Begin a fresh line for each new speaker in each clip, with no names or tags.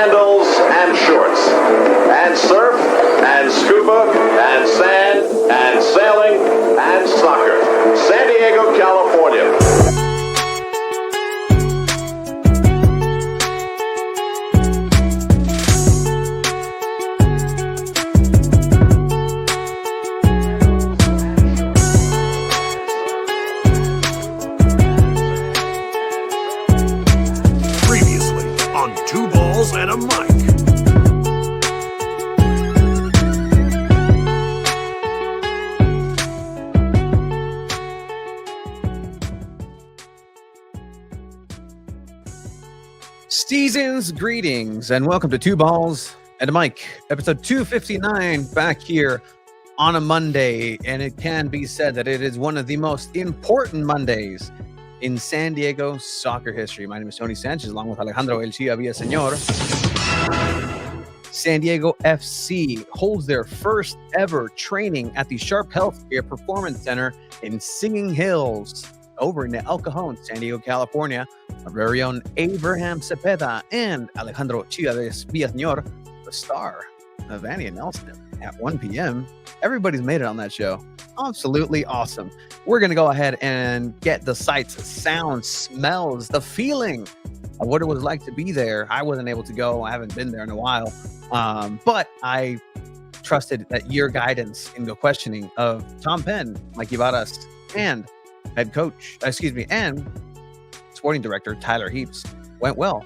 sandals and shorts, and surf, and scuba, and sand, and sailing, and soccer. San Diego, California.
Previously on Two Balls and a Mic.
Season's greetings and welcome to Two Balls and a Mic, episode 259, back here on a Monday. And it can be said that it is one of the most important Mondays in San Diego soccer history. My name is Tony Sanchez, along with Alejandro El Chia Villaseñor. San Diego FC holds their first ever training at the Sharp Healthcare Performance Center in Singing Hills over in El Cajon, San Diego, California. Our very own Abraham Cepeda and Alejandro Chivas Villaseñor, the star of Annie and Nelson at 1 p.m. Everybody's made it on that show. Absolutely awesome. We're going to go ahead and get the sights, sounds, smells, the feeling of what it was like to be there. I wasn't able to go. I haven't been there in a while. But I trusted that your guidance in the questioning of Tom Penn, Mike Ibarras, and head coach, and sporting director Tyler Heaps went well,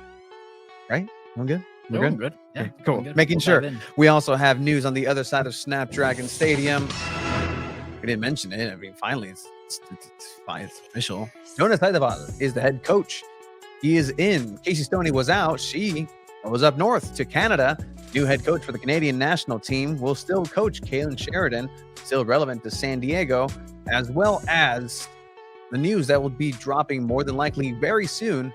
right? We're good? We're good?
Yeah,
okay, cool.
good.
Making
We'll
sure.
dive in.
We also have news on the other side of Snapdragon Stadium. We didn't mention it. I mean, finally, it's official. Jonas Eideval is the head coach. He is in. Casey Stoney was out. She was up north to Canada. New head coach for the Canadian national team will still coach Kalen Sheridan, still relevant to San Diego, as well as the news that will be dropping more than likely very soon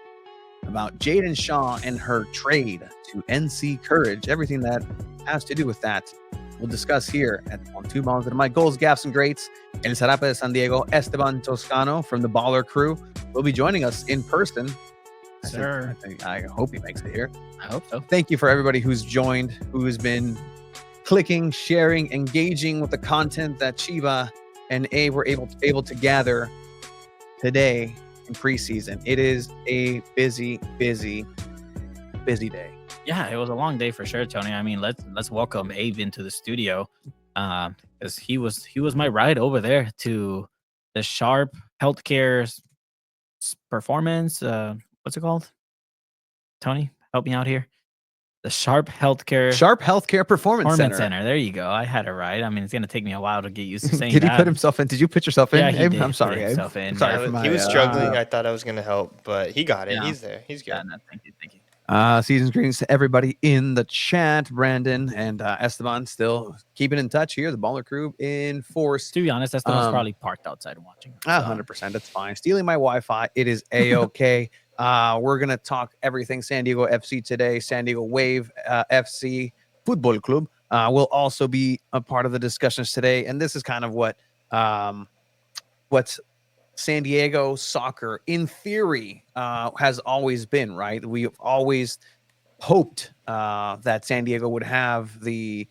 about Jaden Shaw and her trade to NC Courage. Everything that has to do with that, we'll discuss here on Two Balls and a Mic. Goals, gaffes, and greats. El Zarape de San Diego, Esteban Toscano from the Baller Crew will be joining us in person.
Sir.
I hope he makes it here.
I hope so.
Thank you for everybody who's joined, who has been clicking, sharing, engaging with the content that Chiva and Abe were able to gather today in preseason. It is a busy day.
Yeah, it was a long day for sure, Tony. I mean, let's welcome Abe into the studio, because he was my ride over there to the Sharp Healthcare Performance. What's it called? Tony, help me out here. The Sharp Healthcare
Performance Center.
There you go. I had it right. I mean, it's gonna take me a while to get used to saying
Did he
that.
put himself in? Did you put yourself in?
Yeah, he
Abe?
did
I'm sorry,
put
Abe.
himself in.
Sorry
Yeah.
for my,
He was struggling. I thought I was going to help, but he got it.
Yeah.
He's there. He's good.
Yeah, no, thank you.
Season's greetings to everybody in the chat. Brandon and Esteban still keeping in touch here. The Baller Crew in force.
To be honest, that's the most probably parked outside watching.
100%. That's fine. Stealing my Wi-Fi. It is a-okay. We're going to talk everything San Diego FC today. San Diego Wave FC Football Club will also be a part of the discussions today. And this is kind of what San Diego soccer, in theory, has always been, right? We've always hoped that San Diego would have the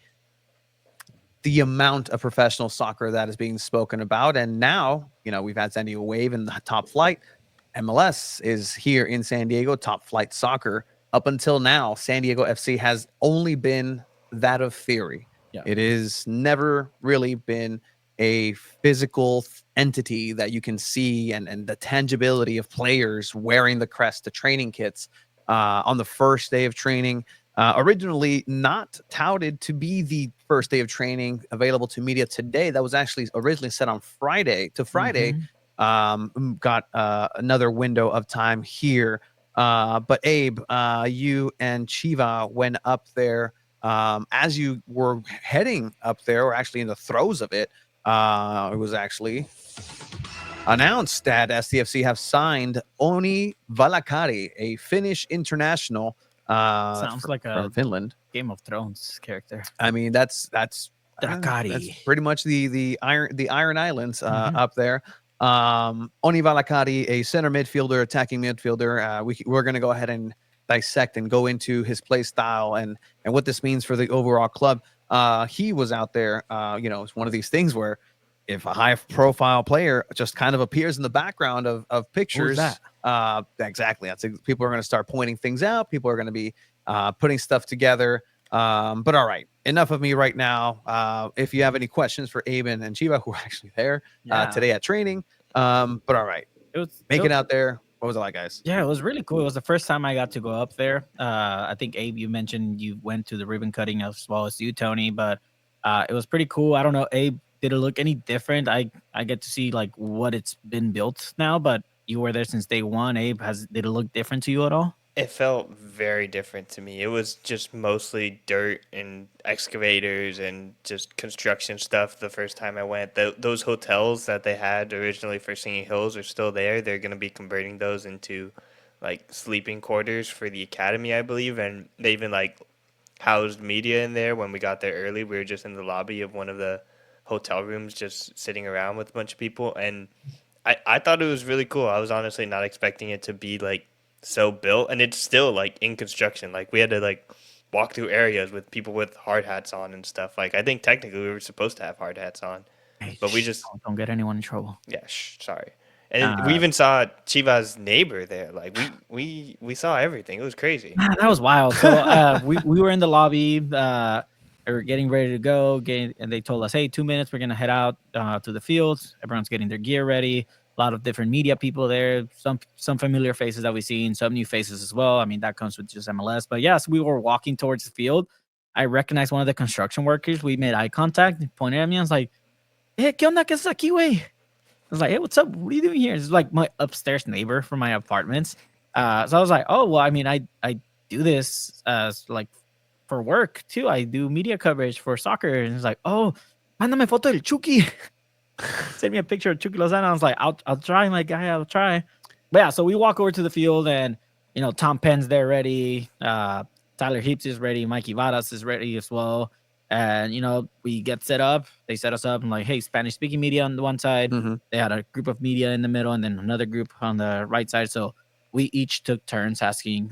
amount of professional soccer that is being spoken about. And now, we've had San Diego Wave in the top flight. MLS is here in San Diego, top flight soccer. Up until now, San Diego FC has only been that of theory.
Yeah.
It has never really been a physical entity that you can see and the tangibility of players wearing the crest, the training kits on the first day of training. Originally not touted to be the first day of training available to media today. That was actually originally set on Friday. Got another window of time here. But Abe, you and Chiva went up there as you were heading up there, or actually in the throes of it. It was actually announced that SDFC have signed Oni Valakari, a Finnish international.
Sounds like
from Finland.
Game of Thrones character.
I mean, that's
Drakari.
That's pretty much the Iron Islands up there. Oni Valakari, a center midfielder, attacking midfielder. We're going to go ahead and dissect and go into his play style and what this means for the overall club. He was out there, it's one of these things where if a high profile player just kind of appears in the background of pictures,
that?
exactly. That's people are going to start pointing things out. People are going to be putting stuff together. But all right, enough of me right now. If you have any questions for Aben and Chiva, who are actually there today at training, but all right, make it out there. What was it like, guys?
Yeah, it was really cool. It was the first time I got to go up there. I think Abe, you mentioned you went to the ribbon cutting as well as you, Tony, but it was pretty cool. I don't know, Abe, did it look any different? I get to see like what it's been built now, but you were there since day one. Abe, did it look different to you at all?
It felt very different to me. It was just mostly dirt and excavators and just construction stuff the first time I went. Those hotels that they had originally for Singing Hills are still there. They're going to be converting those into like sleeping quarters for the academy, I believe. And they even like housed media in there when we got there early. We were just in the lobby of one of the hotel rooms, just sitting around with a bunch of people. And I thought it was really cool. I was honestly not expecting it to be like so built, and it's still like in construction. Like we had to like walk through areas with people with hard hats on and stuff. Like I think technically we were supposed to have hard hats on,
Hey,
but we just
don't get anyone in trouble.
yeah, sorry. And we even saw Chiva's neighbor there. Like we saw everything. It was crazy.
That was wild. So we were in the lobby. We were getting ready to go, and they told us, "Hey, 2 minutes. We're gonna head out to the fields. Everyone's getting their gear ready. A lot of different media people there. Some familiar faces that we've seen, some new faces as well. I mean, that comes with just MLS. But yes, we were walking towards the field. I recognized one of the construction workers. We made eye contact. He pointed at me. I was like, "Hey, ¿qué onda? ¿Qué es aquí, güey?" I was like, "Hey, what's up? What are you doing here?" It's like my upstairs neighbor from my apartments. So I was like, "Oh, well, I mean, I do this like for work too. I do media coverage for soccer." And it's like, "Oh, mándame foto del Chucky." Send me a picture of Chucky Lozano. I was like, I'll try, my guy. I'll try. But yeah, so we walk over to the field, and Tom Penn's there ready. Tyler Heaps is ready. Mikey Varas is ready as well. And we get set up. They set us up and like, hey, Spanish speaking media on the one side.
Mm-hmm.
They had a group of media in the middle, and then another group on the right side. So we each took turns asking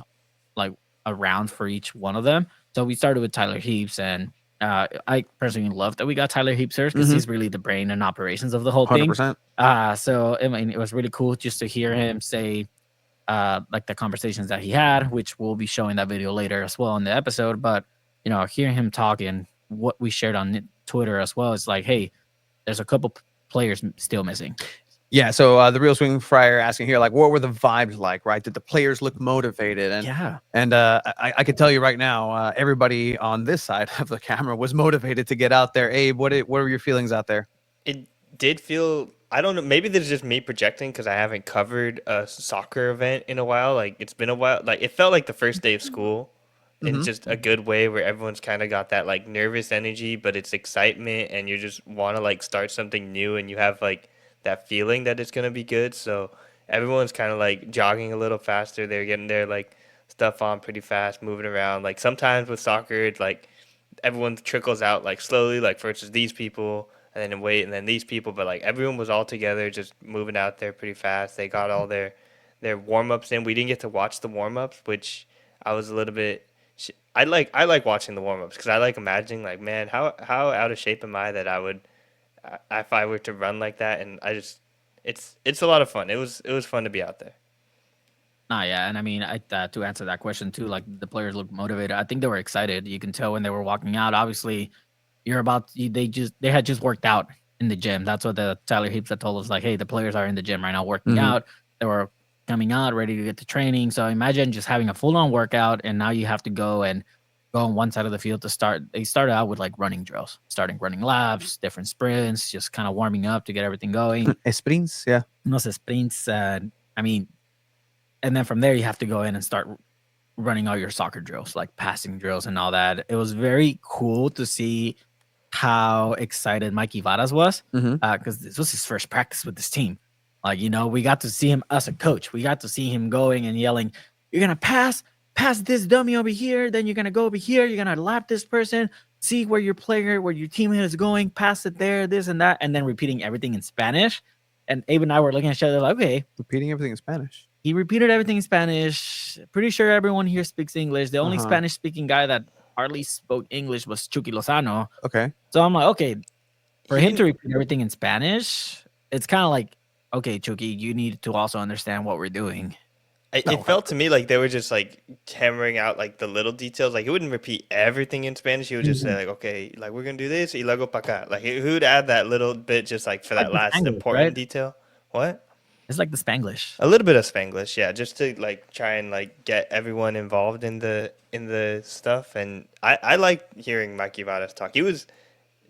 like a round for each one of them. So we started with Tyler Heaps, and I personally love that we got Tyler Heaps here because he's really the brain and operations of the whole thing.
100%.
So I mean, it was really cool just to hear him say like the conversations that he had, which we'll be showing that video later as well in the episode. But hearing him talking, what we shared on Twitter as well, is like, hey, there's a couple players still missing.
Yeah, so the Real Swing Friar asking here, like, what were the vibes like, right? Did the players look motivated? And I can tell you right now, everybody on this side of the camera was motivated to get out there. Abe, what were your feelings out there?
It did feel, I don't know, maybe this is just me projecting because I haven't covered a soccer event in a while. Like it's been a while. Like it felt like the first day of school in just a good way, where everyone's kind of got that like nervous energy, but it's excitement, and you just want to like start something new, and you have like that feeling that it's gonna be good. So everyone's kind of like jogging a little faster. They're getting their like stuff on pretty fast, moving around. Like sometimes with soccer, it's like everyone trickles out like slowly. Like first is these people, and then wait, and then these people. But like everyone was all together, just moving out there pretty fast. They got all their warm ups in. We didn't get to watch the warm ups, which I was a little bit. I like watching the warm ups because I like imagining like, man, how out of shape am I that I would. If I were to run like that, and it's a lot of fun. It was fun to be out there.
Yeah, and I mean, to answer that question too, like the players looked motivated. I think they were excited. You can tell when they were walking out. Obviously, they had just worked out in the gym. That's what the Tyler Heaps had told us. Like, hey, the players are in the gym right now working out. They were coming out ready to get to training. So imagine just having a full on workout, and now you have to go on one side of the field to start. They started out with like running drills, starting running laps, different sprints, just kind of warming up to get everything going.
Sprints, yeah.
Unos sprints. I mean, and then from there you have to go in and start running all your soccer drills, like passing drills and all that. It was very cool to see how excited Mikey Varas was because this was his first practice with this team. Like, we got to see him as a coach. We got to see him going and yelling, "You're gonna pass this dummy over here, then you're gonna go over here, you're gonna lap this person, see where your teammate is going, pass it there, this and that," and then repeating everything in Spanish. And Abe and I were looking at each other like, okay.
Repeating everything in Spanish.
he repeated everything in Spanish. Pretty sure everyone here speaks English. The only Spanish speaking guy that hardly spoke English was Chucky Lozano.
Okay.
So I'm like, okay, for
He
him to
didn't-
repeat everything in Spanish, it's kind of like, okay, Chucky, you need to also understand what we're doing.
It felt to me like they were just like hammering out like the little details. Like he wouldn't repeat everything in Spanish. He would just say like, okay, like we're gonna do this, y luego pa acá. Like he would add that little bit just like for
Like
that
the
last
Spanglish,
important
right?
detail. What?
It's like the Spanglish.
A little bit of Spanglish, yeah, just to like try and like get everyone involved in the stuff. And I like hearing Mikey Vadas talk. He was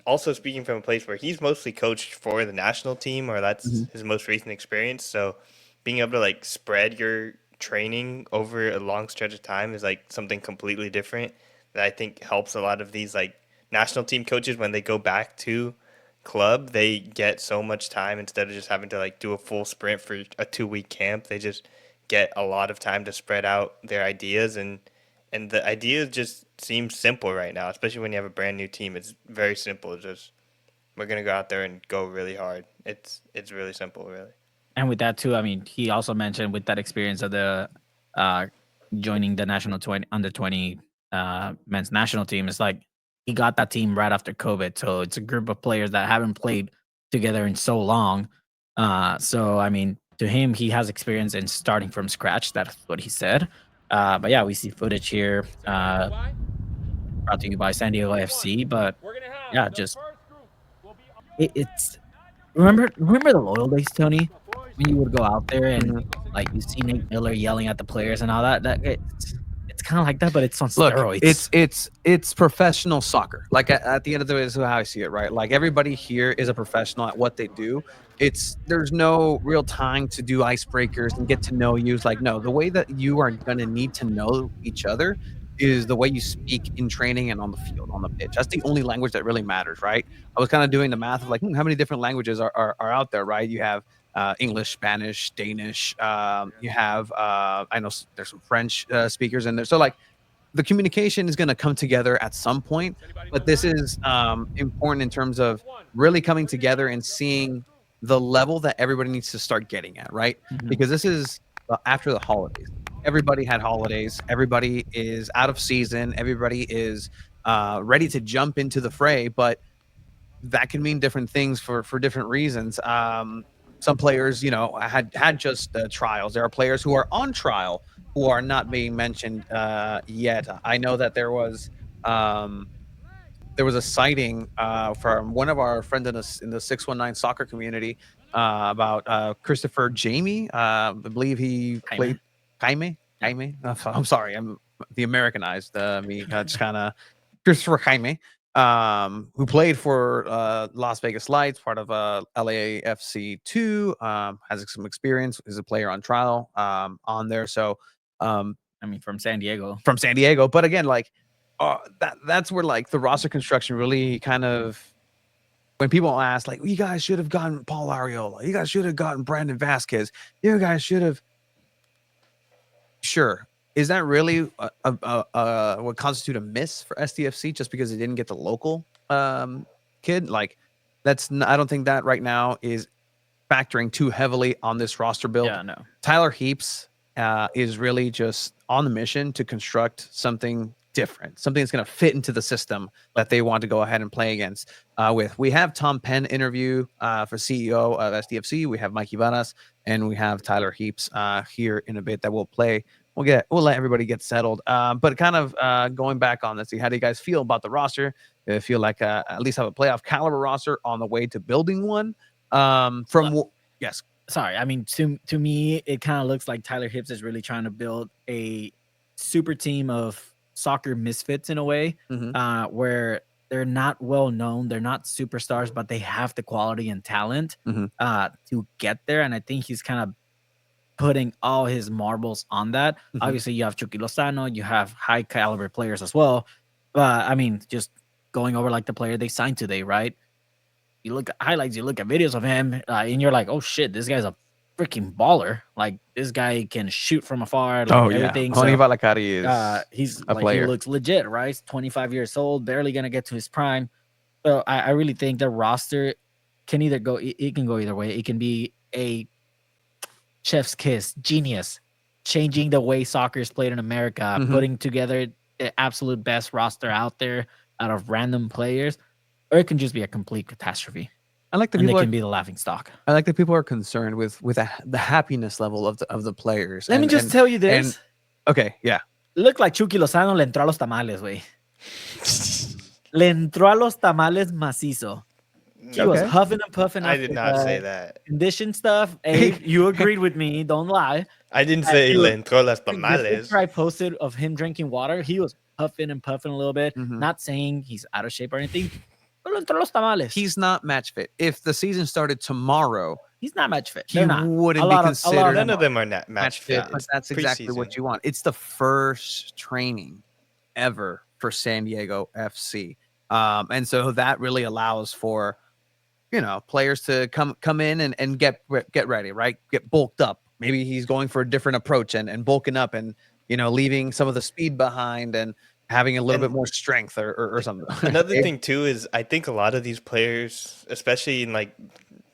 also speaking from a place where he's mostly coached for the national team, or that's his most recent experience. So being able to like spread your training over a long stretch of time is like something completely different that I think helps a lot of these like national team coaches when they go back to club. They get so much time instead of just having to like do a full sprint for a 2 week camp. They just get a lot of time to spread out their ideas, and the idea just seems simple right now, especially when you have a brand new team. It's very simple. It's just we're gonna go out there and go really hard. It's really simple, really.
And with that too, I mean, he also mentioned with that experience of the uh joining the national 20 under 20 men's national team, it's like he got that team right after COVID. So it's a group of players that haven't played together in so long. So I mean, to him, he has experience in starting from scratch. That's what he said. But yeah, we see footage here, brought to you by San Diego FC. But yeah, just it's remember the loyal days, Tony, when you would go out there and like you see Nate Miller yelling at the players and all that. That it's kind of like that, but it's on
Look,
steroids.
it's professional soccer. Like at the end of the day, this is how I see it, right? Like everybody here is a professional at what they do. There's no real time to do icebreakers and get to know you. It's like no, the way that you are gonna need to know each other is the way you speak in training and on the field, on the pitch. That's the only language that really matters, right? I was kind of doing the math of like, how many different languages are out there, right? You have English, Spanish, Danish. You have I know there's some French speakers in there. So like the communication is going to come together at some point, but this is important in terms of really coming together and seeing the level that everybody needs to start getting at, right? Because this is after the holidays. Everybody had holidays. Everybody is out of season. Everybody is ready to jump into the fray, but that can mean different things for different reasons. Some players, had just trials. There are players who are on trial who are not being mentioned yet. I know that there was a sighting from one of our friends in the 619 soccer community about Christopher Jamie. I believe he played Jaime. Jaime. I'm sorry, I'm the Americanized me. Just kind of Christopher Jaime, who played for Las Vegas Lights, part of LAFC 2, has some experience, is a player on trial on there. So,
I mean, from San Diego.
But again, like that's where like the roster construction really kind of, when people ask like, you guys should have gotten Paul Arriola, you guys should have gotten Brandon Vasquez, you guys should have. Sure. Is that really what constitute a miss for SDFC just because it didn't get the local kid? Like, I don't think that right now is factoring too heavily on this roster build.
Yeah, no.
Tyler Heaps is really just on the mission to construct something different, something that's going to fit into the system that they want to go ahead and play against with. We have Tom Penn interview for CEO of SDFC. We have Mikey Vanas, and we have Tyler Heaps here in a bit that we'll play. We'll let everybody get settled. But kind of going back on this, how do you guys feel about the roster? Do you feel like at least have a playoff caliber roster on the way to building one? Yes.
Sorry, I mean, to me, it kind of looks like Tyler Hips is really trying to build a super team of soccer misfits in a way, where they're not well known, they're not superstars, but they have the quality and talent to get there. And I think he's kind of putting all his marbles on that. Obviously, you have Chucky Lozano, you have high caliber players as well. But I mean, just going over like the player they signed today, right? You look at highlights, you look at videos of him, and you're like, oh shit, this guy's a freaking baller. Like this guy can shoot from afar. Like, everything.
Tony
So,
Valacari is
he's
a
like,
player.
he looks legit, right? He's 25 years old, barely gonna get to his prime. So I really think the roster can either go. It can go either way. It can be a chef's kiss, genius, changing the way soccer is played in America,
Mhm.
putting together the absolute best roster out there out of random players, or it can just be a complete catastrophe,
I like that
and they
people are
can be the laughing stock.
I like that people are concerned with the happiness level of the players.
Let me just tell you this.
Okay, yeah.
Look like Chucky Lozano le entró a los tamales, güey. Le entró a los tamales macizo. He was
Okay.
huffing and puffing
I
after
did not say
the
that.
condition stuff. Abe, you agreed with me. Don't lie.
I didn't say
Dude,
le entró las
the
tamales.
picture I posted of him drinking water, he was puffing and puffing a little bit.
Mhm.
Not saying he's out of shape or anything. Pero le entró a los tamales.
He's not match fit. If the season started tomorrow,
He's not match fit.
he
They're not.
wouldn't
A
be
lot of
considered
None of
them
them are not match fit.
but
It's
that's exactly what
preseason.
you want. It's the first training ever for San Diego FC. And so that really allows for, players to come in and get ready, right? Get bulked up. Maybe he's going for a different approach and bulking up and, leaving some of the speed behind and having a little bit
And-
more strength or something.
Another thing too is I think a lot of these players, especially in like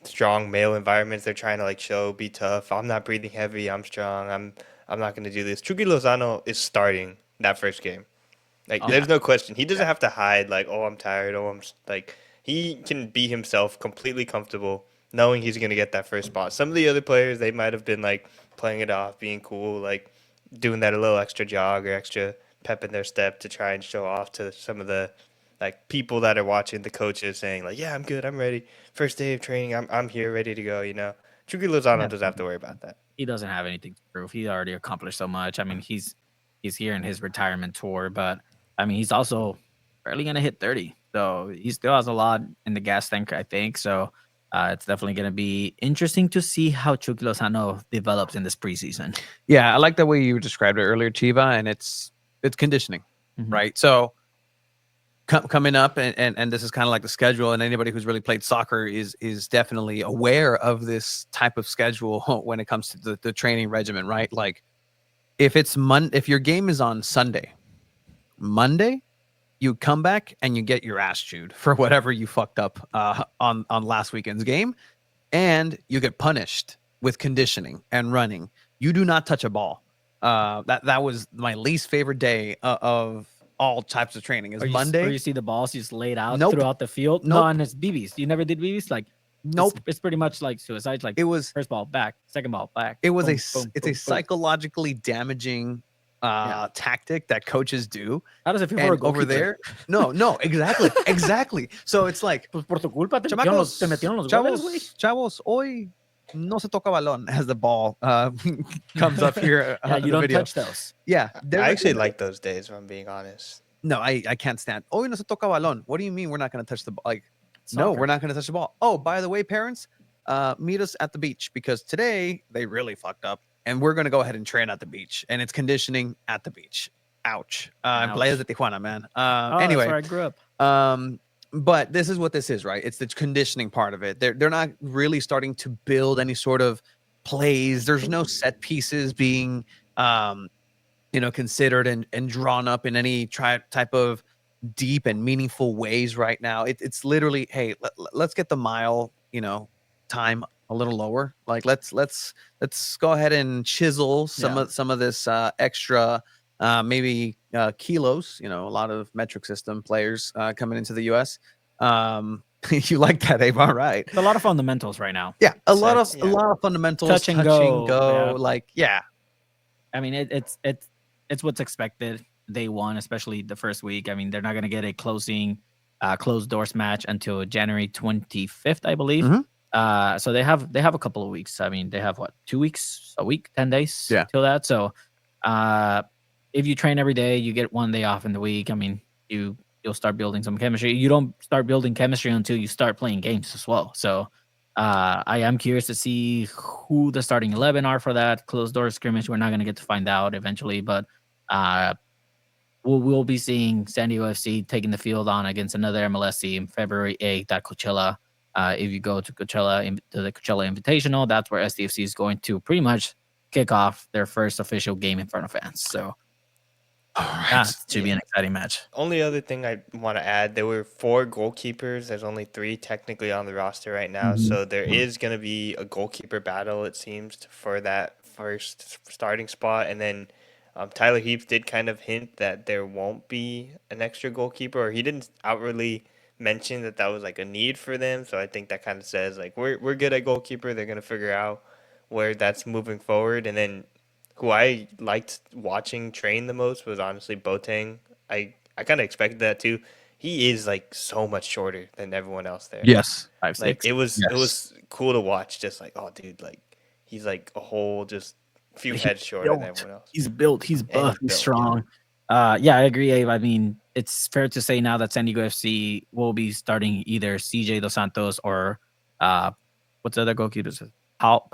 strong male environments, they're trying to like be tough. I'm not breathing heavy. I'm strong. I'm not going to do this. Chucky Lozano is starting that first game. Like
Oh,
there's no question. He doesn't have to hide like, oh, I'm tired. Oh, like he can be himself, completely comfortable, knowing he's going to get that first spot. Some of the other players, they might have been like playing it off, being cool, like doing that a little extra jog or extra pep in their step to try and show off to some of the like people that are watching, the coaches saying like, yeah, I'm good, I'm ready. First day of training, I'm here, ready to go. Chucky Lozano doesn't have to worry about that.
he doesn't have anything to prove. He already accomplished so much. I mean, he's here in his retirement tour, but I mean, he's also barely gonna hit 30, so he still has a lot in the gas tank, I think. So it's definitely gonna be interesting to see how Chucky Lozano develops in this preseason.
Yeah, I like the way you described it earlier, Chiva, and it's conditioning,
Mhm.
right? So coming up, and this is kind of like the schedule, and anybody who's really played soccer is definitely aware of this type of schedule when it comes to the training regimen, right? Like if it's if your game is on Monday, you come back and you get your ass chewed for whatever you fucked up on last weekend's game, and you get punished with conditioning and running. You do not touch a ball. That was my least favorite day of all types of training. Is
Or
Monday.
you see the balls just laid out
Nope.
throughout the field.
Nope.
No, and it's BBs. You never did BBs? Like,
Nope.
It's pretty much like suicide. Like,
It was
first ball back, second ball back.
it was
boom,
it's
boom,
a
boom, boom.
psychologically damaging tactic that coaches do.
How does it feel for a
And over
goalkeeper?
there, no, exactly. So it's like,
Pues por tu culpa te
chamacos,
metieron los goles, güey.
chavos, hoy no se toca balón as the ball comes up here.
Yeah,
in
you
the
don't
video.
touch those.
Yeah,
I actually like those days, if I'm being honest.
No, I can't stand. Hoy no se toca balón. What do you mean we're not going to touch the ball? Like, no,
Soccer.
we're not going to touch the ball. Oh, by the way, parents, meet us at the beach because today they really fucked up, and we're going to go ahead and train at the beach, and it's conditioning at the beach. Ouch.
Ouch.
Playas de Tijuana, man.
Oh,
Anyway,
that's where I grew up.
but this is what this is, right? It's the conditioning part of it. They're not really starting to build any sort of plays. There's no set pieces being considered and drawn up in any type of deep and meaningful ways right now. It's literally, hey, let's get the mile, time a little lower. Like let's go ahead and chisel some of this extra maybe kilos. A lot of metric system players coming into the US. You like that, Abe? All right.
It's a lot of fundamentals right now.
Yeah, a lot of fundamentals,
Touch and go, yeah.
like
I mean, it's what's expected day one, especially the first week. I mean, they're not going to get a closed doors match until January 25th, I believe.
Mhm.
So they have a couple of weeks. I mean, they have 2 weeks, a week, 10 days till that. So if you train every day, you get 1 day off in the week. I mean, you'll start building some chemistry. You don't start building chemistry until you start playing games as well. So I am curious to see who the starting 11 are for that closed door scrimmage. We're not going to get to find out eventually, but we'll be seeing San Diego FC taking the field on against another MLS team February 8th at Coachella. If you go to Coachella, to the Coachella Invitational, that's where SDFC is going to pretty much kick off their first official game in front of fans. So That should be an exciting match.
Only other thing I want to add, there were 4 goalkeepers. There's only 3 technically on the roster right now.
Mhm.
So there is going to be a goalkeeper battle, it seems, for that first starting spot. And then Tyler Heaps did kind of hint that there won't be an extra goalkeeper, or he didn't outwardly mention that that was like a need for them. So I think that kind of says like we're good at goalkeeper. They're going to figure out where that's moving forward. And then who I liked watching train the most was honestly Boateng. I kind of expected that too. He is like so much shorter than everyone else there.
Yes.
Like
5'6".
it was
Yes.
cool to watch. Just like, oh dude, like he's like a whole just few
He's
heads shorter than
built.
everyone else.
He's built. He's
And
buff. He's
built,
strong. Yeah, I agree, Abe. I mean, it's fair to say now that San Diego FC will be starting either CJ Dos Santos or what's the other goalkeeper? Paul?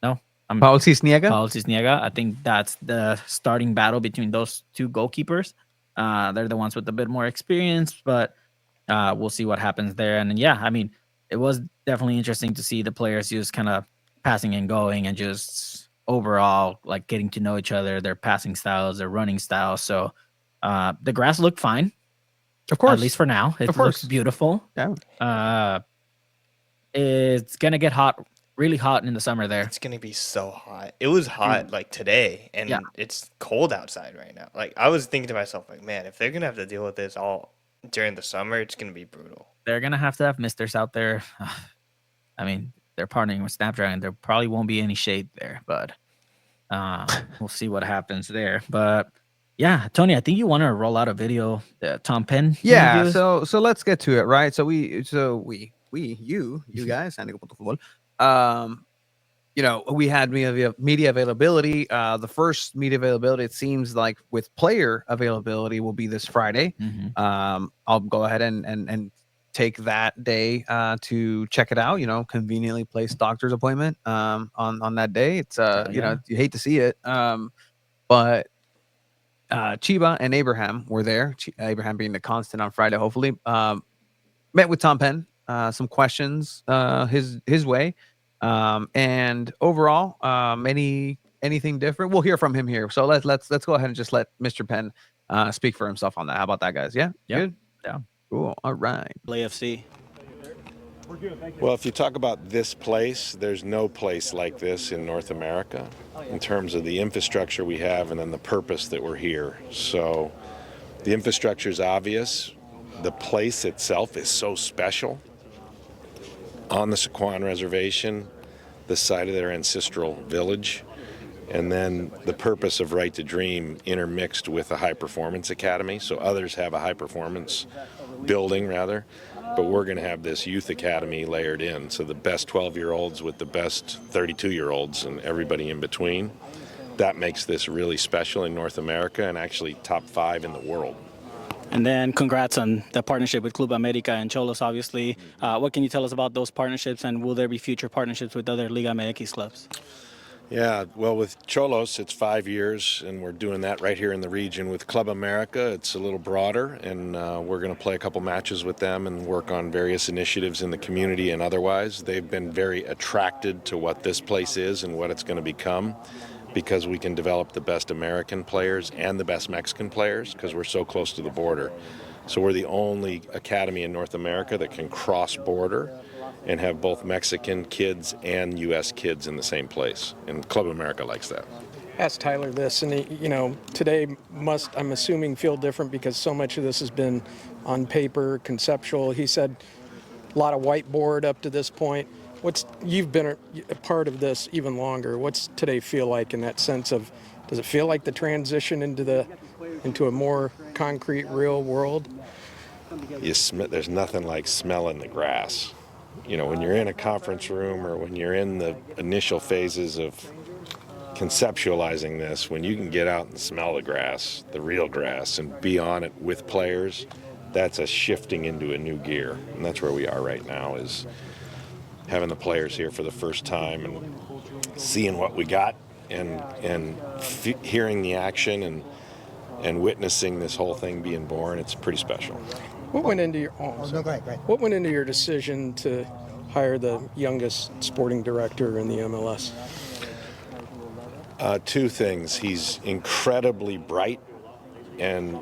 No,
Paul Cisniega?
Paul Cisniega. I think that's the starting battle between those 2 goalkeepers. They're the ones with a bit more experience, but we'll see what happens there. And yeah, I mean, it was definitely interesting to see the players just kind of passing and going and just overall like getting to know each other, their passing styles, their running styles. So the grass looked fine.
Of course.
At least for now. It
Of
looks
course.
beautiful.
Yeah.
It's going to get hot, really hot in the summer there.
It's gonna be so hot. It was hot like today, and
Yeah.
it's cold outside right now. Like I was thinking to myself, like, man, if they're gonna have to deal with this all during the summer, it's gonna be brutal.
They're going to have misters out there. I mean, they're partnering with Snapdragon. There probably won't be any shade there, but we'll see what happens there. But yeah, Tony, I think you want to roll out a video, the Tom Penn.
Yeah,
interviews.
so let's get to it, right? So you guys, San Diego Punto Fútbol, you know, we had media availability. The first media availability, it seems like with player availability, will be this Friday.
Mhm.
I'll go ahead and take that day to check it out. You know, conveniently placed doctor's appointment on that day. It's you know, you hate to see it, but Chiba and Abraham were there. Abraham being the constant on Friday. Hopefully, met with Tom Penn. Some questions his way. And overall, anything different? We'll hear from him here. So let's go ahead and just let Mr. Penn speak for himself on that. How about that, guys? Yeah,
Yep.
good.
Yeah.
Cool. All right.
AFC.
Well, if you talk about this place, there's no place like this in North America in terms of the infrastructure we have and then the purpose that we're here. So the infrastructure is obvious. The place itself is so special. On the Sequan Reservation, the site of their ancestral village, and then the purpose of Right to Dream intermixed with a high performance academy. So others have a high performance building rather, but we're going to have this youth academy layered in. So the best 12-year-olds with the best 32-year-olds and everybody in between. That makes this really special in North America and actually top 5 in the world.
And then congrats on the partnership with Club America and Cholos, obviously. What can you tell us about those partnerships, and will there be future partnerships with other Liga MX clubs?
Yeah, well, with Cholos, it's 5 years, and we're doing that right here in the region. With Club America, it's a little broader, and we're going to play a couple matches with them and work on various initiatives in the community and otherwise. They've been very attracted to what this place is and what it's going to become, because we can develop the best American players and the best Mexican players because we're so close to the border. So we're the only academy in North America that can cross border and have both Mexican kids and U.S. kids in the same place. And Club America likes that.
Ask Tyler this, and you know, today must, I'm assuming, feel different because so much of this has been on paper, conceptual. He said a lot of whiteboard up to this point. You've been a part of this even longer. What's today feel like in that sense of, does it feel like the transition into a more concrete, real world?
There's nothing like smelling the grass. You know, when you're in a conference room or when you're in the initial phases of conceptualizing this, when you can get out and smell the grass, the real grass, and be on it with players, that's a shifting into a new gear. And that's where we are right now, is having the players here for the first time and seeing what we got and hearing the action and witnessing this whole thing being born. It's pretty special.
What went into your What went into your decision to hire the youngest sporting director in the MLS?
2 things. He's incredibly bright and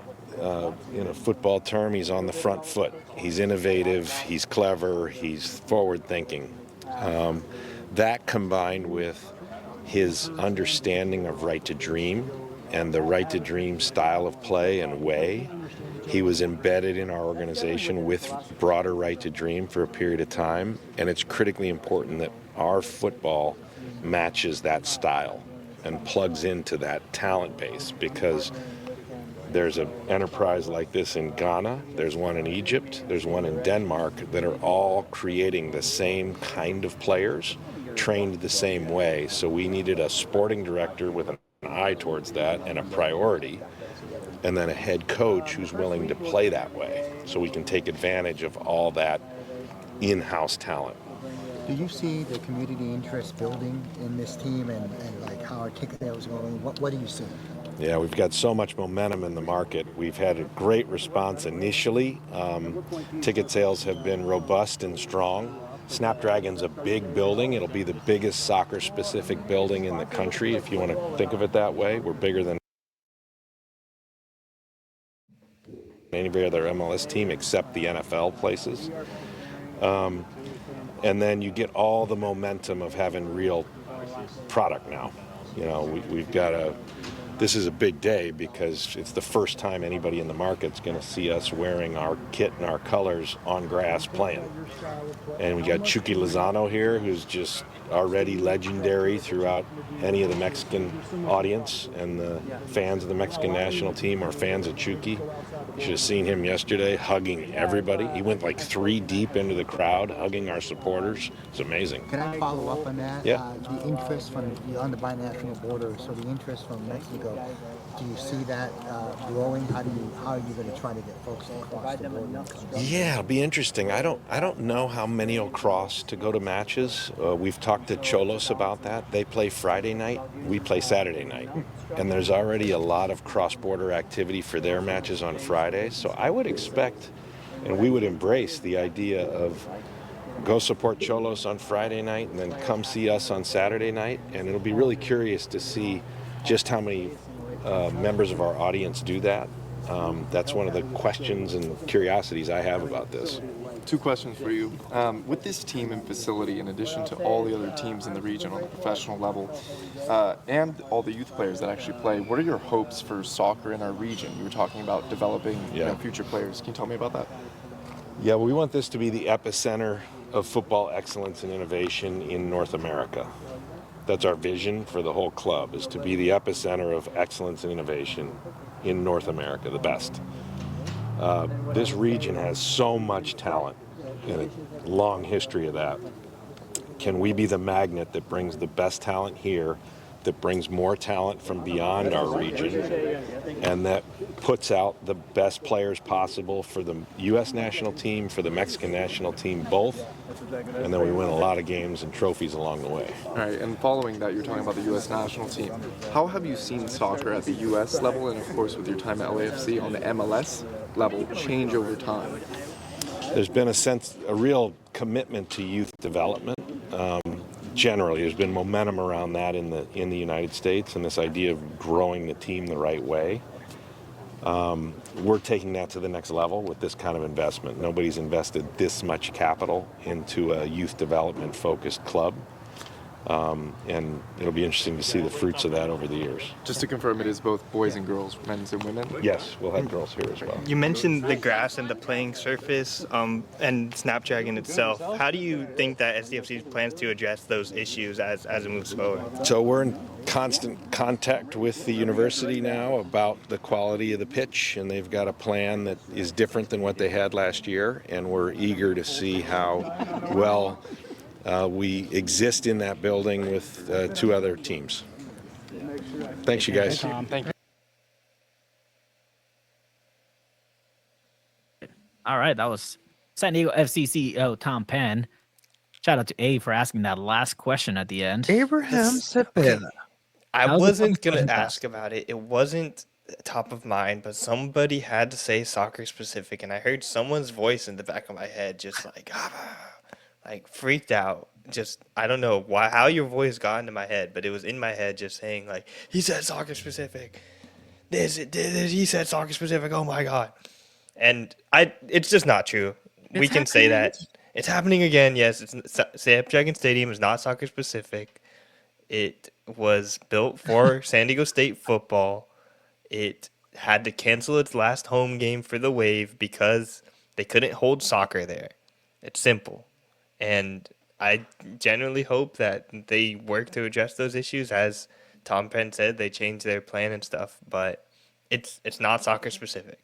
in a football term, he's on the front foot. He's innovative, he's clever, he's forward-thinking. That combined with his understanding of right to dream and the right to dream style of play and way, he was embedded in our organization with broader right to dream for a period of time, and it's critically important that our football matches that style and plugs into that talent base, because there's an enterprise like this in Ghana, there's one in Egypt, there's one in Denmark that are all creating the same kind of players, trained the same way. So we needed a sporting director with an eye towards that and a priority, and then a head coach who's willing to play that way so we can take advantage of all that in-house talent.
Do you see the community interest building in this team and like how articulate was going? What do you see?
Yeah, we've got so much momentum in the market. We've had a great response initially. Ticket sales have been robust and strong. Snapdragon's a big building. It'll be the biggest soccer-specific building in the country, if you want to think of it that way. We're bigger than any other MLS team except the NFL places. And then you get all the momentum of having real product now. You know, we've got this is a big day because it's the first time anybody in the market's going to see us wearing our kit and our colors on grass playing. And we got Chucky Lozano here, who's just already legendary throughout any of the Mexican audience, and the fans of the Mexican national team are fans of Chucky. You should have seen him yesterday hugging everybody. He went like 3 deep into the crowd, hugging our supporters. It's amazing.
Can I follow up on that?
Yeah.
The interest from on the binational border, so the interest from Mexico, do you see that growing? How are you going to try to get folks to cross the border?
Yeah, it'll be interesting. I don't know how many will cross to go to matches. We've talked to Cholos about that. They play Friday night. We play Saturday night. And there's already a lot of cross-border activity for their matches on Fridays. So I would expect, and we would embrace the idea of go support Cholos on Friday night and then come see us on Saturday night. And it'll be really curious to see just how many members of our audience do that. That's one of the questions and curiosities I have about this.
2 questions for you. With this team and facility, in addition to all the other teams in the region on the professional level, and all the youth players that actually play, what are your hopes for soccer in our region? You were talking about developing future players. Can you tell me about that?
Yeah, well, we want this to be the epicenter of football excellence and innovation in North America. That's our vision for the whole club, is to be the epicenter of excellence and innovation in North America, the best. This region has so much talent and a long history of that. Can we be the magnet that brings the best talent here, that brings more talent from beyond our region, and that puts out the best players possible for the U.S. national team, for the Mexican national team, both, and then we win a lot of games and trophies along the way.
All right, and following that, you're talking about the U.S. national team. How have you seen soccer at the U.S. level, and of course with your time at LAFC on the MLS level, change over time?
There's been a real commitment to youth development. Generally, there's been momentum around that in the United States, and this idea of growing the team the right way. We're taking that to the next level with this kind of investment. Nobody's invested this much capital into a youth development focused club. And it'll be interesting to see the fruits of that over the years.
Just to confirm, it is both boys and girls, men's and women?
Yes, we'll have girls here as well.
You mentioned the grass and the playing surface and Snapdragon itself. How do you think that SDFC plans to address those issues as it moves forward?
So we're in constant contact with the university now about the quality of the pitch, and they've got a plan that is different than what they had last year, and we're eager to see how well we exist in that building with 2 other teams. Thanks, you guys.
Thank you.
All right, that was San Diego FC CEO Tom Penn. Shout out to A for asking that last question at the end.
Abraham Sippin.
I
That was a
wasn't
fun
going
question
to
to
ask about it. It wasn't top of mind, but somebody had to say soccer specific, and I heard someone's voice in the back of my head just like freaked out. Just, I don't know how your voice got into my head, but it was in my head just saying like, he said soccer specific. he said soccer specific. Oh my god. And it's just not true. We can say that it's happening again. Yes, Snapdragon Stadium is not soccer specific. It was built for San Diego State football. It had to cancel its last home game for the Wave because they couldn't hold soccer there. It's simple. And I genuinely hope that they work to address those issues. As Tom Penn said, they changed their plan and stuff, but it's not soccer specific.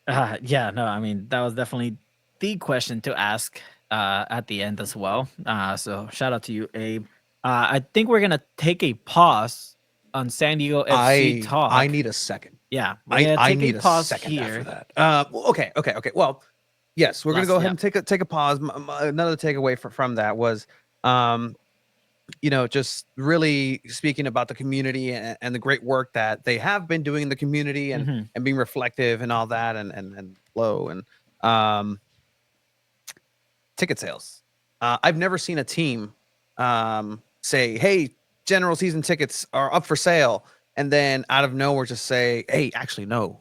Yeah, no, I mean, that was definitely the question to ask at the end as well. So shout out to you, Abe. I think we're gonna take a pause on San Diego FC talk.
I need a second.
Yeah,
I need a second
here.
after that. Okay. Well, yes, we're gonna go ahead and take a pause. Another takeaway from that was, just really speaking about the community and the great work that they have been doing in the community and being reflective and all that and low and ticket sales. I've never seen a team say, "Hey, general season tickets are up for sale," and then out of nowhere just say, "Hey, actually no,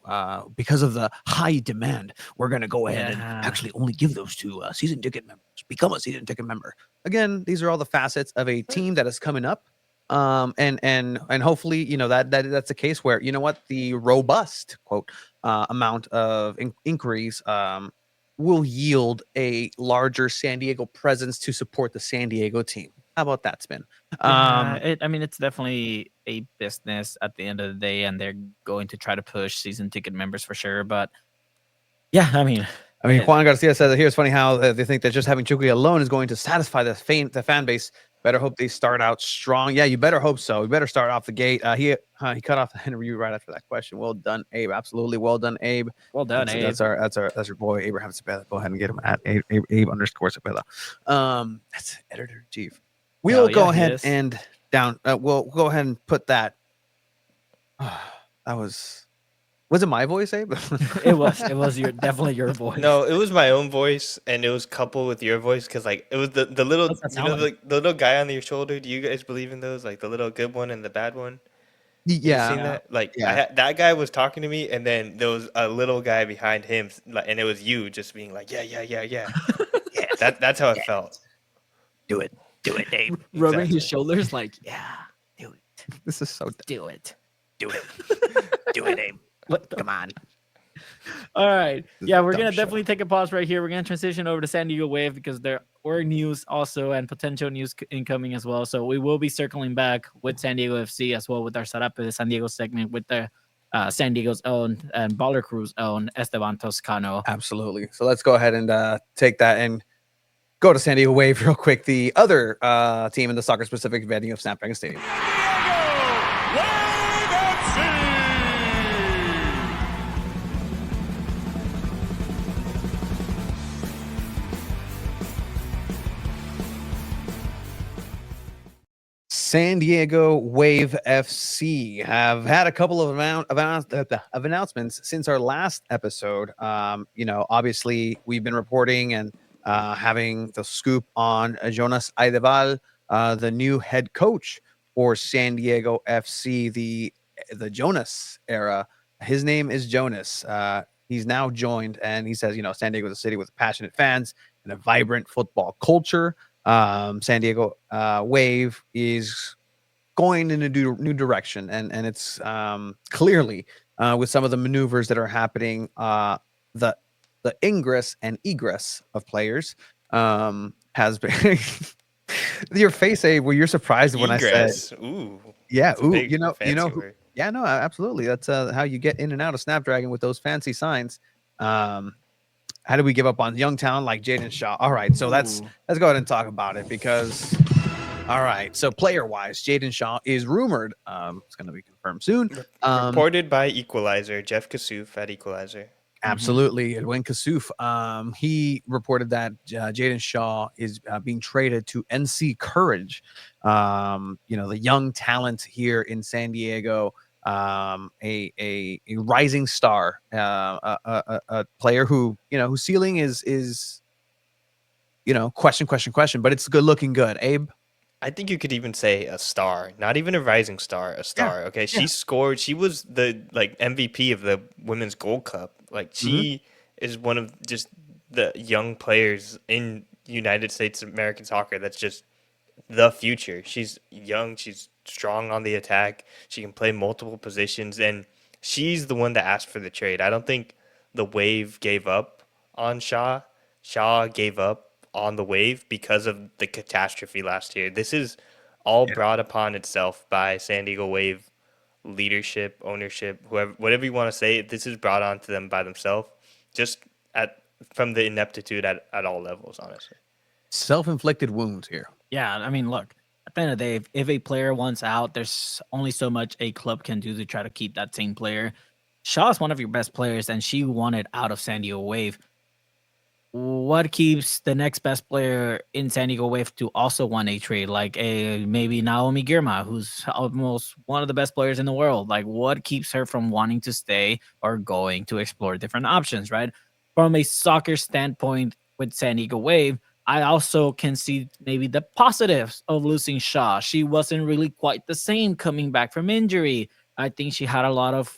because of the high demand, we're going to go ahead and actually only give those to season ticket members. Become a season ticket member." Again, these are all the facets of a team that is coming up, and hopefully, that's a case where the robust quote amount of inquiries will yield a larger San Diego presence to support the San Diego team. How about that, Spin?
It's definitely a business at the end of the day, and they're going to try to push season ticket members for sure. But yeah,
Juan Garcia says that here's funny how they think that just having Chucky alone is going to satisfy the fan base. Better hope they start out strong. Yeah, you better hope so. You better start off the gate. He cut off the interview right after that question. Well done, Abe. Absolutely, well done, Abe.
Well done, Abe.
That's our boy Abraham Cepeda. Go ahead and get him at Abe_Cepeda. That's editor in chief. We'll go ahead and we'll go ahead and put that. That was it my voice, Abe?
It was definitely your voice.
No, it was my own voice, and it was coupled with your voice because it was the little the little guy on your shoulder. Do you guys believe in those? Like the little good one and the bad one?
Yeah.
You seen that? That guy was talking to me, and then there was a little guy behind him, and it was you just being like, yeah. Yeah, that's how it felt.
Do it, Abe.
Rubbing his shoulders like, yeah, do it.
This is so
do it.
Do it, Abe. Come on.
All right. Yeah, we're going to definitely take a pause right here. We're going to transition over to San Diego Wave because there were news also and potential news incoming as well. So we will be circling back with San Diego FC as well with our setup of the San Diego segment with the San Diego's own and Baller Crew's own Esteban Toscano.
Absolutely. So let's go ahead and take that and go to San Diego Wave real quick. The other team in the soccer-specific venue of Snapdragon Stadium. San Diego Wave FC have had a couple of announcements since our last episode. Obviously we've been reporting and having the scoop on Jonas Eideval, the new head coach for San Diego FC, the Jonas era. His name is Jonas. He's now joined, and he says, San Diego is a city with passionate fans and a vibrant football culture. San Diego Wave is going in a new direction, and it's clearly with some of the maneuvers that are happening, the ingress and egress of players has been your face, Abe, where you're surprised when
egress.
I said,
"Ooh,
yeah, yeah, no, absolutely. That's how you get in and out of Snapdragon with those fancy signs. How do we give up on young talent like Jaden Shaw? All right, so let's go ahead and talk about it because, all right, so player-wise, Jaden Shaw is rumored. It's going to be confirmed soon.
Reported by Equalizer, Jeff Kassouf at Equalizer.
Absolutely, Edwin Kassouf. He reported that Jaden Shaw is being traded to NC Courage. The young talent here in San Diego. A rising star, a player whose ceiling is question, but it's good looking good. Abe.
I think you could even say a star, not even a rising star, a star. Okay, she scored. She was the MVP of the Women's Gold Cup. Like she is one of just the young players in United States American soccer. That's just the future. She's young. She's strong on the attack. She can play multiple positions, and she's the one that asked for the trade. I don't think the Wave gave up on Shaw. Shaw gave up on the Wave because of the catastrophe last year. This is all brought upon itself by San Diego Wave leadership, ownership, whoever, whatever you want to say. This is brought on to them by themselves, just at from the ineptitude at all levels. Honestly,
Self-inflicted wounds here.
Yeah, I mean, look, at the end of the day, if a player wants out, there's only so much a club can do to try to keep that same player. Shaw is one of your best players, and she wanted out of San Diego Wave. What keeps the next best player in San Diego Wave to also want a trade, like a maybe Naomi Girma, who's almost one of the best players in the world? Like, what keeps her from wanting to stay or going to explore different options, right? From a soccer standpoint with San Diego Wave, I also can see maybe the positives of losing Shaw. She wasn't really quite the same coming back from injury. I think she had a lot of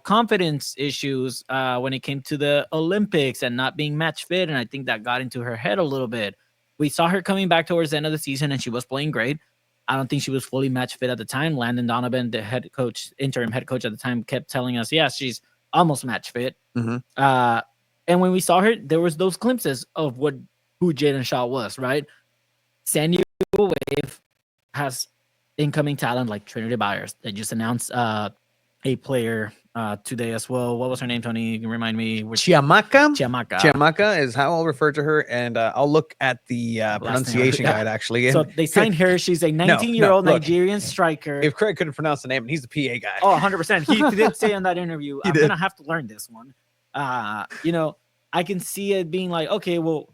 confidence issues when it came to the Olympics and not being match fit. And I think that got into her head a little bit. We saw her coming back towards the end of the season and she was playing great. I don't think she was fully match fit at the time. Landon Donovan, the head coach, interim head coach at the time, kept telling us, yeah, she's almost match fit. And when we saw her, there was those glimpses of who Jaden Shaw was, right? San Diego Wave has incoming talent like Trinity Byers. They just announced a player today as well. What was her name, Tony? You can remind me.
Chiamaka?
Chiamaka.
Chiamaka is how I'll refer to her, and I'll look at the pronunciation guide, actually.
So they signed her. She's a 19-year-old Nigerian striker.
If Craig couldn't pronounce the name, and he's the PA guy.
Oh, 100%. He did say in that interview, I'm going to have to learn this one. I can see it being like, okay, well,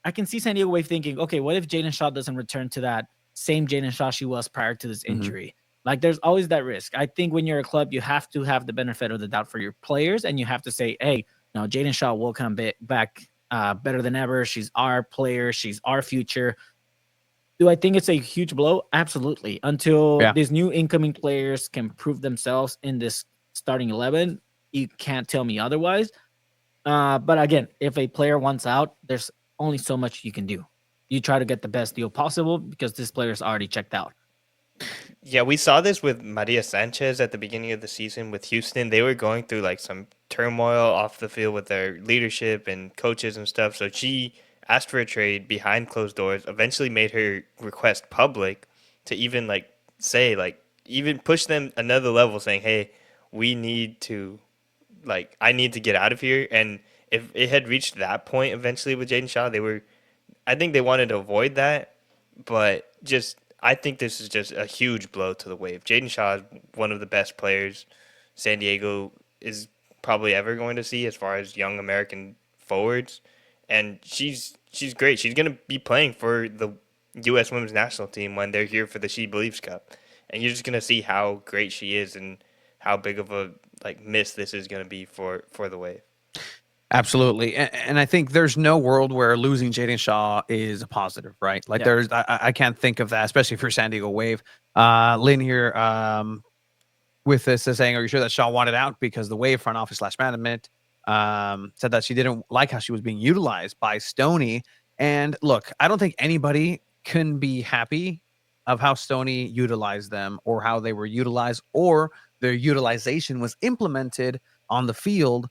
I can see San Diego Wave thinking, okay, what if Jaden Shaw doesn't return to that same Jaden Shaw she was prior to this injury? Like, there's always that risk. I think when you're a club, you have to have the benefit of the doubt for your players, and you have to say, hey, Jaden Shaw will come back better than ever. She's our player. She's our future. Do I think it's a huge blow? Absolutely. Until these new incoming players can prove themselves in this starting 11, you can't tell me otherwise. But again, if a player wants out, there's only so much you can do. You try to get the best deal possible because this player's already checked out.
Yeah, we saw this with Maria Sanchez at the beginning of the season with Houston. They were going through like some turmoil off the field with their leadership and coaches and stuff. So she asked for a trade behind closed doors, eventually made her request public to even like say, like, even push them another level saying, hey, we need to, like, I need to get out of here. And if it had reached that point eventually with Jaden Shaw, I think they wanted to avoid that, but I think this is just a huge blow to the Wave. Jaden Shaw is one of the best players San Diego is probably ever going to see as far as young American forwards, and she's great. She's going to be playing for the U.S. Women's National Team when they're here for the She Believes Cup, and you're just going to see how great she is and how big of a miss this is going to be for the Wave.
Absolutely. And I think there's no world where losing Jaden Shaw is a positive, right? Like I can't think of that, especially for San Diego Wave. Lynn here with this is saying, are you sure that Shaw wanted out? Because the Wave front office / management said that she didn't like how she was being utilized by Stoney. And look, I don't think anybody can be happy of how Stoney utilized them or how they were utilized or their utilization was implemented on the field.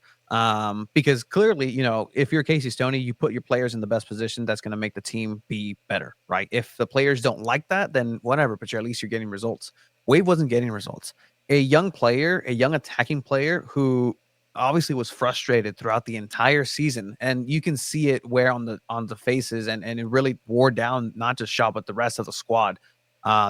Because clearly, if you're Casey Stoney, you put your players in the best position that's going to make the team be better, right? If the players don't like that, then whatever, but at least you're getting results. Wave wasn't getting results. A young player, a young attacking player who obviously was frustrated throughout the entire season, and you can see it wear on the faces, and it really wore down not just Shaw but the rest of the squad.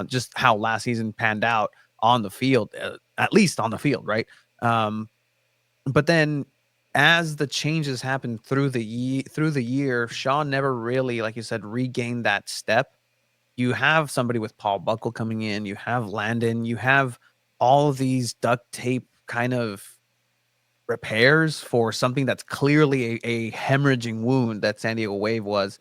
Just how last season panned out on the field, at least on the field, right? But then as the changes happened through the year, Shaw never really, like you said, regained that step. You have somebody with Paul Buckle coming in, you have Landon, you have all of these duct tape kind of repairs for something that's clearly a hemorrhaging wound that San Diego Wave was.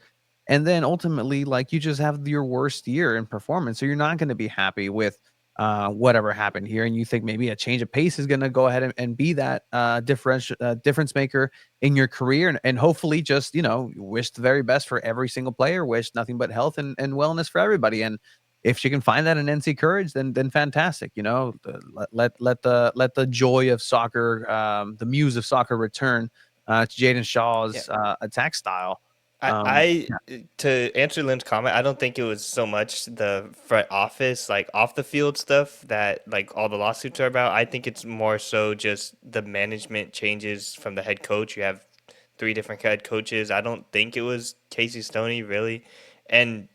and then ultimately, like, you just have your worst year in performance, so you're not going to be happy with whatever happened here, and you think maybe a change of pace is going to go ahead and be that difference maker in your career, and hopefully just wish the very best for every single player, wish nothing but health and wellness for everybody. And if she can find that in NC Courage, then fantastic. Let the joy of soccer, the muse of soccer, return to Jaden Shaw's attack style.
To answer Lynn's comment, I don't think it was so much the front office, like off the field stuff that like all the lawsuits are about. I think it's more so just the management changes from the head coach. You have 3 different head coaches. I don't think it was Casey Stoney really, and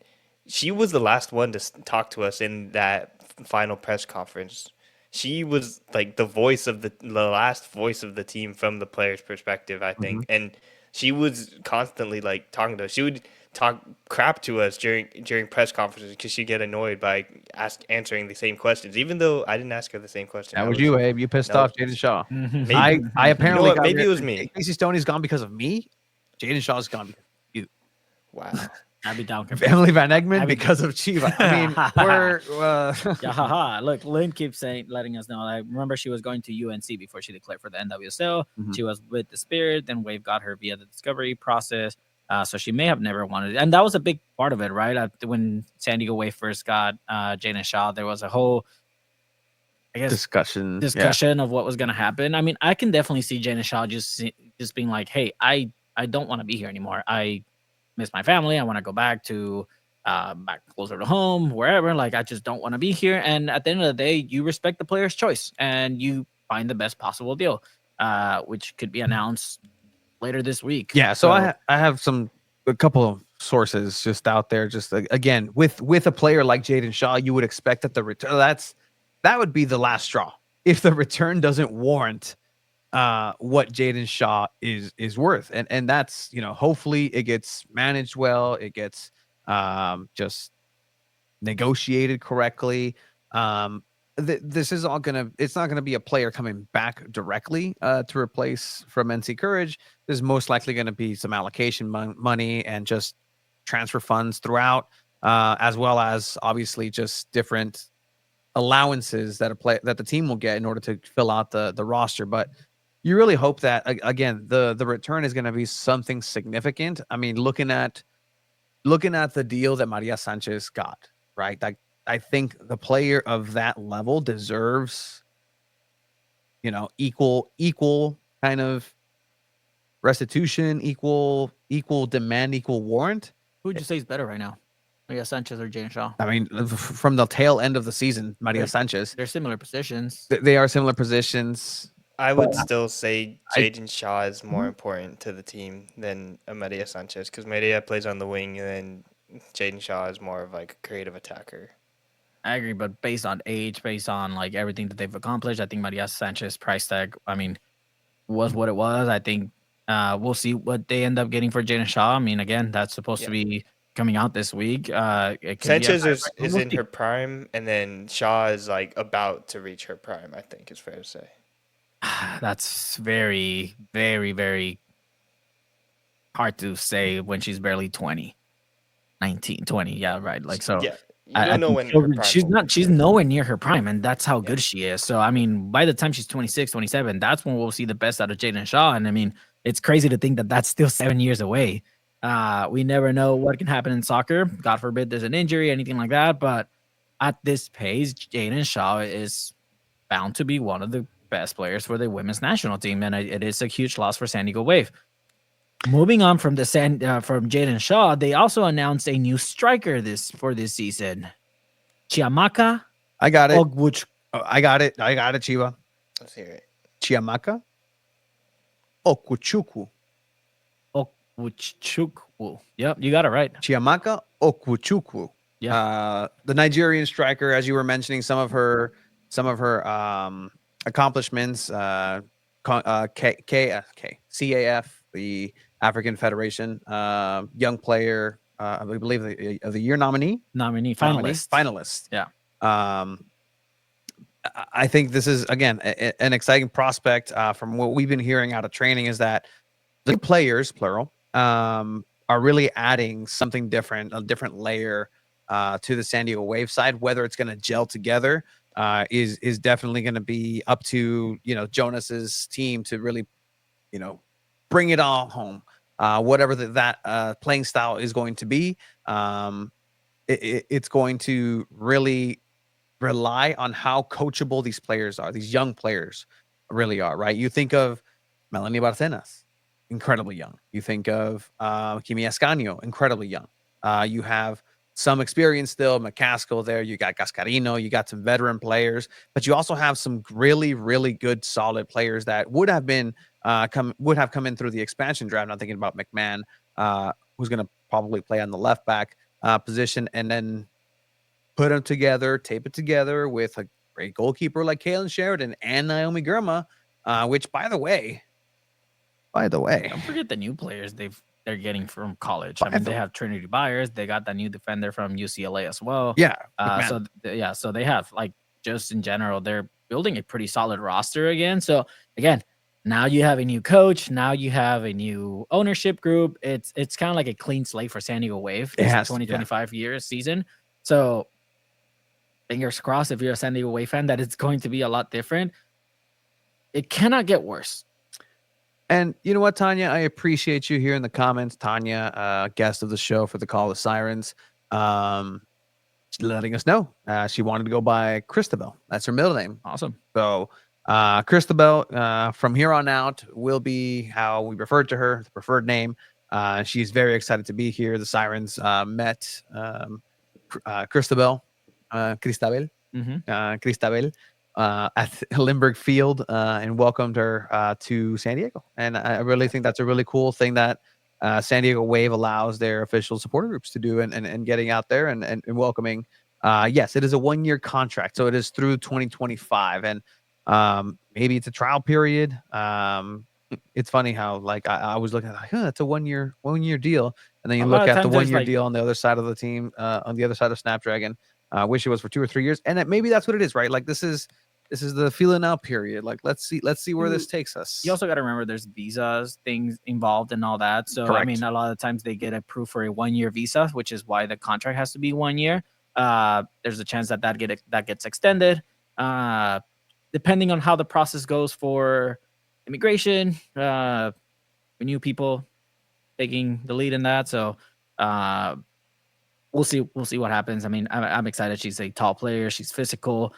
she was the last one to talk to us in that final press conference. She was like the voice of the last voice of the team from the players' perspective, I think, and she was constantly like talking to us. She would talk crap to us during press conferences because she'd get annoyed by answering the same questions, even though I didn't ask her the same question.
That was you, Abe. You pissed off Jaden Shaw.
Maybe,
I apparently got
maybe
rid-
it was me.
Casey Stoney's gone because of me. Jaden Shaw's gone because of you.
Wow.
I'd be down.
Family Van Egmond because of Chiva. I mean, we're
Yeah, haha. Look, Lynn keeps letting us know. I remember she was going to UNC before she declared for the NWSL.
Mhm.
She was with the Spirit, then Wave got her via the discovery process. So she may have never wanted it. And that was a big part of it, right? When San Diego Wave first got Jaden Shaw, there was a whole, I guess,
discussion
of what was going to happen. I mean, I can definitely see Jaden Shaw just being like, hey, I don't want to be here anymore. I miss my family. I want to go back to back closer to home, wherever. Like, I just don't want to be here. And at the end of the day, you respect the player's choice and you find the best possible deal, which could be announced later this week.
Yeah, so I have a couple of sources just out there. Just again, with a player like Jaden Shaw, you would expect that the return that would be the last straw if the return doesn't warrant what Jaden Shaw is worth, and that's hopefully it gets managed well, it gets just negotiated correctly. This is all it's not gonna be a player coming back directly to replace from NC Courage. There's most likely gonna be some allocation money and just transfer funds throughout, as well as obviously just different allowances that the team will get in order to fill out the roster. But you really hope that again the return is going to be something significant. I mean, looking at the deal that Maria Sanchez got, right? Like, I think the player of that level deserves equal kind of restitution, equal demand, equal warrant.
Who would you say is better right now? Maria Sanchez or Jaden Shaw?
I mean, from the tail end of the season, Maria Sanchez.
They're similar positions.
They are similar positions.
I would still say Jaden Shaw is more important to the team than Maria Sanchez because Maria plays on the wing and then Jaden Shaw is more of like a creative attacker.
I agree, but based on age, based on like everything that they've accomplished, I think Maria Sanchez price tag, I mean, was what it was. I think we'll see what they end up getting for Jaden Shaw. I mean, again, that's supposed to be coming out this week.
Sanchez is in her prime, and then Shaw is like about to reach her prime, I think is fair to say.
That's very, very, very hard to say when she's barely 20, 19, 20. Yeah, right. Like, so
yeah, you don't know when her prime
she's nowhere near her prime, and that's how good she is. So, I mean, by the time she's 26, 27, that's when we'll see the best out of Jaden Shaw. And I mean, it's crazy to think that that's still 7 years away. We never know what can happen in soccer. God forbid there's an injury, anything like that. But at this pace, Jaden Shaw is bound to be one of the best players for the women's national team, and it is a huge loss for San Diego Wave. Moving on from from Jaden Shaw, they also announced a new striker for this season, Chiamaka.
I got it. I got it, Chiva.
Let's hear it.
Chiamaka Okwuchukwu.
Okwuchukwu. Yep, you got it right.
Chiamaka Okwuchukwu.
Yeah.
The Nigerian striker, as you were mentioning, some of her accomplishments, CAF, the African Federation, young player, I believe of the year finalist.
Yeah.
I think this is again an exciting prospect. From what we've been hearing out of training is that the players, plural, are really adding something different, a different layer to the San Diego Wave side. Whether it's going to gel together is definitely going to be up to Jonas's team to really bring it all home. Whatever that playing style is going to be, it's going to really rely on how coachable these players are. These young players really are, right? You think of Melanie Barcenas, incredibly young. You think of Kimi Ascanio, incredibly young. You have some experience still, McCaskill there. You got Gascarino. You got some veteran players, but you also have some really, really good, solid players that would have come in through the expansion draft. I'm thinking about McMahon, who's going to probably play on the left back position, and then put them together, tape it together with a great goalkeeper like Kaylin Sheridan and Naomi Girma, which by the way,
Don't forget the new players they're getting from college. I mean, they have Trinity Byers. They got that new defender from UCLA as well.
Yeah.
So they have, like, just in general, they're building a pretty solid roster again. So again, now you have a new coach. Now you have a new ownership group. It's kind of like a clean slate for San Diego Wave this 2025 year season. So fingers crossed, if you're a San Diego Wave fan, that it's going to be a lot different. It cannot get worse.
And you know what, Tanya? I appreciate you here in the comments. Tanya, guest of the show for the Call of Sirens, letting us know she wanted to go by Christabel. That's her middle name.
Awesome.
So Christabel, from here on out, will be how we refer to her, the preferred name. She's very excited to be here. The Sirens met Christabel, Cristabel, Cristabel, at Lindbergh Field and welcomed her to San Diego. And I really think that's a really cool thing that San Diego Wave allows their official supporter groups to do, and getting out there and welcoming. Yes, it is a 1-year contract, so it is through 2025, and maybe it's a trial period. It's funny how, like, I was looking at, like, it's a 1-year deal, and then you look at the 1-year deal on the other side of the team, on the other side of Snapdragon. Wish it was for 2 or 3 years, and maybe that's what it is, right? Like, this is the feeling out period. Like, let's see where this takes us.
You also got to remember there's visas, things involved, and all that. So
Correct.
I mean, a lot of times they get approved for a 1-year visa, which is why the contract has to be 1 year. There's a chance that gets extended, depending on how the process goes for immigration, new people taking the lead in that. So we'll see what happens. I mean, I'm excited. She's a tall player. She's physical.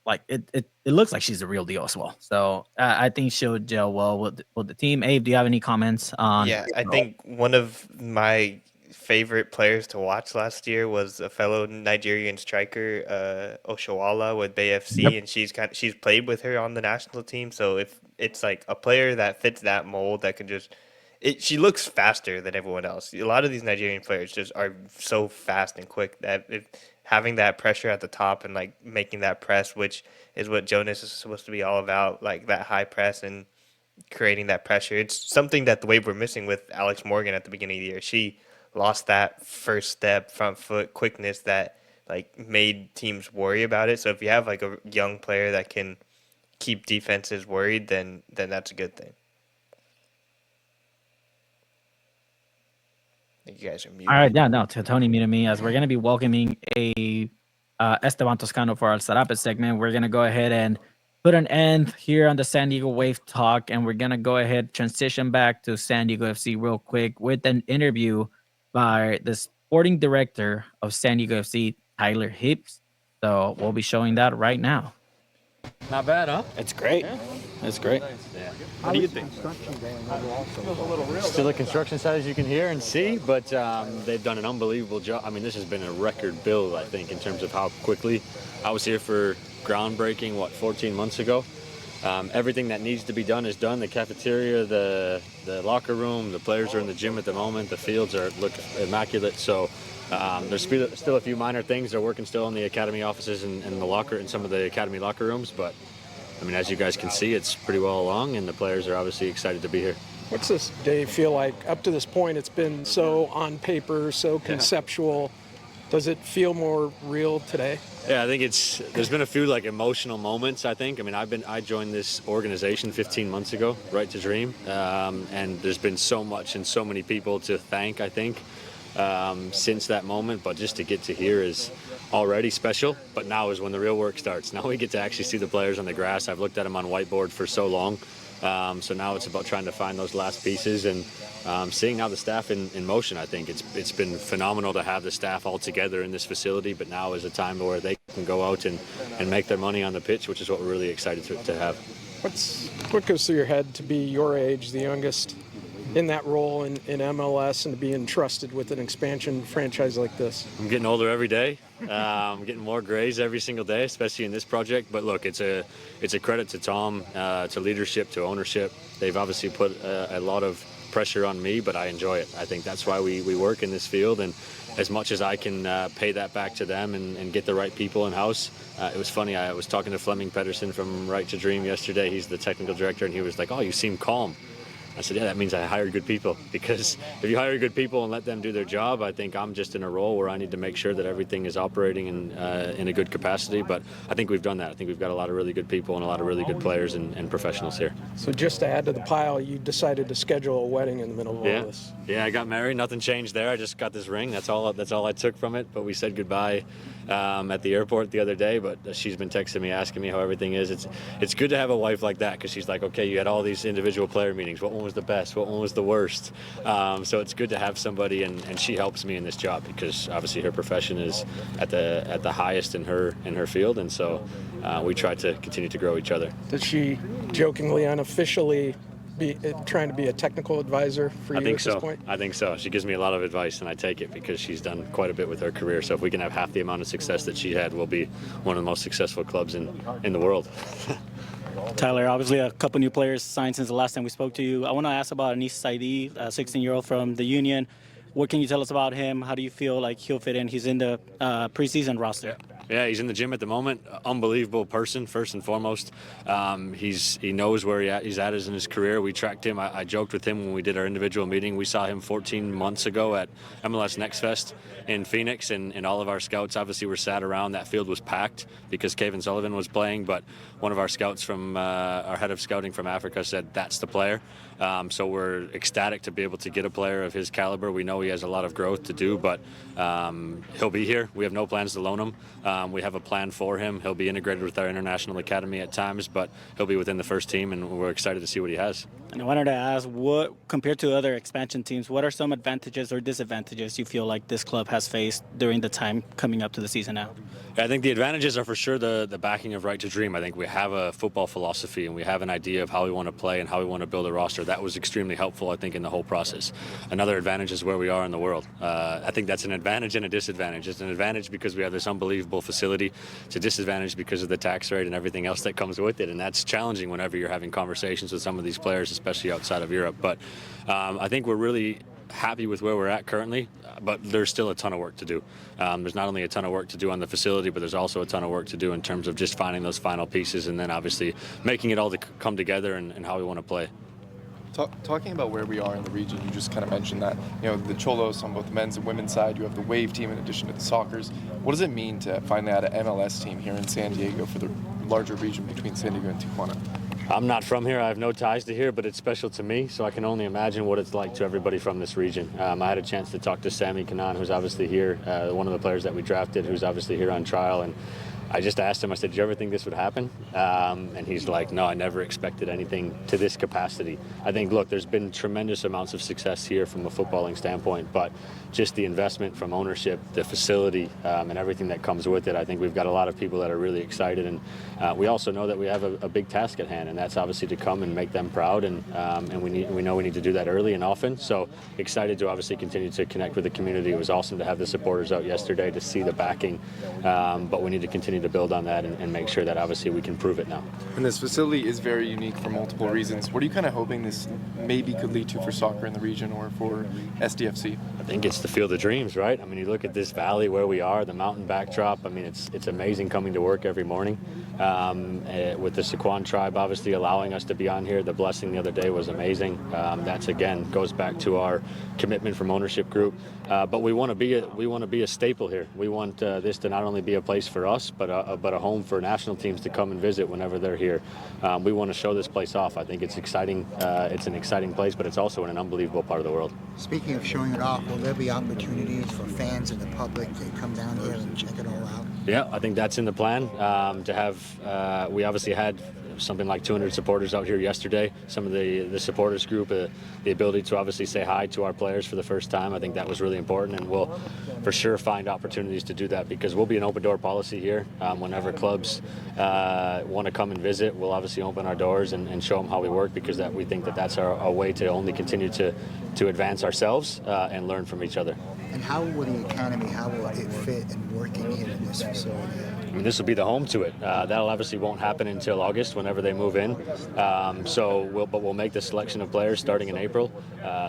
Like it looks like she's the real deal as well. So I think she'll gel well with the team. Abe, do you have any comments on?
Yeah, I think one of my favorite players to watch last year was a fellow Nigerian striker, Oshawala with Bay FC, and she's played with her on the national team. So if it's like a player that fits that mold, that can she looks faster than everyone else. A lot of these Nigerian players just are so fast and quick that having that pressure at the top and like making that press, which is what Jonas is supposed to be all about, like that high press and creating that pressure. It's something that the Wave were missing with Alex Morgan at the beginning of the year. She lost that first step, front foot quickness that like made teams worry about it. So if you have like a young player that can keep defenses worried, then that's a good thing. I think you guys are muted.
All right, yeah, no, Tony muted me, as we're going to be welcoming a Esteban Toscano for our Sarapes segment. We're going to go ahead and put an end here on the San Diego Wave talk, and we're going to go ahead, transition back to San Diego FC real quick with an interview by the sporting director of San Diego FC, Tyler Hibbs. So we'll be showing that right now.
Not bad, huh?
It's great. It's great.
Yeah. What do you think? Still a construction site, as you can hear and see, but they've done an unbelievable job. I mean, this has been a record build, I think, in terms of how quickly. I was here for groundbreaking, 14 months ago. Everything that needs to be done is done. The cafeteria, the locker room, the players are in the gym at the moment. The fields look immaculate. So there's still a few minor things. They're working still in the academy offices and in some of the academy locker rooms. But I mean, as you guys can see, it's pretty well along, and the players are obviously excited to be here.
What's this day feel like? Up to this point, it's been so on paper, so conceptual. Does it feel more real today?
Yeah, I think there's been a few like emotional moments. I think. I mean, I joined this organization 15 months ago, Right to Dream, and there's been so much and so many people to thank. I think since that moment, but just to get to here is already special. But now is when the real work starts. Now we get to actually see the players on the grass. I've looked at them on whiteboard for so long. So now it's about trying to find those last pieces and seeing now the staff in motion. I think it's been phenomenal to have the staff all together in this facility, but now is a time where they can go out and make their money on the pitch, which is what we're really excited to have.
What goes through your head to be your age, the youngest in that role in MLS, and to be entrusted with an expansion franchise like this?
I'm getting older every day. I'm getting more grays every single day, especially in this project. But look, it's a credit to Tom, to leadership, to ownership. They've obviously put a lot of pressure on me, but I enjoy it. I think that's why we work in this field, and as much as I can pay that back to them and get the right people in house. It was funny, I was talking to Fleming Pedersen from Right to Dream yesterday. He's the technical director, and he was like, "Oh, you seem calm." I said, yeah, that means I hired good people, because if you hire good people and let them do their job, I think I'm just in a role where I need to make sure that everything is operating in a good capacity. But I think we've done that. I think we've got a lot of really good people and a lot of really good players and professionals here.
So just to add to the pile, you decided to schedule a wedding in the middle of all this.
Yeah, I got married. Nothing changed there. I just got this ring. That's all I took from it. But we said goodbye at the airport the other day. But she's been texting me, asking me how everything is. It's good to have a wife like that, because she's like, okay, you had all these individual player meetings. What one was the best? What one was the worst? So it's good to have somebody, and she helps me in this job, because obviously her profession is at the highest in her field, and so we try to continue to grow each other.
Does she jokingly, unofficially, be trying to be a technical advisor for you at this point?
I think so. She gives me a lot of advice, and I take it, because she's done quite a bit with her career. So if we can have half the amount of success that she had, we'll be one of the most successful clubs in the world.
Tyler, obviously a couple new players signed since the last time we spoke to you. I want to ask about Anis Saidi, a 16-year-old from the Union. What can you tell us about him? How do you feel like he'll fit in? He's in the preseason roster.
Yeah, he's in the gym at the moment. Unbelievable person, first and foremost. He knows where he's at in his career. We tracked him. I joked with him when we did our individual meeting. We saw him 14 months ago at MLS Next Fest in Phoenix, and all of our scouts obviously were sat around. That field was packed because Kevin Sullivan was playing, but one of our scouts from our head of scouting from Africa said that's the player. So we're ecstatic to be able to get a player of his caliber. We know he has a lot of growth to do, but he'll be here. We have no plans to loan him. We have a plan for him. He'll be integrated with our international academy at times, but he'll be within the first team, and we're excited to see what he has.
And I wanted to ask, what, compared to other expansion teams, what are some advantages or disadvantages you feel like this club has faced during the time coming up to the season now?
I think the advantages are for sure the backing of Right to Dream. I think we have a football philosophy, and we have an idea of how we want to play and how we want to build a roster. That was extremely helpful, I think, in the whole process. Another advantage is where we are in the world. I think that's an advantage and a disadvantage. It's an advantage because we have this unbelievable facility. It's a disadvantage because of the tax rate and everything else that comes with it, and that's challenging whenever you're having conversations with some of these players, especially outside of Europe. But I think we're really happy with where we're at currently, but there's still a ton of work to do. There's not only a ton of work to do on the facility, but there's also a ton of work to do in terms of just finding those final pieces, and then obviously making it all to come together and how we want to play.
Talking about where we are in the region, you just kind of mentioned that, the Cholos on both the men's and women's side, you have the Wave team in addition to the Soccers. What does it mean to finally add an MLS team here in San Diego for the larger region between San Diego and Tijuana?
I'm not from here. I have no ties to here, but it's special to me, so I can only imagine what it's like to everybody from this region. I had a chance to talk to Sammy Kanan, who's obviously here, one of the players that we drafted, who's obviously here on trial, and I just asked him, I said, did you ever think this would happen? And he's like, no, I never expected anything to this capacity. I think, look, there's been tremendous amounts of success here from a footballing standpoint, but just the investment from ownership, the facility, and everything that comes with it, I think we've got a lot of people that are really excited. And we also know that we have a big task at hand, and that's obviously to come and make them proud. And we know we need to do that early and often. So excited to obviously continue to connect with the community. It was awesome to have the supporters out yesterday to see the backing, but we need to continue continue to build on that and make sure that obviously we can prove it now.
And this facility is very unique for multiple reasons. What are you kind of hoping this maybe could lead to for soccer in the region or for SDFC?
I think it's the field of dreams, right? I mean, you look at this valley where we are, the mountain backdrop. I mean, it's amazing coming to work every morning. With the Sequan tribe obviously allowing us to be on here, the blessing the other day was amazing. That's again goes back to our commitment from ownership group. But we want to be a staple here. We want this to not only be a place for us, but a home for national teams to come and visit whenever they're here. We want to show this place off. I think it's exciting. It's an exciting place, but it's also in an unbelievable part of the world.
Speaking of showing it off, will there be opportunities for fans and the public to come down here and check it all out?
Yeah, I think that's in the plan. To have, we obviously had something like 200 supporters out here yesterday. Some of the supporters group, the ability to obviously say hi to our players for the first time. I think that was really important, and we'll for sure find opportunities to do that because we'll be an open door policy here. Whenever clubs want to come and visit, we'll obviously open our doors and show them how we work because we think that's our way to only continue to advance ourselves and learn from each other.
And how will the academy, how will it fit in working here in this facility?
I mean, this will be the home to it. That'll obviously won't happen until August, whenever they move in. But we'll make the selection of players starting in April.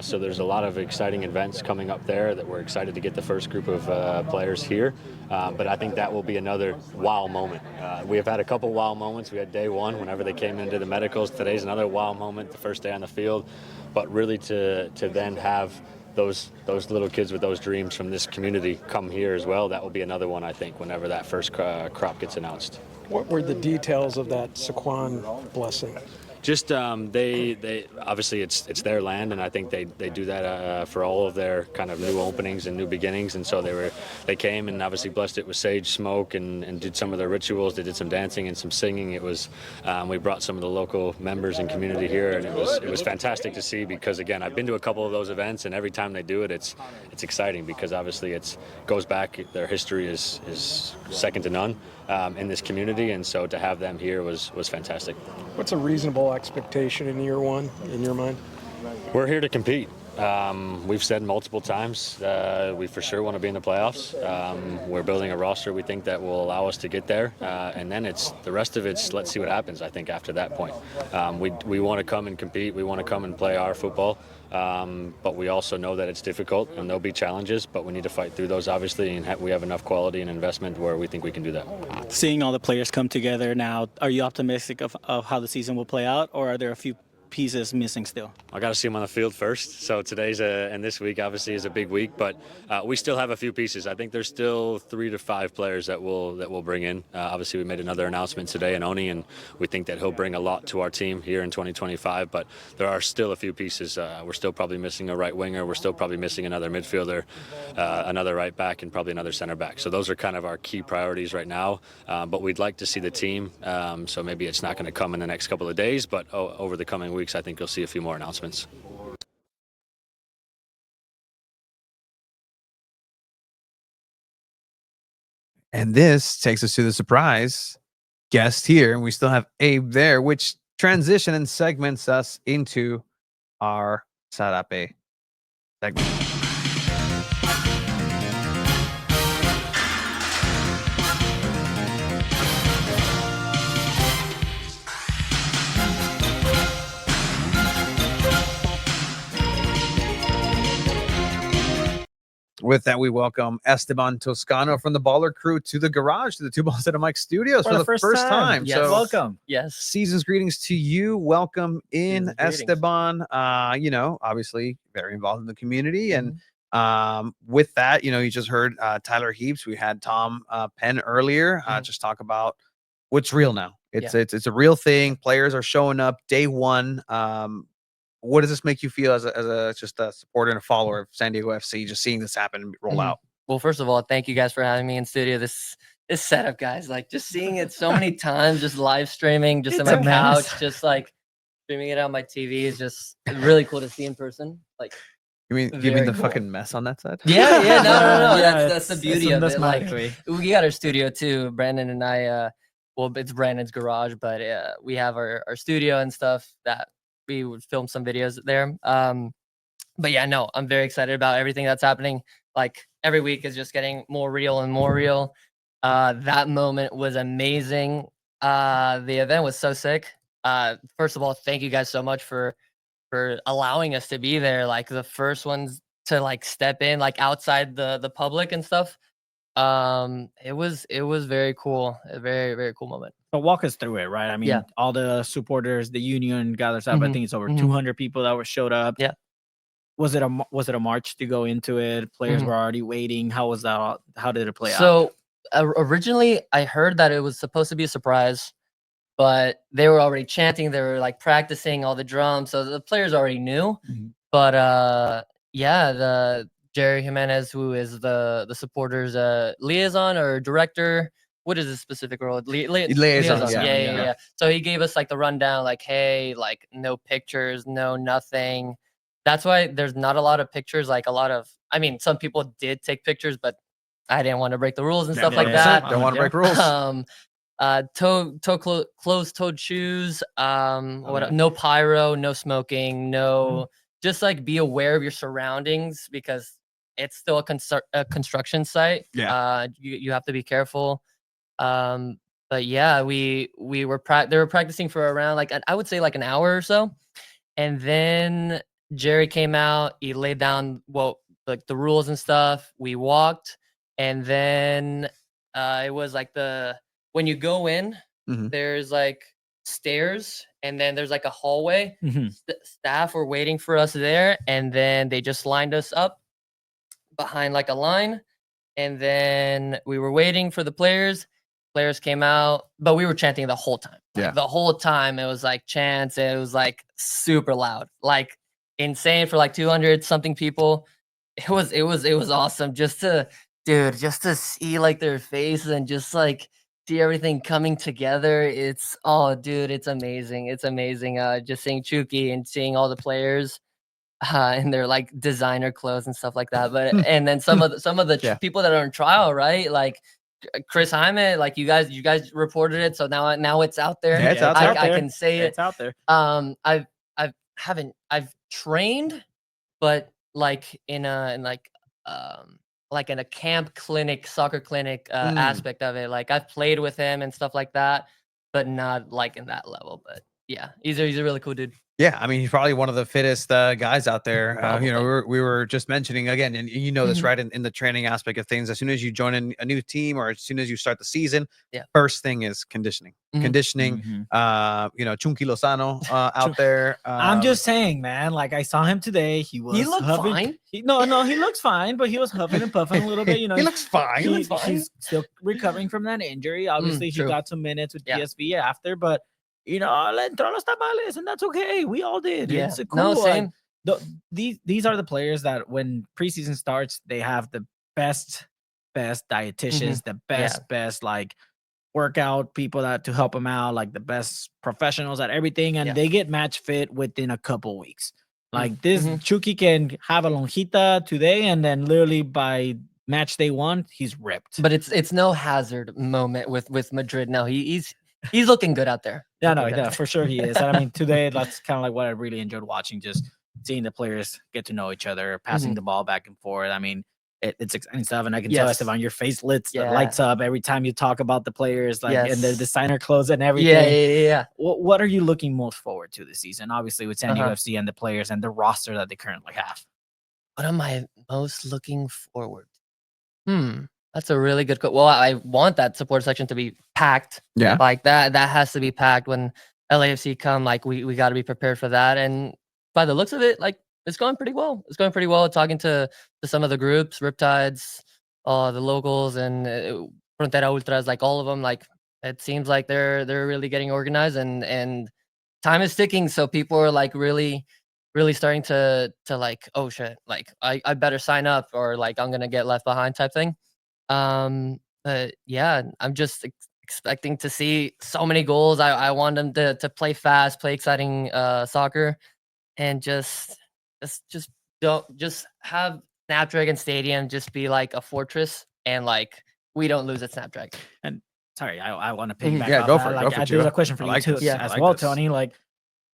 So there's a lot of exciting events coming up there that we're excited to get the first group of players here. But I think that will be another wow moment. We have had a couple wow moments. We had day one whenever they came into the medicals. Today's another wow moment, the first day on the field. But really to then have those little kids with those dreams from this community come here as well, that will be another one, I think, whenever that first crop gets announced.
What were the details of that Sequan blessing?
Just they obviously it's their land, and I think they do that for all of their kind of new openings and new beginnings. And so they came and obviously blessed it with sage smoke and did some of their rituals. They did some dancing and some singing. It was we brought some of the local members and community here, and it was fantastic to see because again I've been to a couple of those events, and every time they do it, it's exciting because obviously it goes back. Their history is second to none in this community, and so to have them here was fantastic.
What's a reasonable expectation in year one, in your mind?
We're here to compete. We've said multiple times we for sure want to be in the playoffs. We're building a roster we think that will allow us to get there, and then the rest of it's let's see what happens. I think after that point, we want to come and compete. We want to come and play our football, but we also know that it's difficult and there'll be challenges. But we need to fight through those obviously, and we have enough quality and investment where we think we can do that.
Seeing all the players come together now, are you optimistic of how the season will play out, or are there a few pieces missing still?
I got to see them on the field first. So today's and this week obviously is a big week, but we still have a few pieces. I think there's still 3 to 5 players that we'll bring in. Obviously, we made another announcement today in Oni, and we think that he'll bring a lot to our team here in 2025. But there are still a few pieces. We're still probably missing a right winger. We're still probably missing another midfielder, another right back, and probably another center back. So those are kind of our key priorities right now. But we'd like to see the team. So maybe it's not going to come in the next couple of days, but over the coming weeks, I think you'll see a few more announcements.
And this takes us to the surprise guest here. And we still have Abe there, which transition and segments us into our Sarape segment. With that, we welcome Esteban Toscano from the Baller Crew to the garage, to the Two Balls at a Mic studios for the first time.
Yes.
So,
Welcome. Yes.
Season's greetings to you. Welcome in,
Season's greetings.
Esteban. Obviously very involved in the community. And with that, you just heard Tyler Heaps. We had Tom Penn earlier just talk about what's real now. It's a real thing. Players are showing up day one. What does this make you feel as a just a supporter and a follower of San Diego FC, just seeing this happen and roll out?
Well, first of all, thank you guys for having me in studio. This setup, guys, like just seeing it so many times, just live streaming, just on my couch, just like streaming it on my TV is just really cool to see in person. Like,
You mean the fucking mess on that side?
Yeah, no. That's the beauty of
that's
it.
my
Like,
way.
we got our studio too. Brandon and I, well, it's Brandon's garage, but we have our studio and stuff that we would film some videos there. But yeah, no, I'm very excited about everything that's happening. Like every week is just getting more real and more real. That moment was amazing. The event was so sick. First of all, thank you guys so much for allowing us to be there, like the first ones to like step in, like outside the public and stuff. It was very cool, a very very cool moment.
So walk us through it, right? I mean,
Yeah.
all the supporters, the union gathers up. I
Mhm,
think it's over
mhm.
200 people that were showed up.
Yeah.
Was it a march to go into it? Players
Mhm.
were already waiting. How was that? How did it play out?
So originally, I heard that it was supposed to be a surprise, but they were already chanting. They were like practicing all the drums, so the players already knew.
Mhm.
But yeah, the Jerry Jimenez, who is the supporters liaison or director. What is his specific role?
Liaison,
Yeah.
yeah.
So he gave us like the rundown, like, hey, like no pictures, no nothing. That's why there's not a lot of pictures. Like a lot of, I mean, some people did take pictures, but I didn't want to break the rules and stuff like that.
Don't want to break rules.
Closed-toed shoes. No pyro, no smoking, no. Just like be aware of your surroundings because it's still a construction site.
Yeah.
You have to be careful. But yeah, we were they were practicing for around like I would say like an hour or so, and then Jerry came out. He laid down like the rules and stuff. We walked, and then it was like when you go in, there's like stairs, and then there's like a hallway. Staff were waiting for us there, and then they just lined us up behind like a line, and then we were waiting for the players. Players came out, but we were chanting the whole time. Like,
Yeah.
the whole time it was like chants. It was like super loud, like insane for like 200 something people. It was awesome just to see like their faces and just like see everything coming together. It's it's amazing. It's amazing. Just seeing Chucky and seeing all the players in their like designer clothes and stuff like that. But and then some of the
Yeah.
people that are in trial, right? Like Chris Hyman, like you guys reported it, so now it's out there.
Yeah, it's out there.
I can say it.
It's out there.
I've trained, but like in a camp clinic, soccer clinic aspect of it. Like I've played with him and stuff like that, but not like in that level. But yeah, he's a really cool dude.
Yeah, I mean, he's probably one of the fittest guys out there.
Probably.
We were just mentioning again, and you know this,
Mhm.
right? In the training aspect of things, as soon as you join in a new team or as soon as you start the season,
Yeah.
first thing is conditioning.
Mhm.
Conditioning. Chunky Lozano out there.
I'm just saying, man. Like I saw him today. He was.
He looked
huffing.
fine.
No, he looks fine, but he was huffing and puffing a little bit. You know,
he looks fine.
He's still recovering from that injury. Obviously, he
true.
got some minutes with
Yeah.
PSV after, but you know, le entró los tamales, and that's okay. We all did.
Yeah.
It's
No,
cool.
same.
These are the players that when preseason starts, they have the best dietitians, the best like workout people that to help them out, like the best professionals at everything, and they get match fit within a couple weeks. Like this, Chucky can have a lonjita today, and then literally by match day 1, he's ripped.
But it's no hazard moment with Madrid. No, he's looking good out there.
Yeah,
Looking good.
for sure he is. And I mean, today that's kind of like what I really enjoyed watching, just seeing the players get to know each other, passing the ball back and forth. I mean, it's exciting stuff, and I can tell Esteban, your face lights up every time you talk about the players, like and the designer clothes and everything.
Yeah.
What are you looking most forward to this season? Obviously, with San Diego FC and the players and the roster that they currently have.
What am I most looking forward to? That's a really good question. Well, I want that support section to be packed.
Yeah.
Like that has to be packed when LAFC come. Like we got to be prepared for that. And by the looks of it, like it's going pretty well. It's going pretty well. Talking to some of the groups, Riptides, the locals, and Frontera Ultras, like all of them. Like it seems like they're really getting organized, and time is ticking. So people are like really starting to like, oh shit, like I better sign up or like I'm gonna get left behind type thing. But yeah, I'm just expecting to see so many goals. I want them to play fast, play exciting soccer, and just have Snapdragon Stadium just be like a fortress, and like we don't lose at Snapdragon.
And sorry, I want to piggyback.
Yeah,
off
go
that.
for it.
Like,
Go for it,
there's
Gio.
a question for
I
you
like
too,
this. I
as
like
well,
this.
Tony. Like,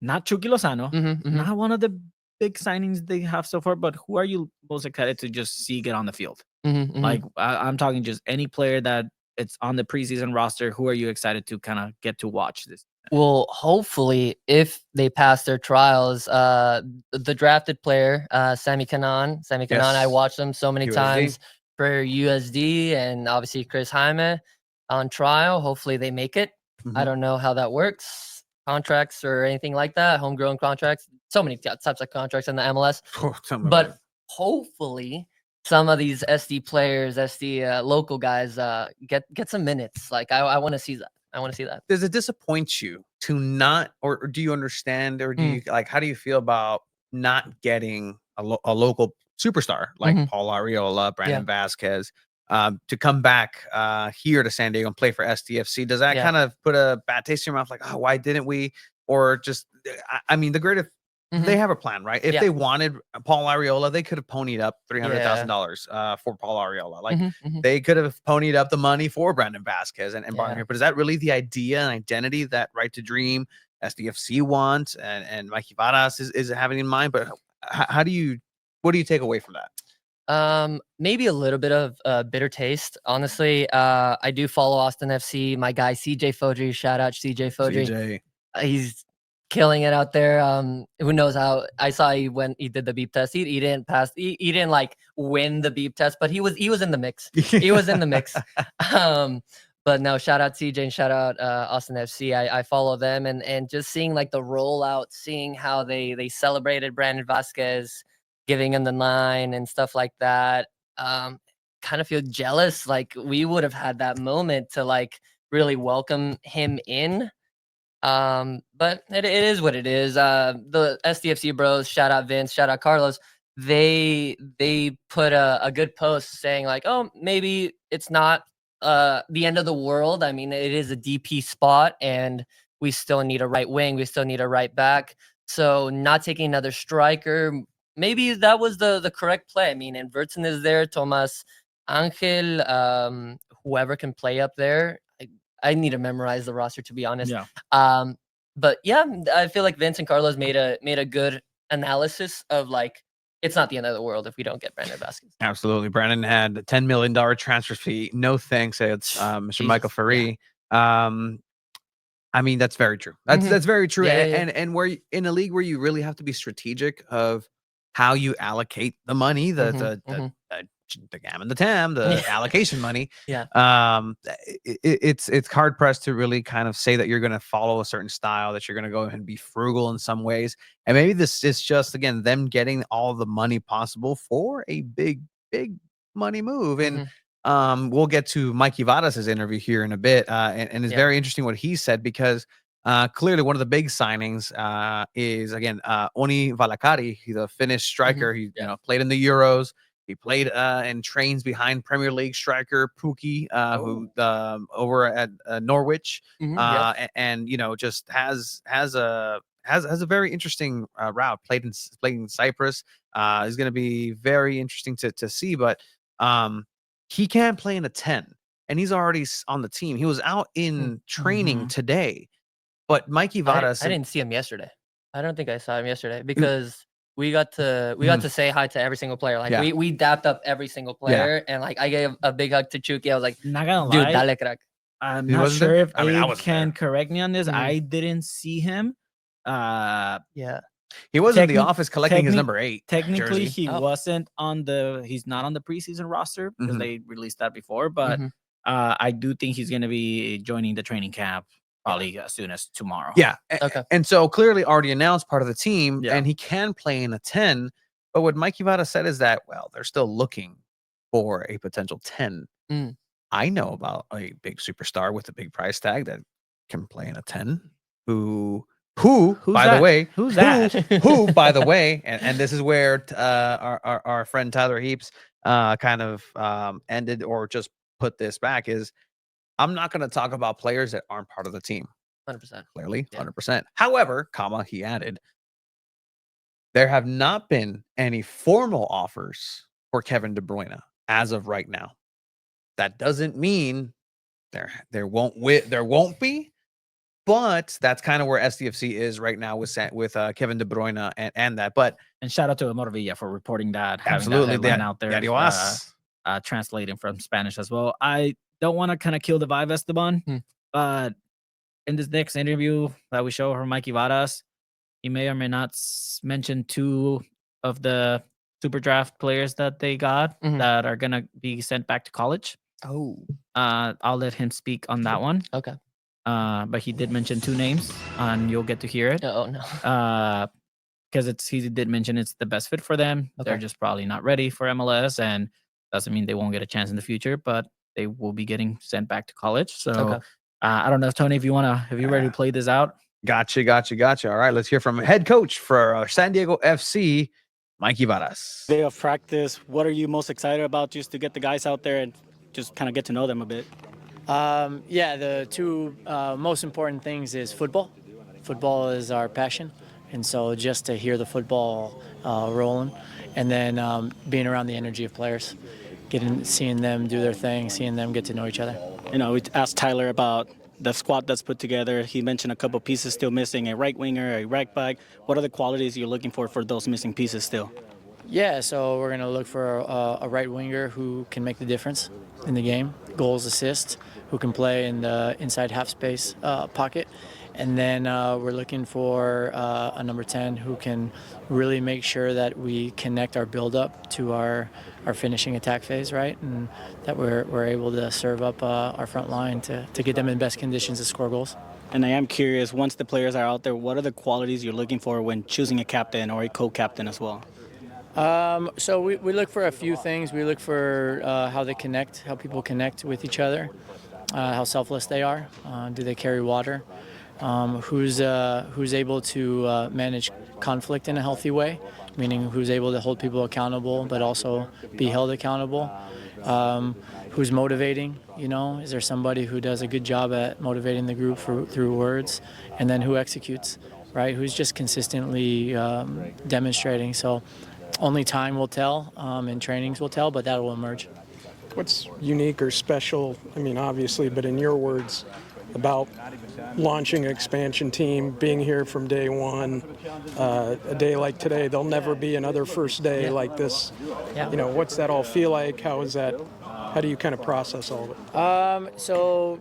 not Chucky Lozano,
Mm-hmm.
not one of the big signings they have so far, but who are you most excited to just see get on the field?
Mm-hmm.
Like, I'm talking just any player that it's on the preseason roster. Who are you excited to kind of get to watch this?
Well, hopefully, if they pass their trials, the drafted player, Sammy Kanan, I
Yes.
watched him so many
USD.
times for USD, and obviously Chris Jaime on trial. Hopefully, they make it. I
Mhm.
don't know how that works, contracts or anything like that, homegrown contracts. So many types of contracts in the MLS,
Some of
but
it.
hopefully, some of these SD players, SD local guys, get some minutes. Like I want to see that. I want to see that.
Does it disappoint you to not, or do you understand, or do
Mm.
you like? How do you feel about not getting a local superstar like
Mhm.
Paul Arriola, Brandon
Yeah.
Vasquez, to come back here to San Diego and play for SDFC? Does that
Yeah.
kind of put a bad taste in your mouth? Like, oh, why didn't we? Or just, I mean, the greatest.
Mhm.
They have a plan, right? If
Yeah.
they wanted Paul Arriola, they could have ponied up $300,000 for Paul Arriola. Like,
Mhm.
they could have ponied up the money for Brandon Vasquez and brought him
Yeah.
here. But is that really the idea and identity that Right to Dream, SDFC wants, and Mikey Varas is having in mind? But how do you, what do you take away from that?
Maybe a little bit of bitter taste. Honestly, I do follow Austin FC. My guy CJ Fodry, shout out CJ Fodry.
CJ.
He's killing it out there. Who knows how? I saw he did the beep test. He didn't pass. He didn't like win the beep test, but he was in the mix. He was in the mix. But no, shout out CJ and shout out Austin FC. I follow them and just seeing like the rollout, seeing how they celebrated Brandon Vasquez, giving him the 9 and stuff like that. Kind of feel jealous. Like we would have had that moment to like really welcome him in. But it is what it is. The SDFC bros, shout out Vince, shout out Carlos. They put a good post saying like, oh, maybe it's not the end of the world. I mean, it is a DP spot, and we still need a right wing, we still need a right back. So not taking another striker, maybe that was the correct play. I mean, and Vertzen is there, Tomas Angel, whoever can play up there. I need to memorize the roster, to be honest.
Yeah.
But yeah, I feel like Vince and Carlos made a good analysis of like it's not the end of the world if we don't get Brandon Vasquez.
Absolutely. Brandon had a $10 million transfer fee. No thanks. It's Mr.
Jesus,
Michael Ferry. I mean, that's very true.
Mhm.
That's very true.
Yeah, yeah, yeah.
And where in a league where you really have to be strategic of how you allocate the money, the gammon, the tam, the allocation money.
Yeah.
It's hard pressed to really kind of say that you're going to follow a certain style, that you're going to go and be frugal in some ways. And maybe this is just, again, them getting all the money possible for a big money move. And we'll get to Mikey Vadas' interview here in a bit. And it's very interesting what he said, because clearly one of the big signings is, again, Oni Valakari. He's a Finnish striker. He played in the Euros. He played and trains behind Premier League striker Pukki, who over at Norwich, and just has a very interesting route. Played in Cyprus. Is going to be very interesting to see, but he can't play in a 10, and he's already on the team. He was out in training today, but Mikey Vadas.
I didn't see him yesterday. I don't think I saw him yesterday because we got to say hi to every single player. Like we dapped up every single player, and like I gave a big hug to Chucky. I was like,
not gonna
dude,
lie,
dale crack.
I'm
He
not
wasn't
sure
there?
if
I mean, I
Abe
wasn't
can
there.
correct me on this. I didn't see him.
Yeah.
He was in the office collecting his number 8
Technically,
jersey.
he wasn't on he's not on the preseason roster because they released that before. But I do think he's going to be joining the training camp probably as soon as tomorrow.
Yeah.
Okay.
And so clearly already announced part of the team, and he can play in a 10. But what Mikey Vada said is that, well, they're still looking for a potential 10. I know about a big superstar with a big price tag that can play in a 10 who by the way,
who's that?
who, by the way, and this is where our friend Tyler Heaps kind of ended or just put this back, is I'm not going to talk about players that aren't part of the team.
100%.
Clearly, 100%. However, he added, there have not been any formal offers for Kevin De Bruyne as of right now. That doesn't mean there won't be. But that's kind of where SDFC is right now with Kevin De Bruyne and that. But
and shout out to Morvilla for reporting that.
Absolutely,
having that headline out there.
Adios.
Translating from Spanish as well. I don't want to kind of kill the vibe, Esteban,
Hmm.
but in this next interview that we show from Mikey Varas, he may or may not mention 2 of the super draft players that they got
Mhm.
that are gonna be sent back to college.
Oh,
I'll let him speak on that one.
okay.
But he did mention 2 names, and you'll get to hear it.
Oh no.
Because he did mention it's the best fit for them. They're
Okay.
just probably not ready for MLS, and doesn't mean they won't get a chance in the future, but they will be getting sent back to college. So
Okay.
I don't know if Tony, if you ready to play this out?
Gotcha. All right, let's hear from head coach for San Diego FC, Mikey Varas.
Day of practice, what are you most excited about just to get the guys out there and just kind of get to know them a bit?
Yeah, the 2 most important things is football. Football is our passion, and so just to hear the football rolling, and then being around the energy of players, seeing them do their thing, seeing them get to know each other.
You know, we asked Tyler about the squad that's put together. He mentioned a couple pieces still missing, a right winger, a right back. What are the qualities you're looking for those missing pieces still?
Yeah, so we're going to look for a right winger who can make the difference in the game, goals, assists, who can play in the inside half space pocket. And then we're looking for a number 10 who can really make sure that we connect our build-up to our finishing attack phase, right? And that we're able to serve up our front line to get them in best conditions to score goals.
And I am curious, once the players are out there, what are the qualities you're looking for when choosing a captain or a co-captain as well?
So we look for a few things. We look for how they connect, how people connect with each other, how selfless they are, do they carry water, who's able to manage conflict in a healthy way, meaning who's able to hold people accountable but also be held accountable, who's motivating, is there somebody who does a good job at motivating the group through words, and then who executes, right, who's just consistently demonstrating. So only time will tell, and trainings will tell, but that will emerge.
What's unique or special, I mean, obviously, but in your words, about launching an expansion team, being here from day one, a day like today, there'll never be another first day like this.
Yeah.
What's that all feel like? How do you kind of process all of it?
So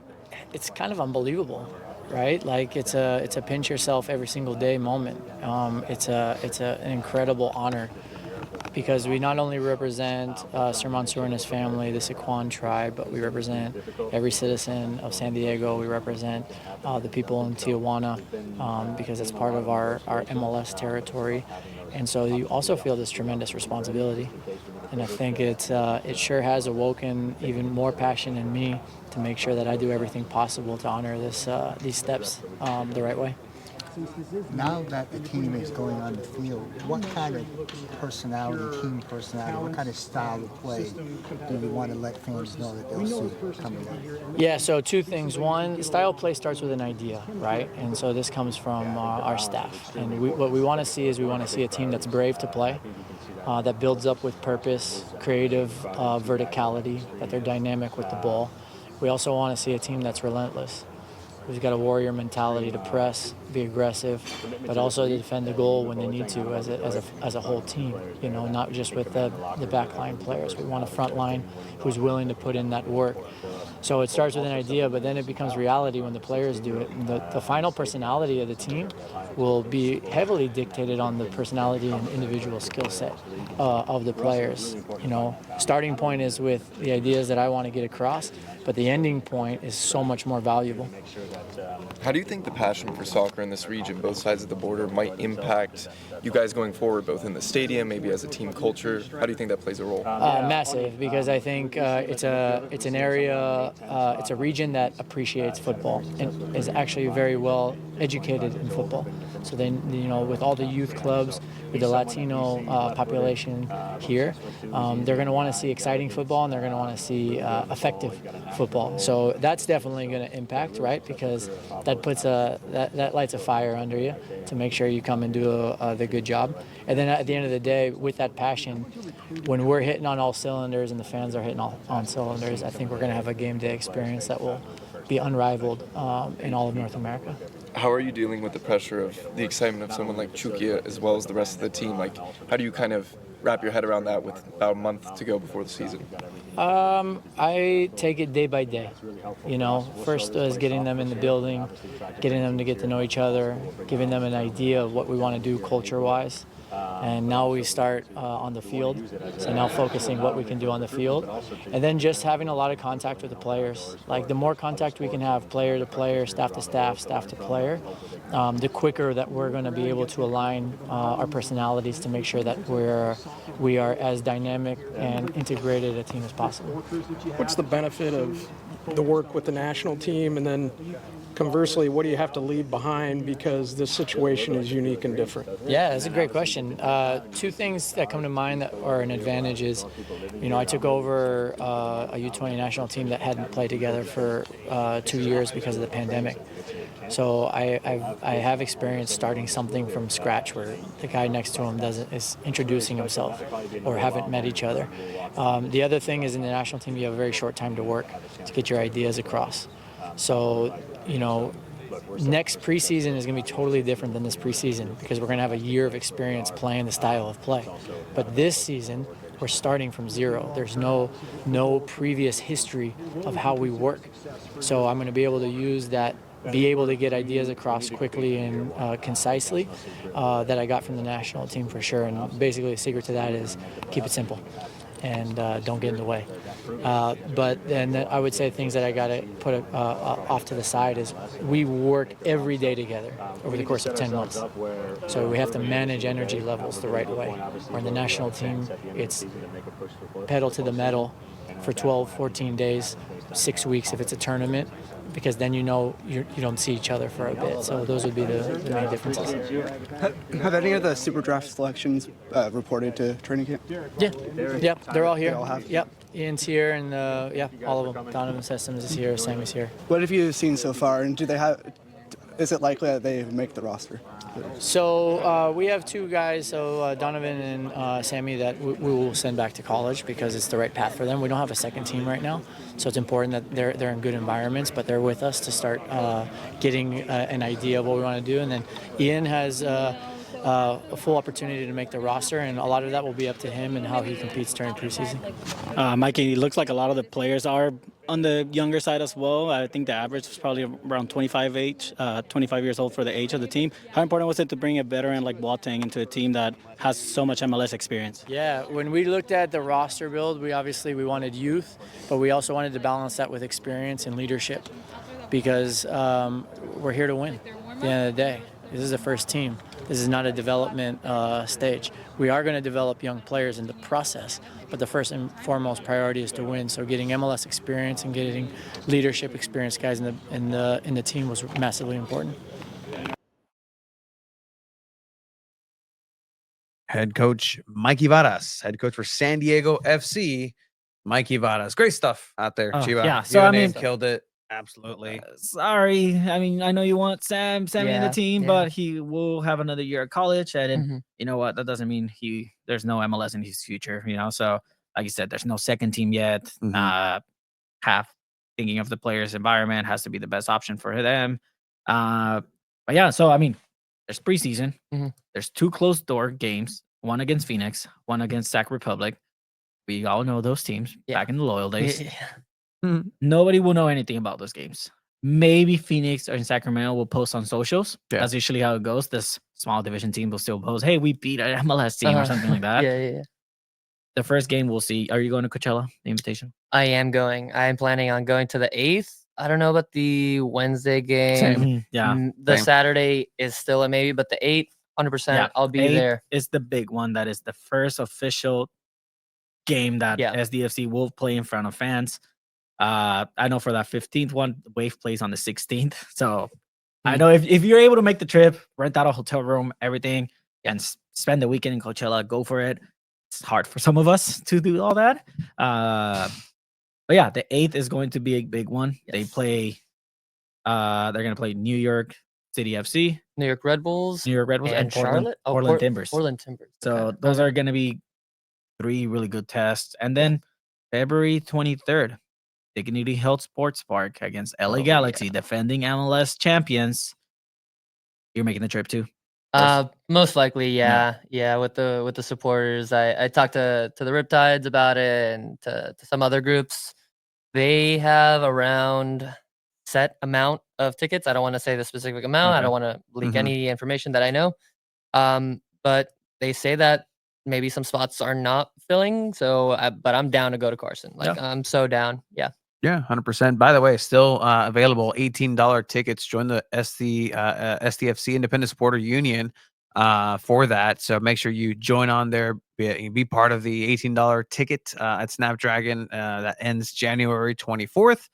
it's kind of unbelievable, right? Like it's a pinch yourself every single day moment. It's an incredible honor, because we not only represent Sir Mansour and his family, the Siquan tribe, but we represent every citizen of San Diego. We represent the people in Tijuana, because it's part of our MLS territory. And so you also feel this tremendous responsibility. And I think it sure has awoken even more passion in me to make sure that I do everything possible to honor these steps the right way.
Now that the team is going on the field, what kind of personality, team personality, what kind of style of play do you want to let fans know that they'll see coming in?
Yeah, so 2 things. One, style of play starts with an idea, right? And so this comes from our staff. And what we want to see is we want to see a team that's brave to play, that builds up with purpose, creative verticality, that they're dynamic with the ball. We also want to see a team that's relentless, who's got a warrior mentality to press, be aggressive, but also to defend the goal when they need to as a whole team, not just with the backline players. We want a front line who's willing to put in that work. So it starts with an idea, but then it becomes reality when the players do it. And the final personality of the team will be heavily dictated on the personality and individual skill set of the players. Starting point is with the ideas that I want to get across, but the ending point is so much more valuable.
How do you think the passion for soccer in this region, both sides of the border, might impact you guys going forward, both in the stadium, maybe as a team culture? How do you think that plays a role?
Massive, because I think it's an area, it's a region that appreciates football and is actually very well educated in football. So then, with all the youth clubs, with the Latino population here, they're going to want to see exciting football, and they're going to want to see effective football. So that's definitely going to impact, right? Because that puts that lights a fire under you to make sure you come and do the good job. And then at the end of the day, with that passion, when we're hitting on all cylinders and the fans are hitting on cylinders, I think we're going to have a game day experience that will be unrivaled in all of North America.
How are you dealing with the pressure of the excitement of someone like Chukia as well as the rest of the team? Like, how do you kind of wrap your head around that with about a month to go before the season?
I take it day by day. You know, first is getting them in the building, getting them to get to know each other, giving them an idea of what we want to do culture-wise. And now we start on the field. So now focusing what we can do on the field. And then just having a lot of contact with the players. Like the more contact we can have player to player, staff to staff, staff to player, the quicker that we're going to be able to align our personalities to make sure that we are as dynamic and integrated a team as possible.
What's the benefit of the work with the national team, and then conversely, what do you have to leave behind because this situation is unique and different?
Yeah, that's a great question. Two things that come to mind that are an advantage is, you know, I took over a U20 national team that hadn't played together for 2 years because of the pandemic. So I have experience starting something from scratch where the guy next to him is introducing himself or haven't met each other. The other thing is in the national team you have a very short time to work to get your ideas across. So, you know, next preseason is going to be totally different than this preseason because we're going to have a year of experience playing the style of play. But this season, we're starting from zero. There's no previous history of how we work. So I'm going to be able to use that, be able to get ideas across quickly and concisely that I got from the national team for sure. And basically the secret to that is keep it simple and don't get in the way. But then I would say things that I got to put off to the side is we work every day together over the course of 10 months. So we have to manage energy levels the right way. Or in the national team, it's pedal to the metal for 12, 14 days, 6 weeks if it's a tournament, because then you know you don't see each other for a bit. So those would be the main differences.
Have any of the super draft selections reported to training camp?
Yeah, yep, they're all here.
They all have?
Yep, Ian's here, and yeah, all of them. Donovan Systems is here, Sammy's here.
What have you seen so far, and is it likely that they make the roster?
So we have two guys, so Donovan and Sammy, that we will send back to college because it's the right path for them. We don't have a second team right now, so it's important that they're in good environments, but they're with us to start getting an idea of what we want to do. And then Ian has a full opportunity to make the roster, and a lot of that will be up to him and how he competes during preseason.
Mikey, it looks like a lot of the players are on the younger side as well. I think the average was probably around 25 years old for the age of the team. How important was it to bring a veteran like Boateng into a team that has so much MLS experience?
Yeah, when we looked at the roster build, we wanted youth, but we also wanted to balance that with experience and leadership because we're here to win at the end of the day. This is the first team. This is not a development stage. We are going to develop young players in the process, but the first and foremost priority is to win. So getting MLS experience and getting leadership experience guys in the team was massively important.
Head coach Mikey Varas, head coach for San Diego FC. Mikey Varas, great stuff out there, Chiva.
Yeah, so I mean,
killed it. Absolutely.
Sorry. I mean, I know you want Sammy in the team, but he will have another year at college. And you know what? That doesn't mean there's no MLS in his future, you know? So, like you said, there's no second team yet. Half thinking of the player's environment has to be the best option for them. But yeah, so, I mean, there's preseason. There's 2 closed door games, one against Phoenix, one against Sac Republic. We all know those teams back in the Loyal days. Nobody will know anything about those games. Maybe Phoenix or in Sacramento will post on socials. That's usually how it goes. This small division team will still post, hey, we beat an MLS team or something like that.
Yeah.
The first game we'll see. Are you going to Coachella, the invitation?
I am going. I am planning on going to the 8th. I don't know about the Wednesday game.
Same. Yeah.
The Saturday is still a maybe, but the 8th, 100%, I'll be there.
It's the big one. That is the first official game that SDFC will play in front of fans. I know for that 15th one, Wave plays on the 16th. So I know if you're able to make the trip, rent out a hotel room, everything, and spend the weekend in Coachella, go for it. It's hard for some of us to do all that. But yeah, the 8th is going to be a big one. They play, they're going to play New York City FC,
New York Red Bulls,
and Portland,
Charlotte?
Portland Timbers.
Portland Timbers.
So those are going to be 3 really good tests. And then February 23rd, Dignity Health Sports Park against LA Galaxy, defending MLS champions. You're making the trip too.
Most likely, yeah. With the supporters, I talked to the Riptides about it and to some other groups. They have around set amount of tickets. I don't want to say the specific amount. I
Okay.
don't want to leak
Mhm.
any information that I know. But they say that maybe some spots are not filling. So, but I'm down to go to Carson.
Yeah.
Like I'm so down. Yeah.
Yeah, 100%. By the way, still available $18 tickets. Join the SDFC Independent Supporter Union for that. So make sure you join on there. Be part of the $18 ticket at Snapdragon that ends January 24th.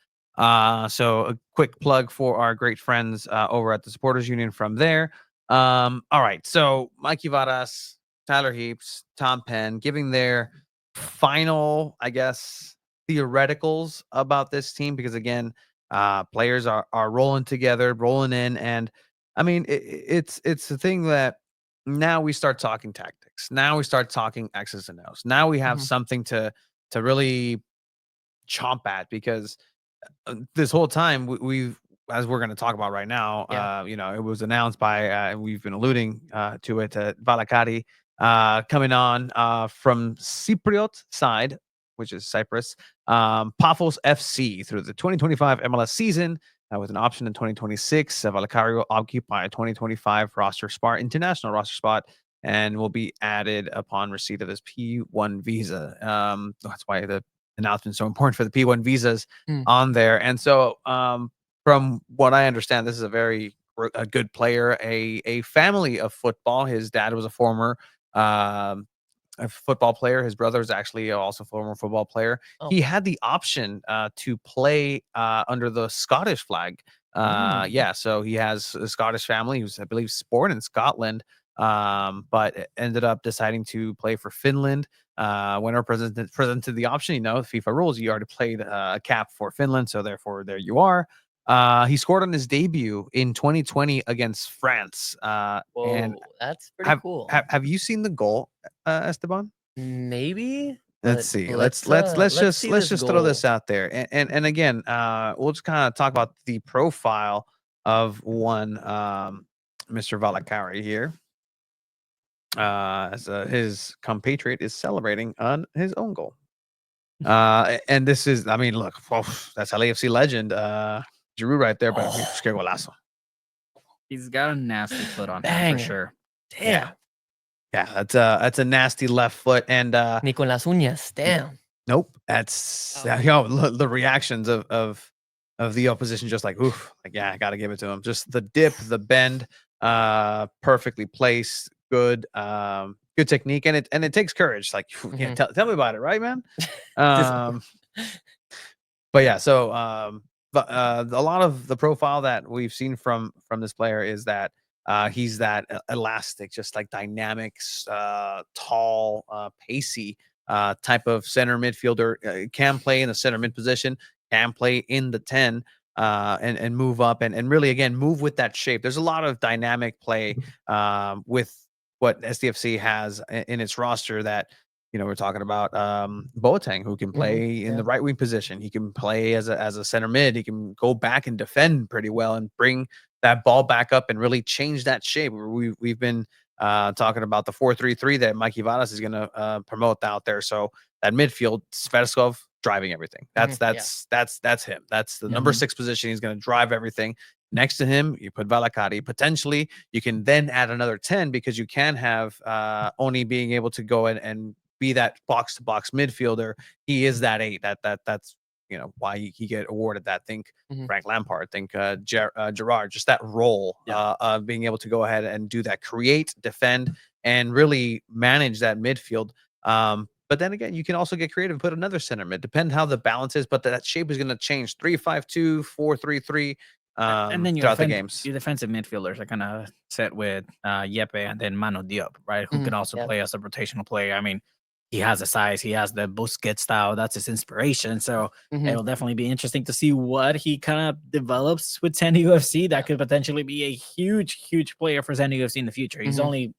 So a quick plug for our great friends over at the Supporters Union from there. All right. So Mikey Varas, Tyler Heaps, Tom Penn giving their final, I guess, theoreticals about this team because again, players are rolling together, rolling in, and I mean it's the thing that now we start talking tactics. Now we start talking X's and O's. Now we have
Mhm.
something to really chomp at because this whole time we've as we're going to talk about right now,
Yeah.
it was announced by and we've been alluding to it, Valakari coming on from Cypriot side, which is Cyprus, Paphos FC through the 2025 MLS season. With an option in 2026, Valakari will occupy a 2025 international roster spot, and will be added upon receipt of his P1 visa. That's why the announcement is so important for the P1 visas
Mm.
on there. And so, from what I understand, this is a good player, a family of football. His dad was a former a football player. His brother is actually also a former football player.
Oh.
He had the option to play under the Scottish flag.
Mm.
Yeah, so he has a Scottish family. He was, I believe, born in Scotland, but ended up deciding to play for Finland. When our presented the option, FIFA rules, you already played a cap for Finland, so therefore there you are. He scored on his debut in 2020 against France. And
Whoa, that's pretty
have,
cool.
have you seen the goal, Esteban?
Maybe,
Let's
but
see. Let's
let's
just
see
let's
this
just throw
goal.
this out there. And again, we'll just kind of talk about the profile of one Mr. Valakari here. As his compatriot is celebrating on his own goal. And this is, I mean, look, that's LAFC legend, Giroud right there, but que golazo.
He's got a nasty foot on him for
Banger.
sure.
Damn.
Yeah, that's a nasty left foot, and
Ni con las uñas. Damn.
nope, that's
Oh.
the reactions of the opposition, just like oof, like yeah, I got to give it to him. Just the dip, the bend, perfectly placed, good technique, and it takes courage. Like yeah,
Mhm.
tell me about it, right, man?
Just
But yeah, so but a lot of the profile that we've seen from this player is that he's that elastic, just like dynamic, tall, pacey type of center midfielder. Can play in the center mid position, can play in the 10, and move up and really again move with that shape. There's a lot of dynamic play with what SDFC has in its roster that we're talking about Boateng, who can play in the right wing position. He can play as a center mid. He can go back and defend pretty well and bring that ball back up and really change that shape. We've been talking about the 4-3-3 that Mikey Vadas is going to promote out there. So that midfield, Sveskov driving everything. That's him. That's the number 6 position. He's going to drive everything. Next to him, you put Valakari. Potentially, you can then add another 10 because you can have Oni being able to go and be that box to box midfielder. He is that 8. That's why he get awarded that. Think Frank Lampard. Think Gerard. Just that role of being able to go ahead and do that, create, defend, and really manage that midfield. But then again, you can also get creative and put another center mid. Depend how the balance is, but that shape is going to change. 3-5-2, 4-3-3.
And then
Throughout the games.
your defensive midfielders are kind of set with Yepe and then Mano Diop, right? Who can also play as a rotational player. I mean, he has the size, he has the Busquets style. That's his inspiration. So it'll definitely be interesting to see what he kind of develops with San Diego FC. That could potentially be a huge player for San Diego FC in the future. He's only,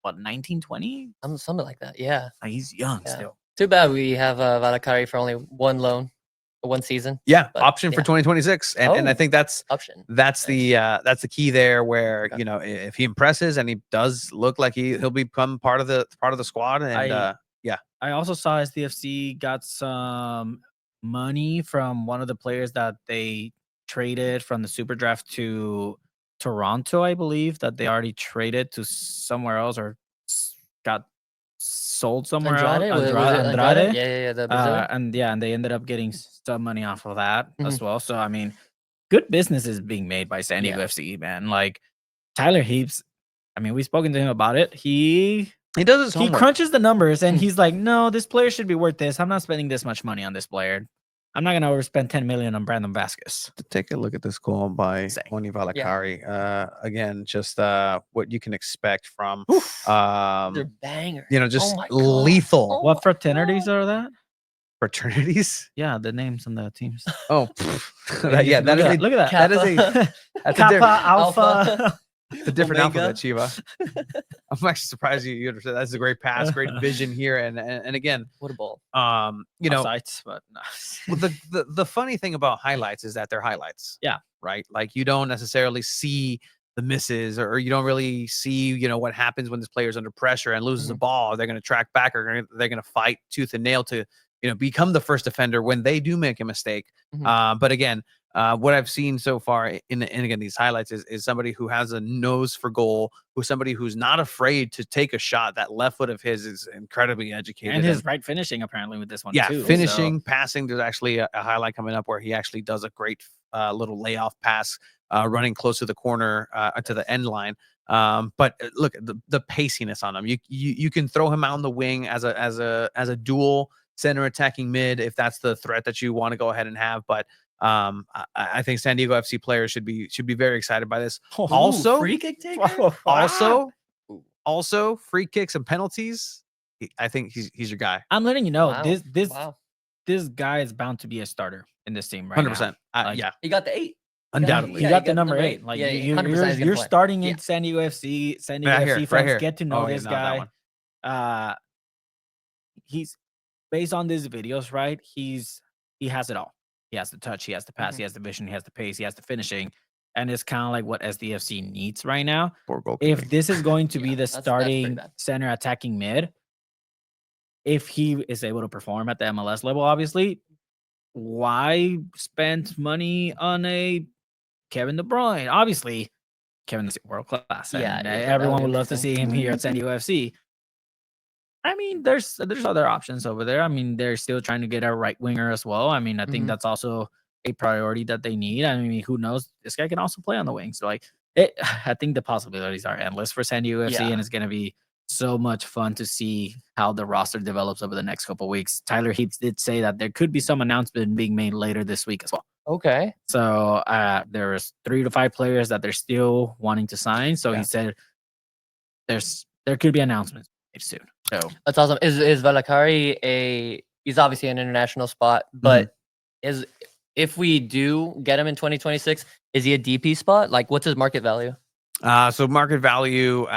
what, 19, 20?
Something like that, yeah.
He's young still.
Too bad we have Valakari for only one loan. 1 season.
Yeah,
but,
option for 2026, and I think that's
option.
that's the key there. Where if he impresses and he does look like he'll become part of the squad, and
I also saw SDFC got some money from one of the players that they traded from the Super Draft to Toronto, I believe, that they already traded to somewhere else or got sold somewhere else.
Andrade? Was it Andrade? Yeah, the Brazilian.
And they ended up getting some money off of that as
Mm-hmm.
well. So I mean, good business is being made by San Diego FC, man. Like Tyler Heaps, I mean, we've spoken to him about it. He
does his
he
homework.
crunches the numbers and he's like, no, this player should be worth this. I'm not spending this much money on this player. I'm not gonna overspend 10 million on Brandon Vasquez.
To take a look at this goal by Eideval. Again, just what you can expect from
They're bangers.
just
Oh my God.
lethal.
What fraternities are that?
Fraternities?
Yeah, the names on the teams.
Oh,
look at that.
That is that's
Kappa, Alpha.
It's a different
Omega.
alphabet, Chiva. I'm actually surprised you understood. That's a great pass, great vision here, and again,
what a ball.
Offsides, but no.
Well, the funny thing about highlights is that they're highlights.
Yeah.
Right. Like you don't necessarily see the misses, or you don't really see what happens when this player's under pressure and loses the ball. They're going to track back, or they're going to fight tooth and nail to become the first defender when they do make a mistake. But again, what I've seen so far in again these highlights is somebody who has a nose for goal, who's somebody who's not afraid to take a shot. That left foot of his is incredibly educated,
and his right finishing apparently with this one too.
Finishing, passing. There's actually a highlight coming up where he actually does a great little layoff pass, running close to the corner to the end line. But look at the paciness on him. You can throw him out on the wing as a dual center attacking mid if that's the threat that you want to go ahead and have. But I think San Diego FC players should be very excited by this. Also,
free kick taker.
Also free kicks and penalties. I think he's your guy.
I'm letting you know
Wow.
this guy is bound to be a starter in this team right
100%.
now.
Yeah,
He got the 8.
undoubtedly.
He got the number 8. Like
100% he's gonna
you're
play.
starting in San Diego FC. San Diego
Right here,
FC
right
fans
here.
get to know
Oh, yeah,
this
no, that
guy. He's based on these videos, right? He has it all. He has the touch, he has the pass, he has the vision, he has the pace, he has the finishing, and it's kind of like what SDFC needs right now. If this is going to be the
that's pretty
starting
bad.
center attacking mid, if he is able to perform at the MLS level, obviously, why spend money on a Kevin De Bruyne? Obviously, Kevin is world class.
Yeah,
And
it is.
everyone
That
would
would be
love to see him here at San Diego FC. I mean, there's other options over there. I mean, they're still trying to get a right winger as well. I mean, I think that's also a priority that they need. I mean, who knows? This guy can also play on the wing. So, like, I think the possibilities are endless for San Diego FC, and it's going to be so much fun to see how the roster develops over the next couple of weeks. Tyler Heaps did say that there could be some announcement being made later this week as well.
Okay.
So there's 3 to 5 players that they're still wanting to sign. So he said there could be announcements made soon. So
That's awesome. Is Valakari he's obviously an international spot, but if we do get him in 2026, is he a DP spot? Like, what's his market value?
So market value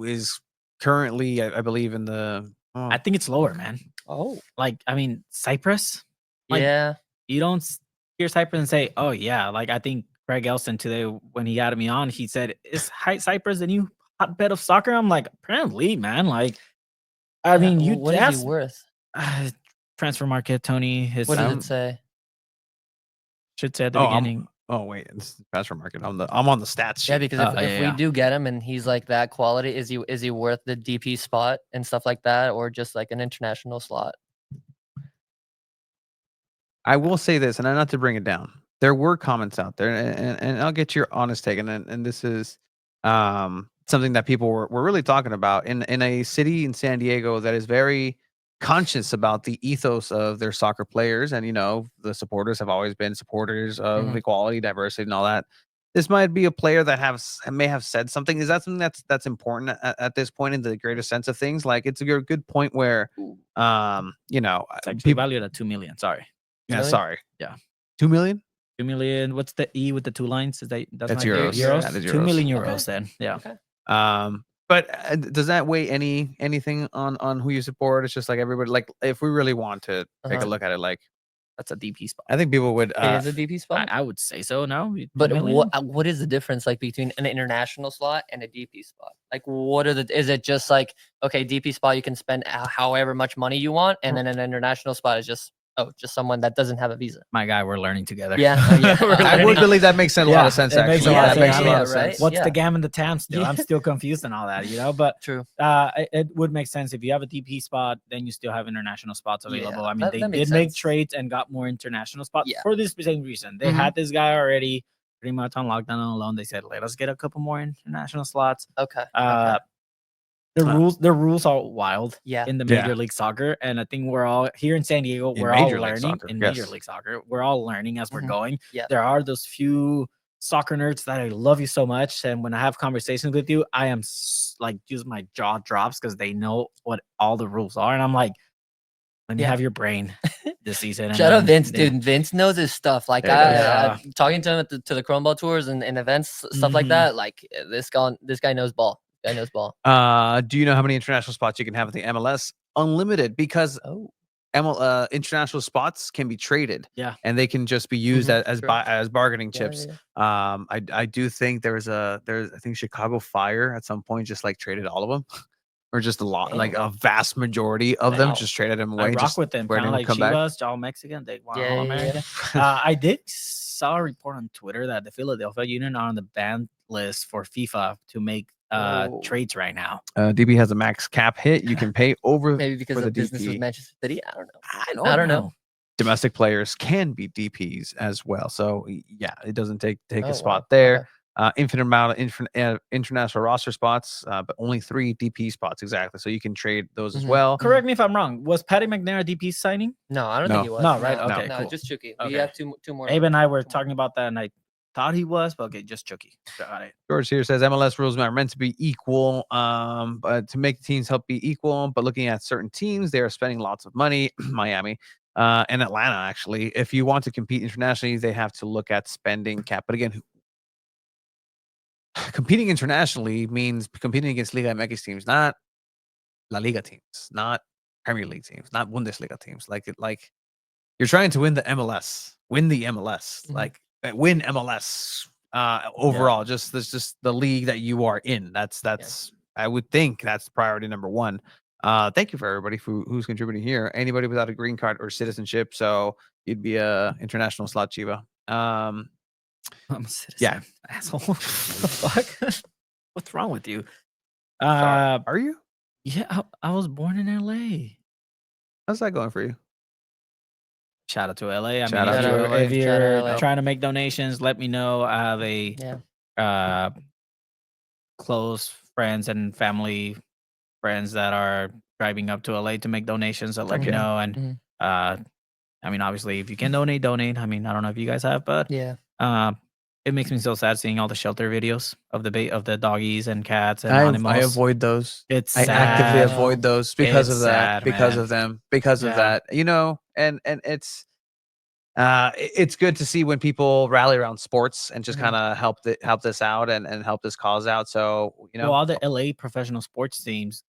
is currently, I believe, in the.
I think it's lower, man.
Oh,
Like, I mean, Cyprus. Like,
yeah.
You don't hear Cyprus and say, "Oh yeah." Like, I think Greg Elson today when he had me on, he said, "Is Cyprus the new hotbed of soccer?" I'm like, apparently, man. Like, I mean,
what is he worth?
Transfer market, Tony.
What does it say?
Should say at the beginning.
Oh wait, it's transfer market. I'm on the stats sheet.
Yeah, because if we do get him and he's like that quality, is he worth the DP spot and stuff like that, or just like an international slot?
I will say this, and not to bring it down. There were comments out there, and I'll get your honest take, and this is something that people were really talking about in a city in San Diego that is very conscious about the ethos of their soccer players, and the supporters have always been supporters of equality, diversity, and all that. This might be a player that may have said something. Is that something that's important at this point in the greater sense of things? Like, it's a good point where
It's actually valued at $2 million. Sorry.
Yeah, sorry.
Yeah.
2 million?
2 million. What's the E with the 2 lines? That's
That's
my
euros.
Euros.
That is
2
euros.
million euros. Then, yeah.
Okay.
But does that weigh anything on who you support? It's just like everybody, like if we really want to take a look at it, like
that's a DP spot.
I think people would.
It is a DP spot.
I would say so. No,
But
10 million?
what is the difference like between an international slot and a DP spot? Like, what are the? Is it just like, okay, DP spot you can spend however much money you want, and then an international spot is just just someone that doesn't have a visa.
My guy, we're learning together.
Yeah,
I would believe that makes a lot of sense.
It makes
Actually,
a lot of
that
sense.
makes a lot
Yeah,
of
right?
sense.
What's
Yeah.
the gam and the tam still? I'm still confused and all that, But
True.
It would make sense if you have a DP spot, then you still have international spots available.
Yeah,
I mean,
that
they
makes
did make
sense.
trades and got more international spots
Yeah.
for this same reason. They
Mhm.
had this guy already pretty much on lockdown and alone. They said, let us get a couple more international slots.
Okay.
The rules are wild
Yeah.
in the
Yeah.
Major League Soccer, and I think we're all here in San Diego.
In
We're all
Major League
learning
Soccer,
in
yes.
Major League Soccer. We're all learning as we're
Mhm.
going.
Yeah.
There are those few soccer nerds that I love you so much, and when I have conversations with you, I am like, just my jaw drops because they know what all the rules are, and I'm like, let me
Yeah.
have your brain this season. and
Shout out
then-
Vince, dude. Vince knows his stuff. Like
Yeah.
talking to him at to the Chrome Ball tours and events, stuff like
Mhm.
that. Like this guy knows ball. Guy knows ball.
Do you know how many international spots you can have at the MLS? Unlimited, because international spots can be traded.
Yeah.
And they can just be used
Mhm,
as
true.
as bargaining
Yeah,
chips.
yeah.
I do think there's I think Chicago Fire at some point just like traded all of them. Or just a lot, like a vast majority of them
Wow.
just traded them
I
away.
rock
just
with them,
where
kind
they
of
would
like
come back.
Chivas, all Mexican. They want
Yeah,
all
yeah, yeah.
American. I did saw a report on Twitter that the Philadelphia Union are on the banned list for FIFA to make
Oh.
trades right now.
DB has a max cap hit. You can pay over
Maybe because
for the
of business with
DP.
Manchester City. I don't know.
I
I don't know.
Domestic players can be DPs as well. So yeah, it doesn't take
Oh,
a
wow.
spot there.
Okay.
Infinite amount of international roster spots, but only 3 DP spots exactly. So you can trade those as
Mhm.
well.
Correct me if I'm wrong. Was Patty McNair a DP signing?
No, I don't
No.
think he was.
No, right?
No,
Okay,
no,
cool.
just Chucky.
Okay.
We have two more.
Abe and I were talking about that, and I thought he was, but okay, just Chucky. Got it.
George here says MLS rules are meant to be equal, but to make teams help be equal. But looking at certain teams, they are spending lots of money. Miami and Atlanta, actually. If you want to compete internationally, they have to look at spending cap. But again, competing internationally means competing against Liga MX teams, not La Liga teams, not Premier League teams, not Bundesliga teams. Like you're trying to win the MLS,
Mhm.
like win MLS overall. Just that's just the league that you are in. That's I would think that's priority number one. Thank you for everybody who's contributing here. Anybody without a green card or citizenship, so you'd be a international slot Chiva.
I'm a citizen.
Yeah.
Asshole. What the fuck? What's wrong with you?
Sorry. Are you?
Yeah, I was born in LA.
How's that going for you?
Shout out to LA. I
Shout
mean,
out to LA.
if
Shout
you're
out LA.
trying to make donations, let me know. I have a close friends and family friends that are driving up to LA to make donations. So let me
Okay.
know. And
Mhm.
I mean, obviously, if you can donate. I mean, I don't know if you guys have, but
Yeah.
it makes me so sad seeing all the shelter videos of the doggies and cats and
I
animals.
avoid those.
It's
I actively
sad.
avoid those because
It's
of that,
sad,
because
man.
of them, because of
Yeah.
that. You know, and it's it's good to see when people rally around sports and just
Mhm.
kind of help this out and help this cause out. So you know,
Well, all the LA professional sports teams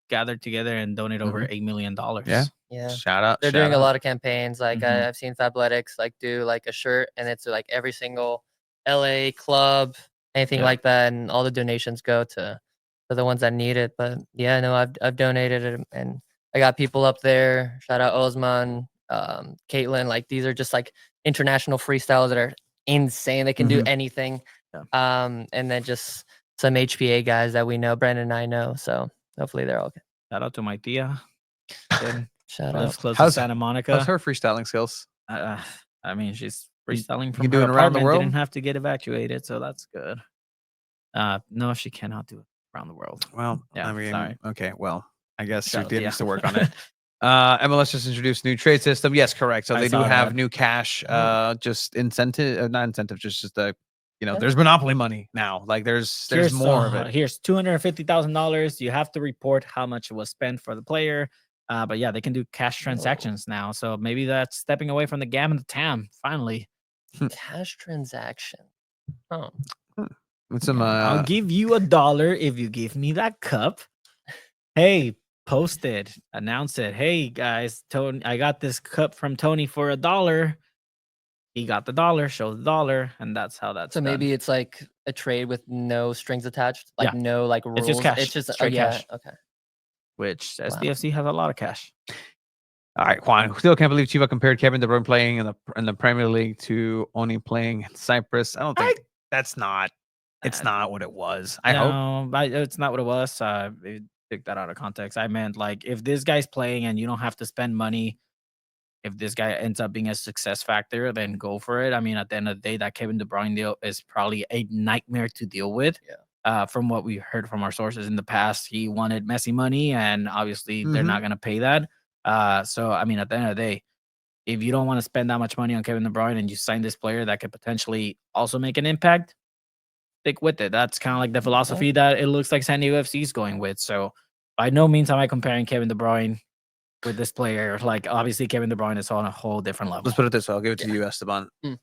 gathered together and donate over $8 million.
Yeah.
Yeah.
shout out.
They're
shout
doing a
out.
lot of campaigns. Like
Mhm.
I've seen Fabletics like do like a shirt, and it's like every single LA club, anything
Yeah.
like that, and all the donations go to the ones that need it. But yeah, no, I've donated it, and I got people up there. Shout out Osman, Caitlin. Like these are just like international freestyles that are insane. They can do
Mhm.
anything.
Yeah.
And then just some HPA guys that we know, Brandon and I know. So hopefully they're all good.
Shout out to my tia. Good.
Shout
Lives
out.
close
How's-
to Santa Monica.
How's her freestyling skills?
I mean, she's
You-
freestyling
you
from
can do
her
it around the
apartment.
world?
Didn't have to get evacuated, so that's good. No, she cannot do it around the world.
Well,
Yeah,
I mean,
sorry.
okay. Well, I guess
Shout
your
out,
kid
yeah.
needs to work on it. MLS just introduced new trade system. Yes, correct. So
I
they do
saw
have
that.
new cash, just incentive, not incentive, just the, there's monopoly money now. Like there's more of it.
Here's $250,000. You have to report how much was spent for the player. But yeah, they can do cash transactions now. So maybe that's stepping away from the GAM and the TAM. Finally,
Cash transaction. Oh.
With some,
I'll give you $1 if you give me that cup. Hey, posted, announced it. Hey guys, Tony, I got this cup from Tony for $1. He got the dollar, showed the dollar, and that's how that's
So
done.
maybe it's like a trade with no strings attached, like
Yeah.
no like rules.
It's just cash.
It's just
Straight
yeah.
cash.
Okay.
Which
Wow.
SDFC has a lot of cash.
All right, Juan. Still can't believe Chiva compared Kevin De Bruyne playing in the Premier League to only playing in Cyprus. I don't think that's not. It's not what it was. I hope.
No, it's not what it was. Took that out of context. I meant like if this guy's playing and you don't have to spend money, if this guy ends up being a success factor, then go for it. I mean, at the end of the day, that Kevin De Bruyne deal is probably a nightmare to deal with.
Yeah.
From what we heard from our sources in the past, he wanted Messi money, and obviously they're
Mhm.
not going to pay that. So I mean, at the end of the day, if you don't want to spend that much money on Kevin De Bruyne and you sign this player that could potentially also make an impact, stick with it. That's kind of like the philosophy that it looks like San Diego FC is going with. So by no means am I comparing Kevin De Bruyne with this player. Like obviously Kevin De Bruyne is on a whole different level.
Let's put it this way. I'll give it to you, Esteban.
Mm.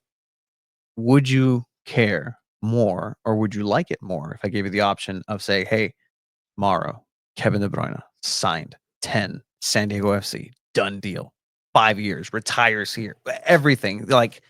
Would you care more, or would you like it more if I gave you the option of say, hey, tomorrow, Kevin De Bruyne signed 10 San Diego FC, done deal, 5 years, retires here, everything, like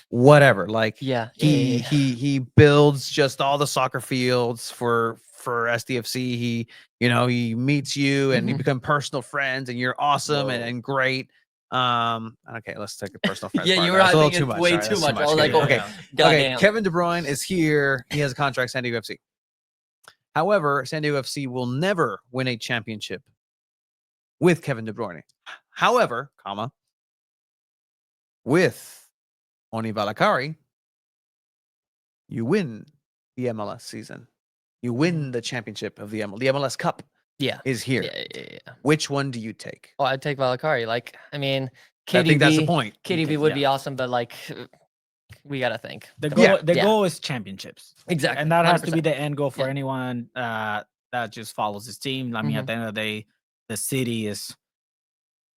whatever. Like he builds just all the soccer fields for SDFC. He meets you and you become personal friends and you're awesome and great. Okay, let's take a personal friends.
Yeah,
part.
you were
That's a little
hyping
too
it
much.
way
Sorry,
too
that's
much. I was like,
okay,
oh,
okay.
goddamn.
Kevin De Bruyne is here. He has a contract San Diego FC. However, San Diego FC will never win a championship with Kevin De Bruyne. However, with Oni Valakari, you win the MLS season. You win the championship of the MLS Cup.
Yeah.
Is here.
Yeah.
Which one do you take?
Oh, I'd take Valakari. Like, I mean,
I think that's the point.
KDB would be awesome, but like, we gotta think.
The goal is championships.
Exactly.
And that has to be
100%.
the end goal for anyone that just follows his team. I mean, at the end of the day, the city is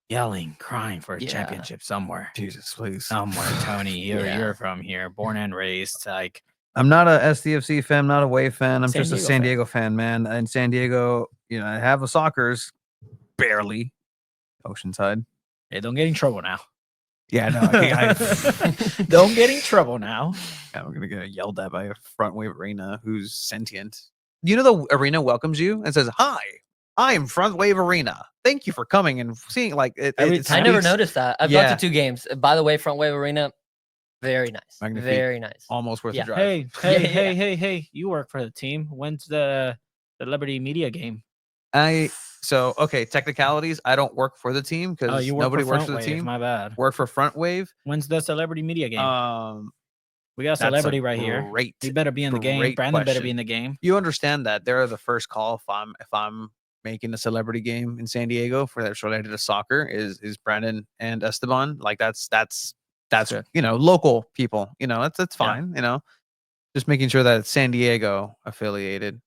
yelling, crying for a championship somewhere.
Jesus, please.
Somewhere, Tony. You're from here, born and raised. Like,
I'm not a SDFC fan, not a Wave fan. I'm
San
just a
Diego
San
fan.
Diego fan, man. And San Diego, I have a Soccer's barely. Oceanside.
Hey, don't get in trouble now.
Yeah, no.
Don't get in trouble now.
Yeah, we're gonna get yelled at by a front wave arena who's sentient. The arena welcomes you and says, "Hi, I am Front Wave Arena. Thank you for coming and seeing." Like,
I never noticed that. I've gone to 2 games. By the way, Front Wave Arena, very nice.
Magnifique.
Very nice.
Almost worth the drive.
Hey! You work for the team. When's the celebrity media game?
Okay, technicalities. I don't work for the team because nobody works for the team.
My bad.
Work for Front Wave.
When's the celebrity media game? We got a
That's
celebrity right here. He better be in the game. Brandon better be in the game.
You understand that they're the first call if I'm making a celebrity game in San Diego that's related to soccer is Brandon and Esteban. Like that's local people. That's fine. Just making sure that it's San Diego affiliated.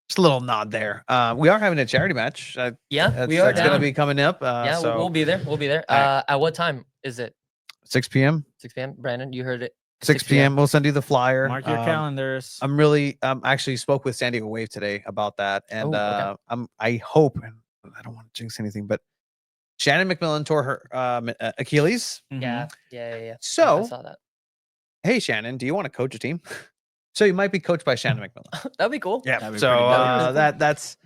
Just a little nod there. We are having a charity match.
We are.
That's going to be coming up. So
we'll be there. We'll be there. At what time is it?
6 p.m.
6 p.m. Brandon, you heard it.
6 p.m. We'll send you the flyer.
Mark your calendars.
I'm actually spoke with San Diego Wave today about that, and I hope, and I don't want to jinx anything, but Shannon McMillan tore her Achilles.
Yeah.
So
I saw that.
Hey Shannon, do you want to coach a team? So you might be coached by Shannon McMillan.
That'd be cool.
Yeah. So that's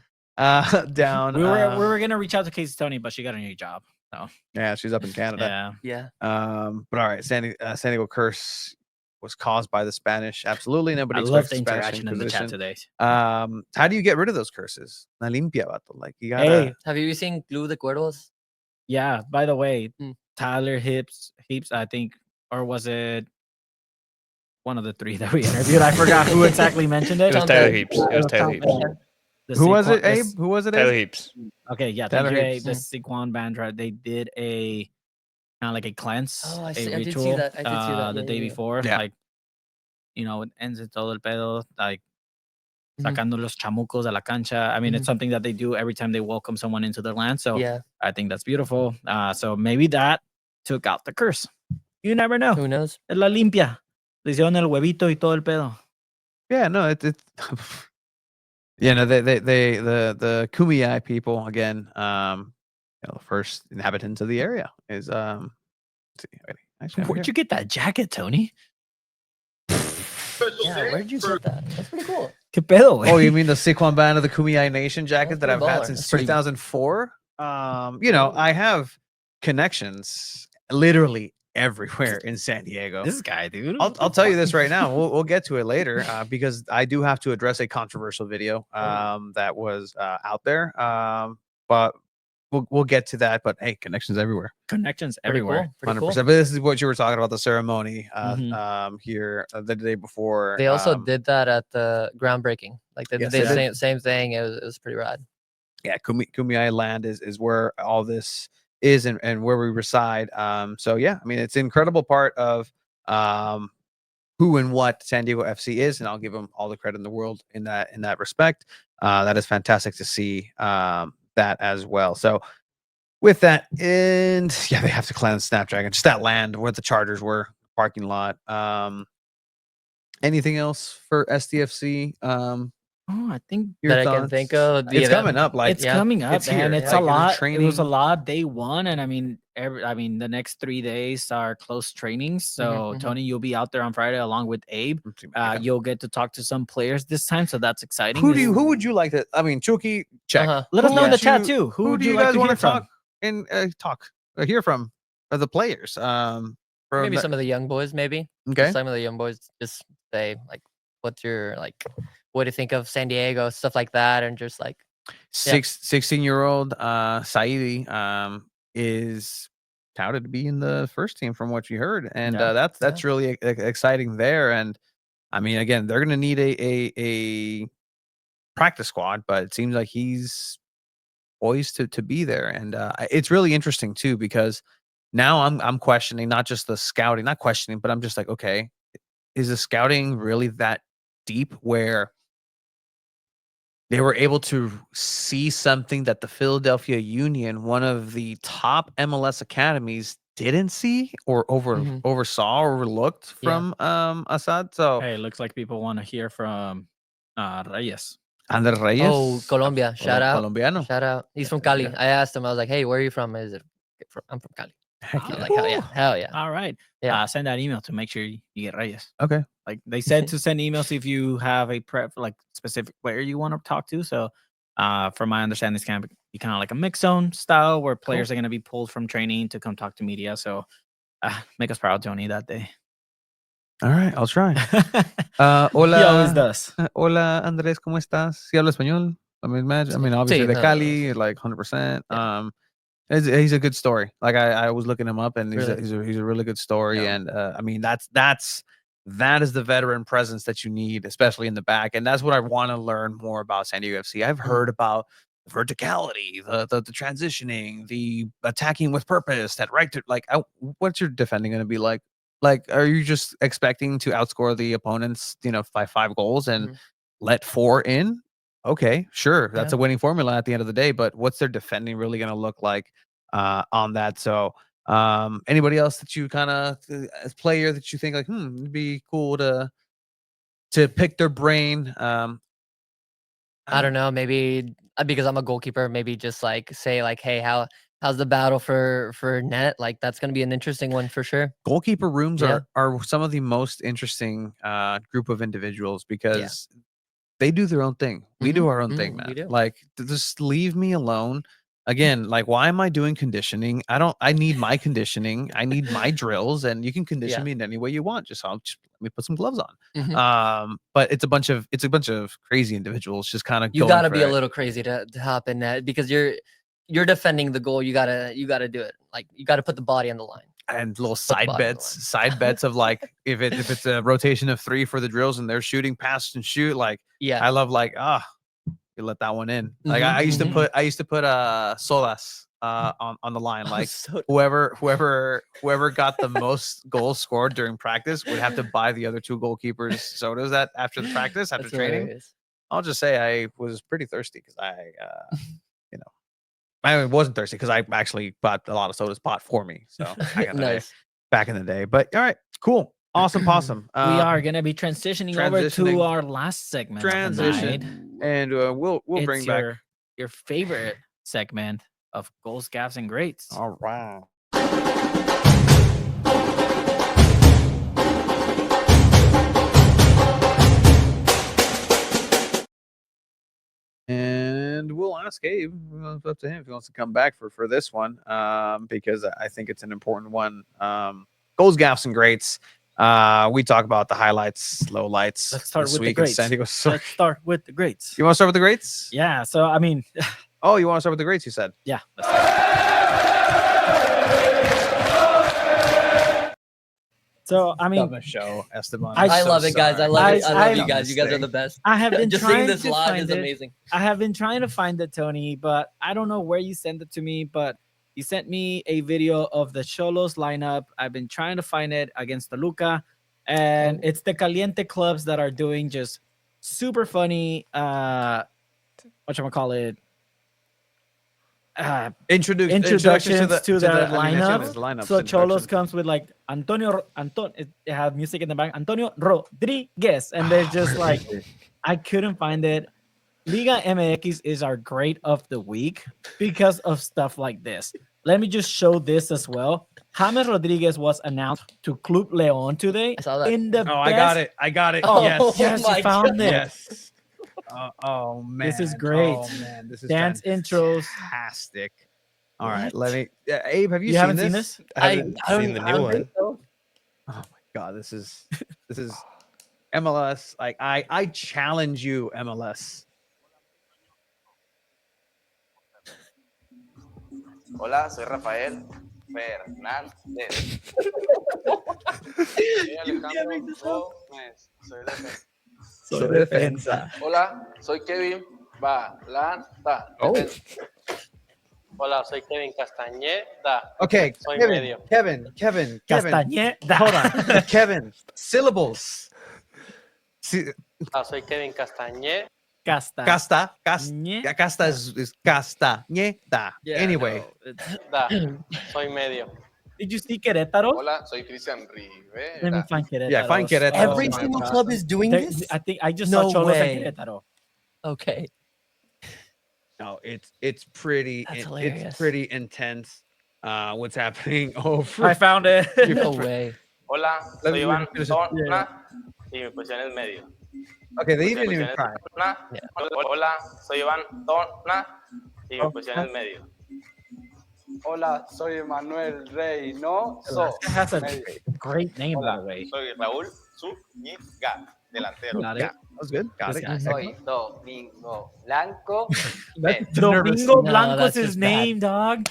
down.
We were gonna reach out to Casey Tony, but she got a new job. So
yeah, she's up in Canada.
Yeah.
But all right, San Diego curse was caused by the Spanish. Absolutely, nobody.
I love
expects
the
Spanish
interaction in the chat
Inquisition.
today.
How do you get rid of those curses? La limpia, vato. Like you gotta.
Hey,
have you seen Glue the Cuervos?
Yeah. By the way, Tyler Heaps, I think, or was it one of the 3 that we interviewed? I forgot who exactly mentioned it.
It was Tyler Heaps. It was Tyler Heaps.
Who was it, Abe? Who was it, Abe?
Tyler Heaps.
Okay, yeah,
Tyler
Tyler
Heaps.
The Sequan band, right? They did a kind of like a cleanse,
I
a
did
ritual
see that. I did see that.
the day before.
Yeah.
Like, it ends in todo el pedo, like sacando los chamucos de la cancha. I mean, it's something that they do every time they welcome someone into their land. So I think that's beautiful. So maybe that took out the curse. You never know.
Who knows?
Es la limpia. Le hicieron el huevito y todo el pedo.
Yeah, no, it's Yeah, no, the Kumeyaay people again. The first inhabitants of the area is let's see, wait, actually, over
Where'd
here.
you get that jacket, Tony?
Yeah, where'd you get that? That's pretty cool.
¿Qué pedo, güey?
Oh, you mean the Saquon Band of the Kumeyaay Nation jacket that
pretty
I've had
baller.
since
That's pretty-
2004? I have connections literally everywhere in San Diego.
This guy, dude.
I'll tell you this right now. We'll get to it later because I do have to address a controversial video that was out there. But we'll get to that. But hey, connections everywhere.
Connections
Pretty
everywhere.
cool. Pretty
100%.
cool.
But this is what you were talking about, the ceremony
Mhm.
here the day before.
They also did that at the groundbreaking. Like they
Yes,
did
they
the
did.
same thing. It was pretty rad.
Yeah, Kumeyaay land is where all this is and where we reside. So yeah, I mean it's an incredible part of who and what San Diego FC is, and I'll give them all the credit in the world in that respect. That is fantastic to see that as well. So with that, and yeah, they have to cleanse Snapdragon, just that land where the Chargers were, parking lot. Anything else for SDFC?
Oh, I think
Your
That I can
thoughts?
think of.
It's coming up. Like
it's coming up,
it's here.
and it's
Like,
a
you're
lot. It was a
training.
lot day one, and I mean, the next 3 days are close trainings. So
mhm.
Tony, you'll be out there on Friday along with Abe.
Yeah.
You'll get to talk to some players this time, so that's exciting.
Who would you like to? I mean, Chucky, check.
Uh-huh.
Let us know in the
would
chat
you-
too. Who
do you
like
guys
to
want
hear
to talk
from?
and hear from? The players. From
Maybe
the-
some of the young boys. Maybe.
Okay.
Just some of the young boys. Just say like, what's your like, what do you think of San Diego, stuff like that, and just like
16-year-old Saidi is touted to be in the first team from what you heard, and
Yeah.
that's really exciting there. And I mean, again, they're going to need a practice squad, but it seems like he's poised to be there, and it's really interesting too because now I'm questioning not just the scouting, not questioning, but I'm just like, okay, is the scouting really that deep where they were able to see something that the Philadelphia Union, one of the top MLS academies, didn't see or oversaw or overlooked from Assad? So
Hey, looks like people want to hear from Reyes.
Ander Reyes.
Oh, Colombia. Shout out.
Colombiano.
Shout out. He's from Cali. I asked him. I was like, "Hey, where are you from?" I'm from Cali. I was like, "Hell yeah, hell yeah."
All right.
Yeah.
Send that email to make sure you get Reyes.
Okay.
Like they said to send emails if you have a like specific player you want to talk to. So from my understanding, this can be kind of like a mix zone style where players are going to be pulled from training to come talk to media. So make us proud, Tony, that day.
All right, I'll try. Hola.
He always does.
Hola, Andrés, ¿cómo estás? ¿Sí habla español? I mean, obviously
Sí,
de Cali, like 100%. He's a good story. Like I was looking him up, and he's a really good story.
Yeah.
And I mean, that is the veteran presence that you need, especially in the back. And that's what I want to learn more about San Diego FC. I've heard about the verticality, the transitioning, the attacking with purpose, that right to like. What's your defending going to be like? Like, are you just expecting to outscore the opponents, by 5 goals and let 4 in? Okay, sure. That's a winning formula at the end of the day, but what's their defending really going to look like on that? So, anybody else that you kind of as player that you think like, it'd be cool to pick their brain?
I don't know. Maybe because I'm a goalkeeper, maybe just like say like, "Hey, how's the battle for net?" Like that's gonna be an interesting one for sure.
Goalkeeper rooms
Yeah.
are some of the most interesting group of individuals because they do their own thing. We do our own thing, man.
we do.
Like, just leave me alone. Again, like, why am I doing conditioning? I need my conditioning. I need my drills, and you can condition me in any way you want. Just let me put some gloves on. But it's a bunch of crazy individuals just kind of
You gotta be a little crazy to hop in net because you're defending the goal. You gotta do it. Like you gotta put the body on the line.
And little
the body on the
side bets of like if it's a rotation of 3 for the drills and they're shooting pass and shoot, like I love like you let that one in. Like I used to put sodas on the line. Like whoever got the most goals scored during practice would have to buy the other 2 goalkeepers sodas that after the practice, after training.
Hilarious.
I'll just say I was pretty thirsty because I wasn't thirsty because I actually bought a lot of sodas bought for me. So back in the day. But all right, cool. Awesome possum.
We are gonna be transitioning over to
transitioning.
our last segment of the night.
Transition, and we'll
It's
bring back
your favorite segment of goals, gaffes, and greats.
All right. And we'll ask Abe. It's up to him if he wants to come back for this one, because I think it's an important one. Goals, gaffes, and greats. We talk about the highlights, lowlights.
Let's start
this
with the
week in
greats.
San Diego.
Let's start with the greats.
You want to start with the greats?
Yeah. So I mean,
oh, you want to start with the greats? You said.
Yeah. So I mean,
show, Esteban.
I love it, guys. I love it. I love you guys. You guys are the best.
I have been
just
trying
seeing this
to
live
find
is
it.
amazing.
I have been trying to find it, Tony, but I don't know where you sent it to me. But you sent me a video of the Cholos lineup. I've been trying to find it against Toluca, and it's the Caliente clubs that are doing just super funny. Whatchamacallit? Introductions to their lineup. So Cholos comes with like it has music in the back. Antonio Rodriguez, and they're just like, I couldn't find it. Liga MX is our great of the week because of stuff like this. Let me just show this as well. James Rodriguez was announced to Club León today.
I saw that.
In the
I got it. I got it.
Oh,
yes.
yes, you found it.
Yes. Oh man,
This is great.
Oh man, this is
Dance intros.
fantastic. All right, let me. Abe, have you
haven't
seen
seen
this?
this?
I haven't seen the new one.
Oh my god, this is MLS. Like I challenge you, MLS.
Hola, soy Rafael Fernández. Soy Alejandro Gómez. Soy defensa. Hola, soy Kevin Balanta.
Oh.
Hola, soy Kevin Castañeda.
Okay,
Soy
Kevin,
medio.
Kevin.
Castañeda.
Hold on, Kevin. Syllables.
Soy Kevin Castañeda.
Casta is Castañeda.
Yeah,
anyway,
Soy medio.
Did you see Querétaro?
Hola, soy Cristian Rivera.
Let me find Querétaro.
Yeah, find Querétaro.
Every
Oh my
single
God.
club is doing
There-
this.
I think I just
No
saw Cholos
way.
and Querétaro.
Okay.
no, it's pretty.
That's
It's
hilarious.
pretty intense. What's happening over?
I found it.
No way.
Hola,
Let
soy
me
Iván
finish it.
Tona y mi posición es medio.
Okay, they
Mi
didn't even
posición
try.
es Tona. Hola, soy Iván Tona y mi posición es medio. Hola, soy Manuel Reynoso.
It has a great name, by
Hola,
the way.
soy Raúl Zúñiga, delantero.
Got it.
Yeah, that was good. Got
This
it.
guy.
Soy Domingo Blanco.
Domingo
No,
Blanco's
that's
his
just bad.
name, dog.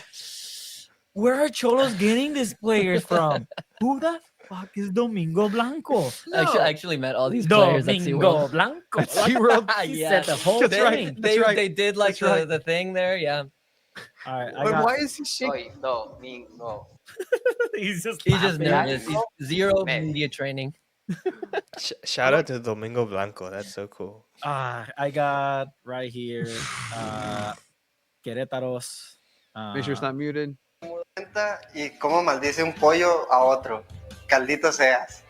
Where are Cholos getting these players from? Who the fuck is Domingo Blanco?
I actually met all these players at
Domingo
SeaWorld.
Blanco.
At SeaWorld?
He
Yeah.
said the whole
That's
thing.
right.
They,
right.
they did like
That's right.
the thing there, yeah.
All right, I
But
got,
why is he shaking?
Soy Domingo.
he's just
He's just
laughing.
nervous. He's zero media training.
Shout out to Domingo Blanco. That's so cool.
I got right here. Querétaro's.
Make sure it's not muted.
Y cómo maldice un pollo a otro. Caldito seas.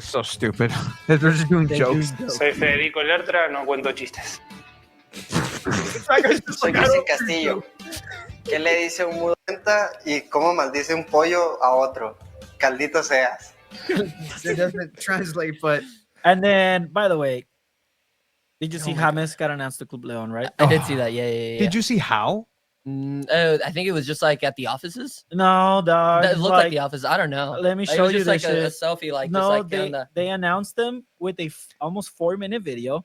So stupid. They're just doing jokes.
Soy Federico Lertra, no cuento chistes. Soy Cristian Castillo. ¿Qué le dice un mudo y cómo maldice un pollo a otro? Caldito seas.
It doesn't translate, but
And then, by the way, did you see James got announced to Club León, right?
I did see that. Yeah.
did you see how?
I think it was just like at the offices.
No, dog.
That looked like the office. I don't know.
Let me
Like, it
show
was
you
just like
this
a
shit.
selfie, like
No,
just like
they announced them with a almost 4-minute video.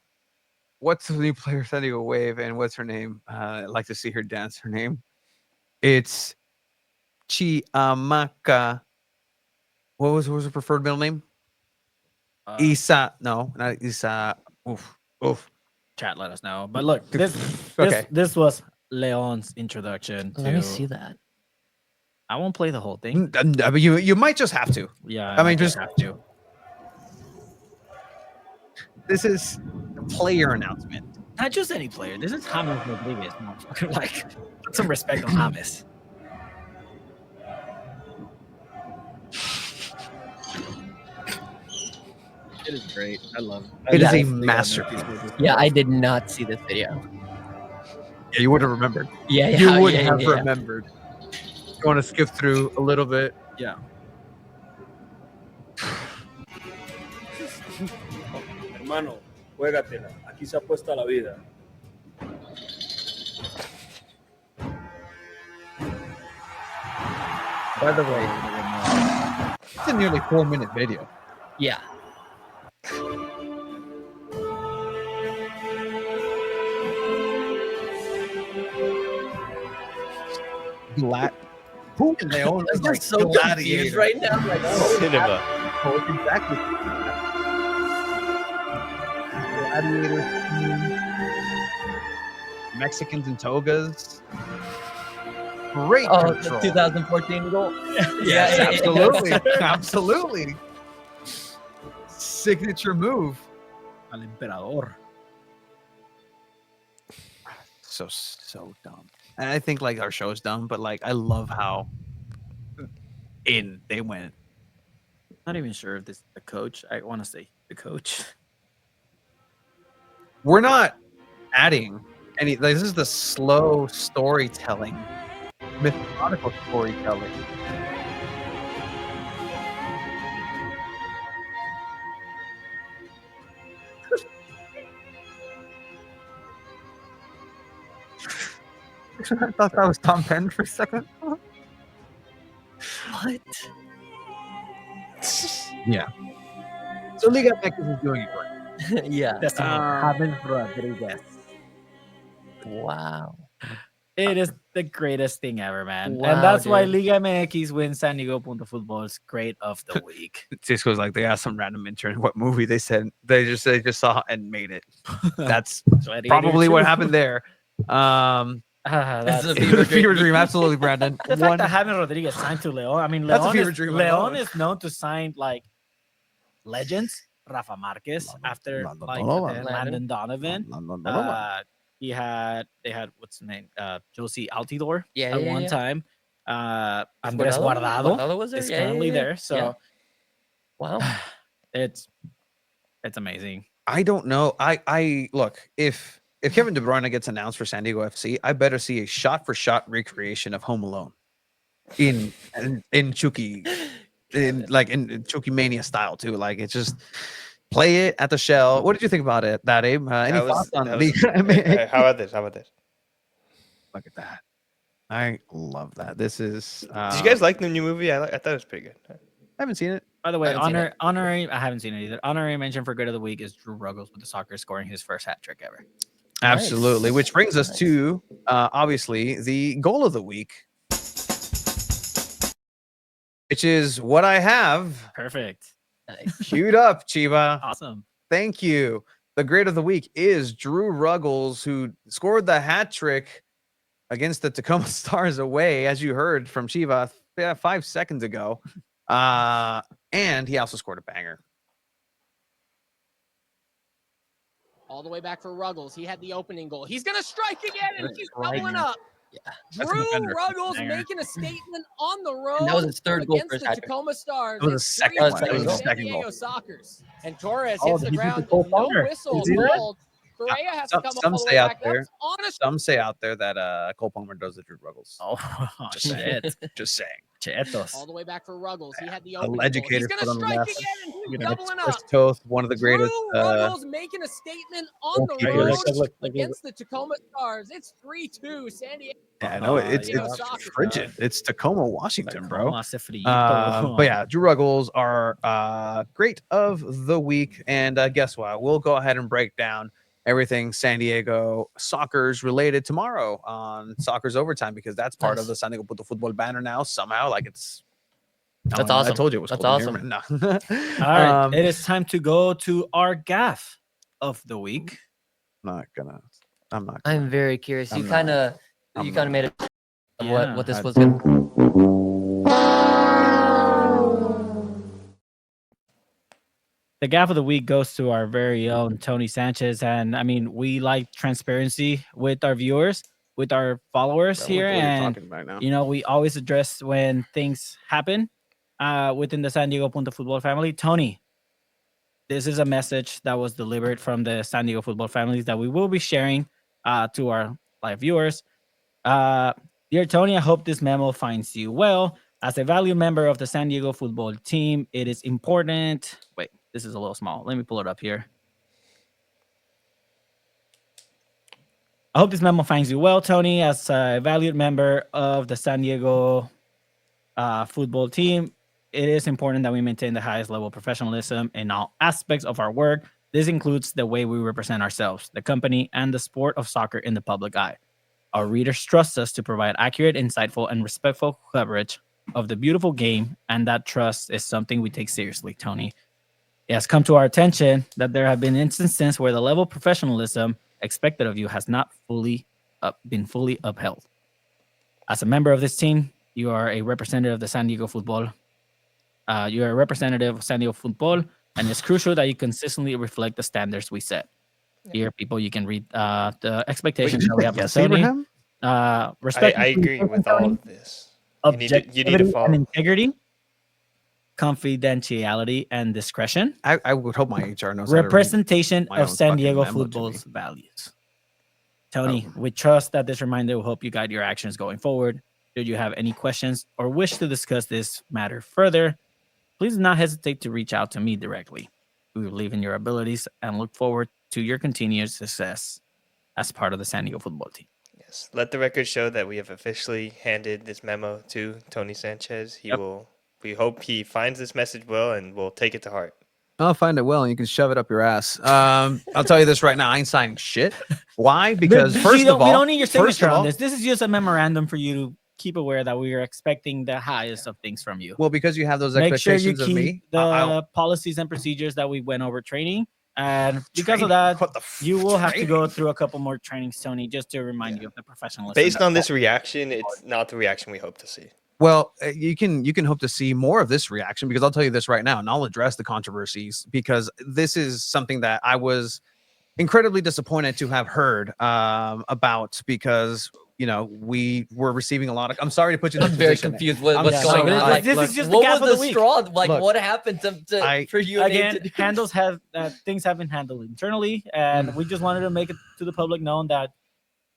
What's the new player sending a wave? And what's her name? I'd like to see her dance. Her name. It's Chiamaka. What was her preferred middle name? Isa. No, not Isa. Oof.
Chat, let us know. But look,
Okay.
this was Leon's introduction.
Let me
to-
see that.
I won't play the whole thing.
I mean, you might just have to.
Yeah,
I mean,
might
just
have to.
This is a player announcement.
Not just any player. This is James Rodriguez, motherfucker. Like, put some respect on James. It is great. I love it.
It is
Yeah.
a masterpiece.
Yeah, I did not see this video.
Yeah, you would have remembered.
Yeah, yeah,
You would
yeah,
have
yeah.
remembered. You want to skip through a little bit?
Yeah.
Hermano, juégatela. Aquí se apuesta la vida.
By the way, it's a nearly 4-minute video.
Yeah.
Who can they own?
I'm just so confused right now. Like,
Cinema.
Oh, it's exactly. Gladiator theme. Mexicans in togas. Great
Oh,
control.
the 2014 goal.
Yes, absolutely. Absolutely. Signature move.
Al emperador.
So dumb. And I think like our show's dumb, but like I love how in they went.
Not even sure if this is the coach. I want to say the coach.
We're not adding any. Like, this is the slow storytelling, methodical storytelling. I thought that was Tom Penn for a second.
What?
Yeah. So Liga MX is doing it right.
Yeah.
That's James Rodriguez.
Wow.
It is the greatest thing ever, man.
Wow,
and that's why
dude.
Liga MX wins San Diego Punto Football's great of the week.
Cisco's like they asked some random intern what movie they said they just saw and made it. That's probably what happened there.
That's
a
Fever dream, absolutely, Brandon.
The fact that James Rodriguez signed to Leon, I mean,
That's a
Leon,
fever
is,
dream.
Leon is known to sign like legends. Rafa Marquez like Landon Donovan. They had what's his name? Josie Altidore at one time. Andres Guardado
was there?
is currently there. So
Yeah. Wow.
it's amazing.
I don't know. I look, if Kevin De Bruyne gets announced for San Diego FC, I better see a shot-for-shot recreation of Home Alone in Chucky, in Chucky Mania style too. Like it's just play it at the Shell. What did you think about it, that Abe? Any thoughts on the?
How about this?
Look at that. I love that. This is.
Did you guys like the new movie? I thought it was pretty good.
I haven't seen it.
By the way,
I
haven't seen it either. Honorary mention for good of the week is Drew Ruggles with the soccer scoring his first hat trick ever.
Absolutely. Which brings us to obviously the goal of the week, which is what I have
Perfect.
queued up, Chiba.
Awesome.
Thank you. The grade of the week is Drew Ruggles, who scored the hat trick against the Tacoma Stars away, as you heard from Chiba 5 seconds ago. And he also scored a banger.
All the way back for Ruggles. He had the opening goal. He's going to strike again, and he's doubling up.
Yeah.
Drew Ruggles making a statement on the road
And that was his third goal for
against
his
the
hat trick.
Tacoma Stars.
It was a
It's
second
3-2
one. It was a
San
second
Diego
goal.
Sockers. And Torres
Oh,
hits the
he beat the
ground.
Cole
No
Palmer.
whistle
Did you see that?
called. Correa has to come
Some
all the
say
way
out
back.
there.
That's on a
Some say out there that Cole Palmer does the Drew Ruggles.
Oh,
Just saying.
shit.
Just saying.
Chetos.
all the way back for Ruggles. He had the
A
opening
educator
goal. He's
foot
going
on
to
the
strike
left.
again, and he's
You know,
doubling up.
Chris Toth, one of the greatest.
Drew Ruggles making a statement on the
goalkeepers.
road against the Tacoma Stars. It's 3-2 San Diego.
Yeah, I know it's frigid. It's Tacoma, Washington, bro. But yeah, Drew Ruggles are great of the week, and guess what? We'll go ahead and break down everything San Diego Soccer's related tomorrow on Soccer's Overtime, because that's part of the San Diego Puto Football banner now. Somehow, like it's.
That's awesome.
I told you it was.
That's
cool in
awesome.
here, man. No.
All right, it is time to go to our gaff of the week.
I'm not.
I'm very curious. You kind of made it.
Yeah.
What this was gonna.
The gaff of the week goes to our very own Tony Sanchez. And I mean, we like transparency with our viewers, with our followers here. And, you know, we always address when things happen within the San Diego Punto Football family. Tony, this is a message that was delivered from the San Diego football families that we will be sharing to our live viewers. Dear Tony, I hope this memo finds you well. As a valued member of the San Diego football team, it is important. Wait, this is a little small. Let me pull it up here. I hope this memo finds you well, Tony. As a valued member of the San Diego football team, it is important that we maintain the highest level of professionalism in all aspects of our work. This includes the way we represent ourselves, the company, and the sport of soccer in the public eye. Our readers trust us to provide accurate, insightful, and respectful coverage of the beautiful game, and that trust is something we take seriously, Tony. It has come to our attention that there have been instances where the level of professionalism expected of you has not been fully upheld. As a member of this team, you are a representative of the San Diego football. You are a representative of San Diego football, and it's crucial that you consistently reflect the standards we set. Here, people, you can read the expectations that we have for Tony. Respect.
I agree with all of this. You need to
And
follow.
integrity, confidentiality, and discretion.
I would hope my HR knows how to read
Representation
my
of
own
San
fucking
Diego
memo to me.
football's values. Tony, we trust that this reminder will help you guide your actions going forward. Should you have any questions or wish to discuss this matter further, please do not hesitate to reach out to me directly. We believe in your abilities and look forward to your continued success as part of the San Diego football team.
Yes. Let the record show that we have officially handed this memo to Tony Sanchez. He will. We hope he finds this message well and will take it to heart.
I'll find it well, and you can shove it up your ass. I'll tell you this right now: I ain't signing shit. Why? Because first of all,
we don't need your
first
signature
of
on
all-
this. This is just a memorandum for you to keep aware that we are expecting the highest of things from you.
Well, because you have those
Make sure you
expectations of
keep
me,
the policies and procedures that we went over training. And because of that, you will have to go through a couple more trainings, Tony, just to remind you of the professionalism.
Based on this reaction, it's not the reaction we hope to see.
Well, you can hope to see more of this reaction, because I'll tell you this right now, and I'll address the controversies, because this is something that I was incredibly disappointed to have heard about, because we were receiving a lot of. I'm sorry to put you in
I'm
this
very
position.
confused with
I'm
what's going
sorry.
on. Like,
this is just
what
the gap
was
of
the
the week.
straw? Like,
Look,
what happened for you and Abe
Again,
to do
handles have things have been handled internally, and we just wanted to make it to the public known that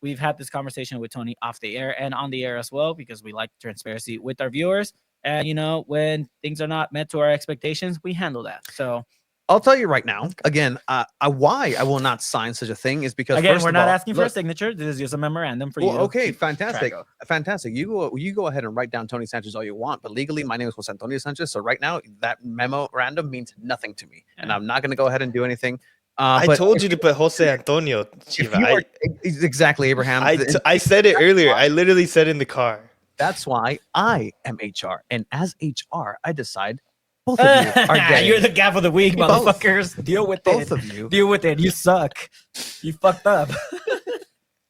we've had this conversation with Tony off the air and on the air as well, because we like transparency with our viewers. And when things are not met to our expectations, we handle that. So
I'll tell you right now. Again, why I will not sign such a thing is because
again,
first
we're
of
not
all,
asking for a
look,
signature. This is just a memorandum for you.
Well,
to
okay,
keep track
fantastic,
of.
fantastic. You go ahead and write down Tony Sanchez all you want, but legally, my name is Jose Antonio Sanchez. So right now, that memorandum means nothing to me, and I'm not going to go ahead and do anything.
I
But
told you to put Jose Antonio, Chiva.
Exactly, Abraham.
I said it earlier. I literally said in the car.
That's why I am HR, and as HR, I decide both of you are getting.
You're the gap of the week,
Both.
motherfuckers. Deal with it.
Both of you.
Deal with it. You suck. You fucked up.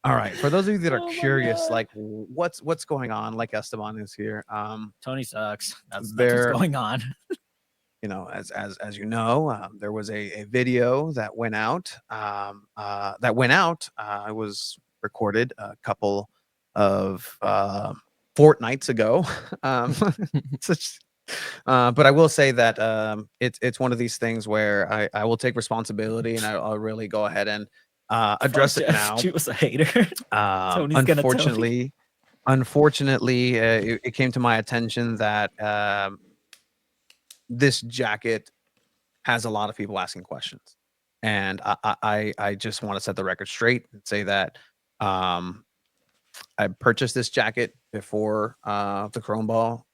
All right. For those of you that are curious, like what's going on, like Esteban is here.
Tony sucks. That's
There-
what's going on.
As you know, there was a video that went out. It was recorded a couple of fortnights ago. But I will say that it's one of these things where I will take responsibility, and I'll really go ahead and address it now.
She was a hater. Tony's gonna tell
Unfortunately, it came to my attention that this jacket has a lot of people asking questions, and I just want to set the record straight and say that I purchased this jacket before the Chrome Ball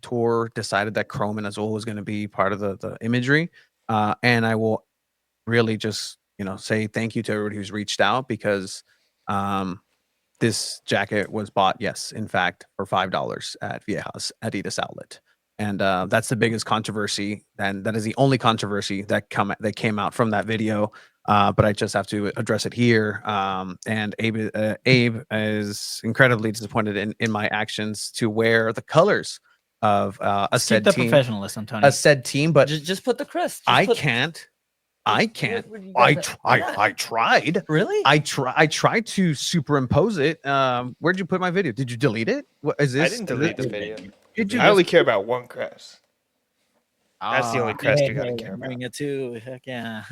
tour decided that Chrome and Azul was going to be part of the imagery, and I will really just say thank you to everybody who's reached out, because this jacket was bought, yes, in fact, for $5 at Vieja's Adidas outlet. And that's the biggest controversy, and that is the only controversy that came out from that video. But I just have to address it here. And Abe is incredibly disappointed in my actions to wear the colors of a said
the
team.
professionalism, Tony.
A said team, but
just put the crest.
I can't. I tried.
Really?
I tried to superimpose it. Where'd you put my video? Did you delete it? What is this?
I didn't delete the video.
Did you
I only care about one crest. That's the only crest you gotta care
I'm
about.
wearing it too. Heck yeah.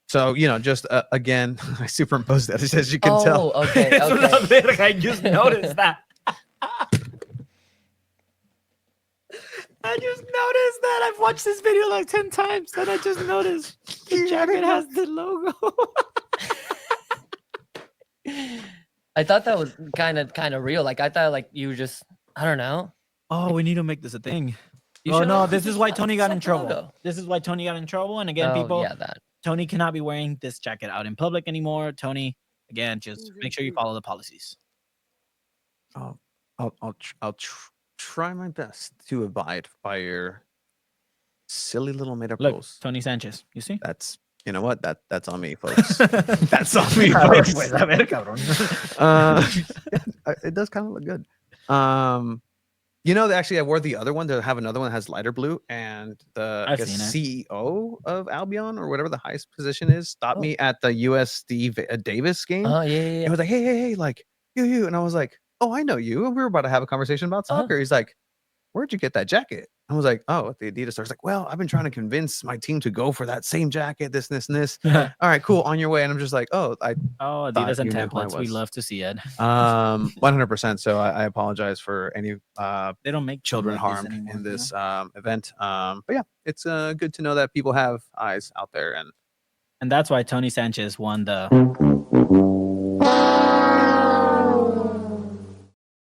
So just again, I superimposed that as you can
Oh,
tell.
okay,
It's
okay.
not bad, I just noticed that. I just noticed that. I've watched this video like 10 times, and I just noticed the jacket has the logo.
I thought that was kind of real. Like I thought like you just I don't know.
Oh, we need to make this a thing.
You
Oh
should
no,
have
this is
just
why
slap-
Tony got in
slap the
trouble.
logo.
This is why Tony got in trouble. And again,
Oh,
people,
yeah, that.
Tony cannot be wearing this jacket out in public anymore. Tony, again, just make sure you follow the policies.
I'll try my best to abide by your silly little made up
Look,
rules.
Tony Sanchez, you see?
That's that's on me, folks. That's on me, folks. It does kind of look good. Actually, I wore the other one. To have another one that has lighter blue, and the I
I've
guess
seen
CEO of Albion or whatever the highest position is stopped me at the USD Davis game.
Oh yeah,
It was like, hey, like you, and I was like, oh, I know you. And we were about to have a conversation about soccer. He's like, where'd you get that jacket? I was like, oh, at the Adidas store. It's like, well, I've been trying to convince my team to go for that same jacket, this, and this. All right, cool. On your way. And I'm just like, oh,
Adidas and templates. We love to see it.
100%. So I apologize for any
they don't make
children
like this
harmed
anymore,
in this event. But yeah, it's good to know that people have eyes out there,
and that's why Tony Sanchez won the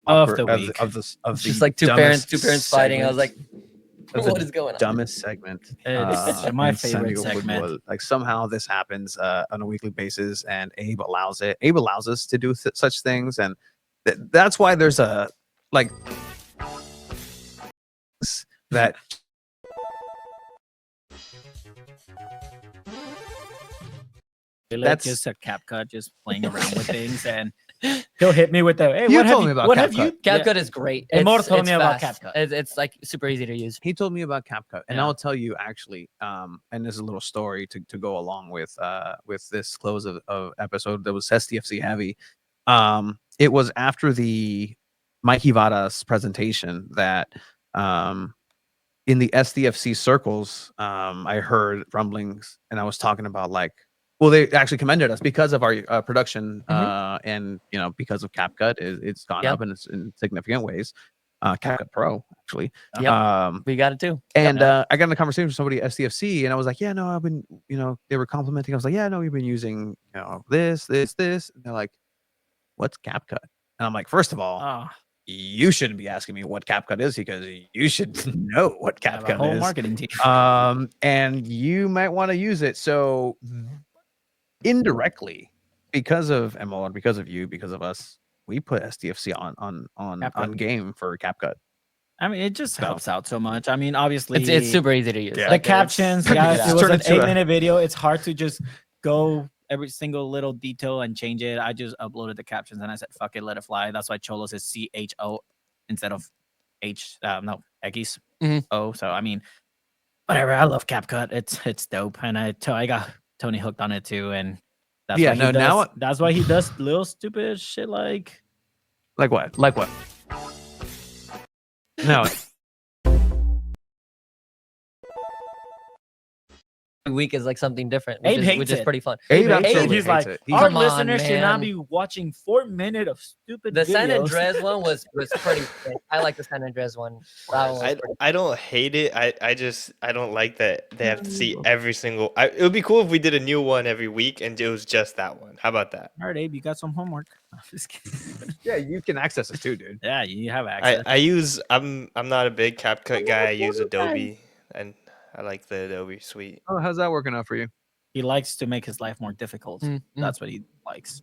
of the week.
It's just like two parents fighting. I was like, what is going on?
Dumbest segment.
It's my
in
favorite
San Diego
segment.
football. Like somehow this happens on a weekly basis, and Abe allows it. Abe allows us to do such things, and that's why there's a like that.
That's just a CapCut, just playing around with things, and he'll hit me with the. Hey,
You
what have
told me
you?
about
What have
CapCut.
you?
CapCut is great.
And more told
it's
me about
fast.
CapCut.
It's like super easy to use.
He told me about CapCut, and
Yeah.
I'll tell you actually. And there's a little story to go along with this close of episode that was STFC heavy. It was after the Mikey Vadas presentation that in the SDFC circles, I heard rumblings, and I was talking about like, well, they actually commended us because of our production, and because of CapCut, it's gone
Yep.
up in significant ways. CapCut Pro, actually.
Yep. We got it too.
And I got in a conversation with somebody at SDFC, and I was like, yeah, no, I've been, they were complimenting. I was like, yeah, no, we've been using, this. And they're like, what's CapCut? And I'm like, first of all, you shouldn't be asking me what CapCut is because you should know what
I have a
CapCut
whole
is.
marketing team.
And you might want to use it. So indirectly, because of ML, because of you, because of us, we put SDFC on
CapCut.
game for CapCut.
I mean, it just helps out so much. I mean, obviously,
It's super easy to use.
Yeah.
The
Like,
captions,
it's-
guys. It was
Turn
an
it to a-
8-minute video. It's hard to just go every single little detail and change it. I just uploaded the captions and I said, "Fuck it, let it fly." That's why Cholo says CHO instead of X. O. So I mean, whatever. I love CapCut. It's dope, and I got Tony hooked on it too, and that's
Yeah,
why he
no,
does,
now-
that's why he does little stupid shit like
Like what? No.
every week is like something different,
Abe
which
hates
is
it.
pretty fun.
Abe absolutely
he's
hates
like,
it.
our
Come on,
listeners should not
man.
be watching 4 minutes of stupid
The
videos.
San Andres one was pretty sick. I like the San Andres one. That one was pretty
I don't hate it. I don't like that they have to see every single. It would be cool if we did a new one every week and it was just that one. How about that?
All right, Abe, you got some homework. I'm just kidding.
Yeah, you can access it too, dude.
Yeah, you have access.
I'm not a big CapCut guy. I use Adobe and I like the Adobe suite.
Oh, how's that working out for you?
He likes to make his life more difficult. That's what he likes.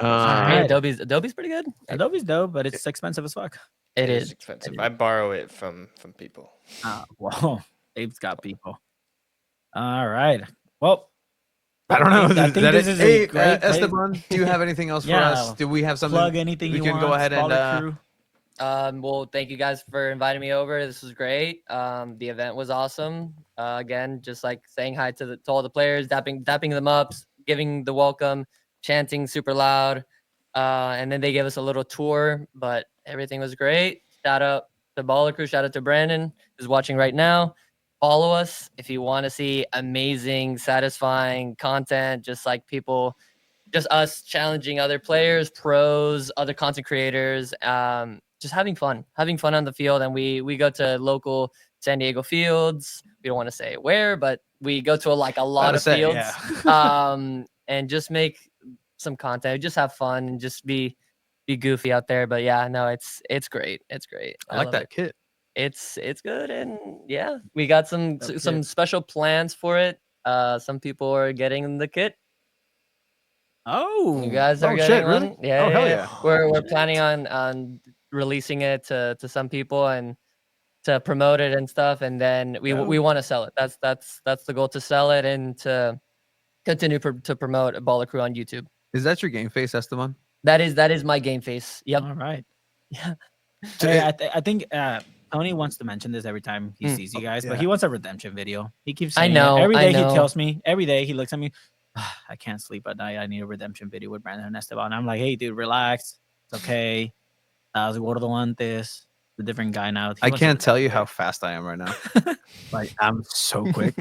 Hey, Adobe's pretty good.
Adobe's dope, but it's expensive as fuck.
It is.
Expensive. I borrow it from people.
Well, Abe's got people. All right. Well,
I don't know.
I think this is
Hey,
a great
Esteban, do you have anything else for us? Do we have something?
Plug anything
we
you
can
want?
go ahead and.
Baller Crew?
Well, thank you guys for inviting me over. This was great. The event was awesome. Again, just like saying hi to all the players, dapping them up, giving the welcome, chanting super loud, and then they gave us a little tour. But everything was great. Shout out to Baller Crew. Shout out to Brandon, who's watching right now. follow us if you want to see amazing, satisfying content, just like people, just us challenging other players, pros, other content creators, just having fun on the field. And we go to local San Diego fields. We don't want to say where, but we go to a lot of fields, and just make some content, just have fun and just be goofy out there. But yeah, no, it's great. It's great.
I like
love
that
it.
kit.
It's good, and yeah, we got some special plans for it. Some people are getting the kit.
Oh,
You guys are
shit,
getting
really?
one? Yeah,
Oh, hell
yeah.
yeah.
We're planning on releasing it to some people and to promote it and stuff, and then we want to sell it. That's the goal, to sell it and to continue to promote Baller Crew on YouTube.
Is that your game face, Esteban?
That is my game face. Yep.
All right.
Yeah.
Hey, I think Tony wants to mention this every time he sees you guys, but he wants a redemption video. He keeps saying it. Every day he tells me, every day he looks at me, I can't sleep at night. I need a redemption video with Brandon and Esteban. I'm like, hey, dude, relax. It's okay. I was gordo antes. The different guy now.
I can't tell you how fast I am right now. Like, I'm so quick.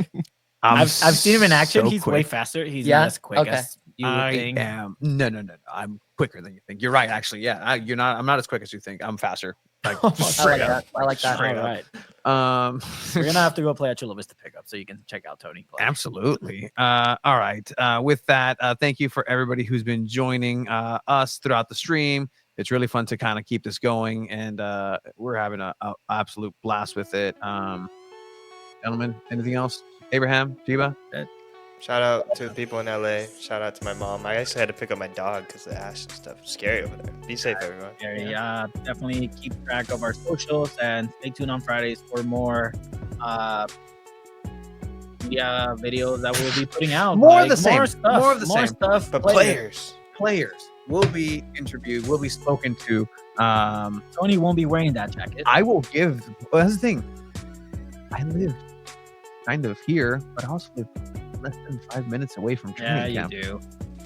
I've seen him in action.
so
He's
quick.
way faster. He's not as quick as you would
I
think.
am. No. I'm quicker than you think. You're right, actually. Yeah, I'm not as quick as you think. I'm faster. Like, straight up.
I like that.
Straight
All
up.
right. We're gonna have to go play at Chula Vista pickup so you can check out Tony play.
Absolutely. All right. With that, thank you for everybody who's been joining us throughout the stream. It's really fun to kind of keep this going, and we're having a absolute blast with it. Gentlemen, anything else? Abraham, Jiba?
Shout out to the people in LA. Shout out to my mom. I actually had to pick up my dog because the ash and stuff. It's scary over there. Be safe, everyone.
Definitely keep track of our socials and stay tuned on Fridays for more videos that we'll be putting out.
More of the same.
More
of the
more
same.
stuff.
But
Players will be interviewed, will be spoken to.
Tony won't be wearing that jacket.
I will give. Well, that's the thing. I live kind of here, but I also live less than 5 minutes away from training camp.
You do.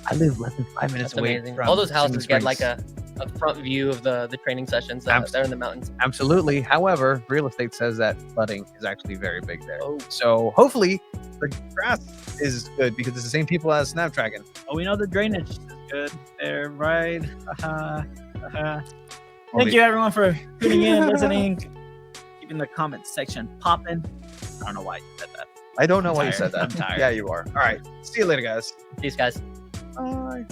I live less than 5 minutes
That's
away
amazing.
from
All those houses
Singing
get like
Springs.
a front view of the training sessions that they're in the mountains.
Absolutely. However, real estate says that flooding is actually very big there.
Oh.
So hopefully the grass is good because it's the same people as Snapdragon.
Oh, we know the drainage is good there, right? Thank you everyone for tuning in, listening, keeping the comment section popping. I don't know why you said that.
I don't know
I'm
why you
tired.
said that.
I'm tired.
Yeah, you are. All right. See you later, guys.
Peace, guys.
Bye.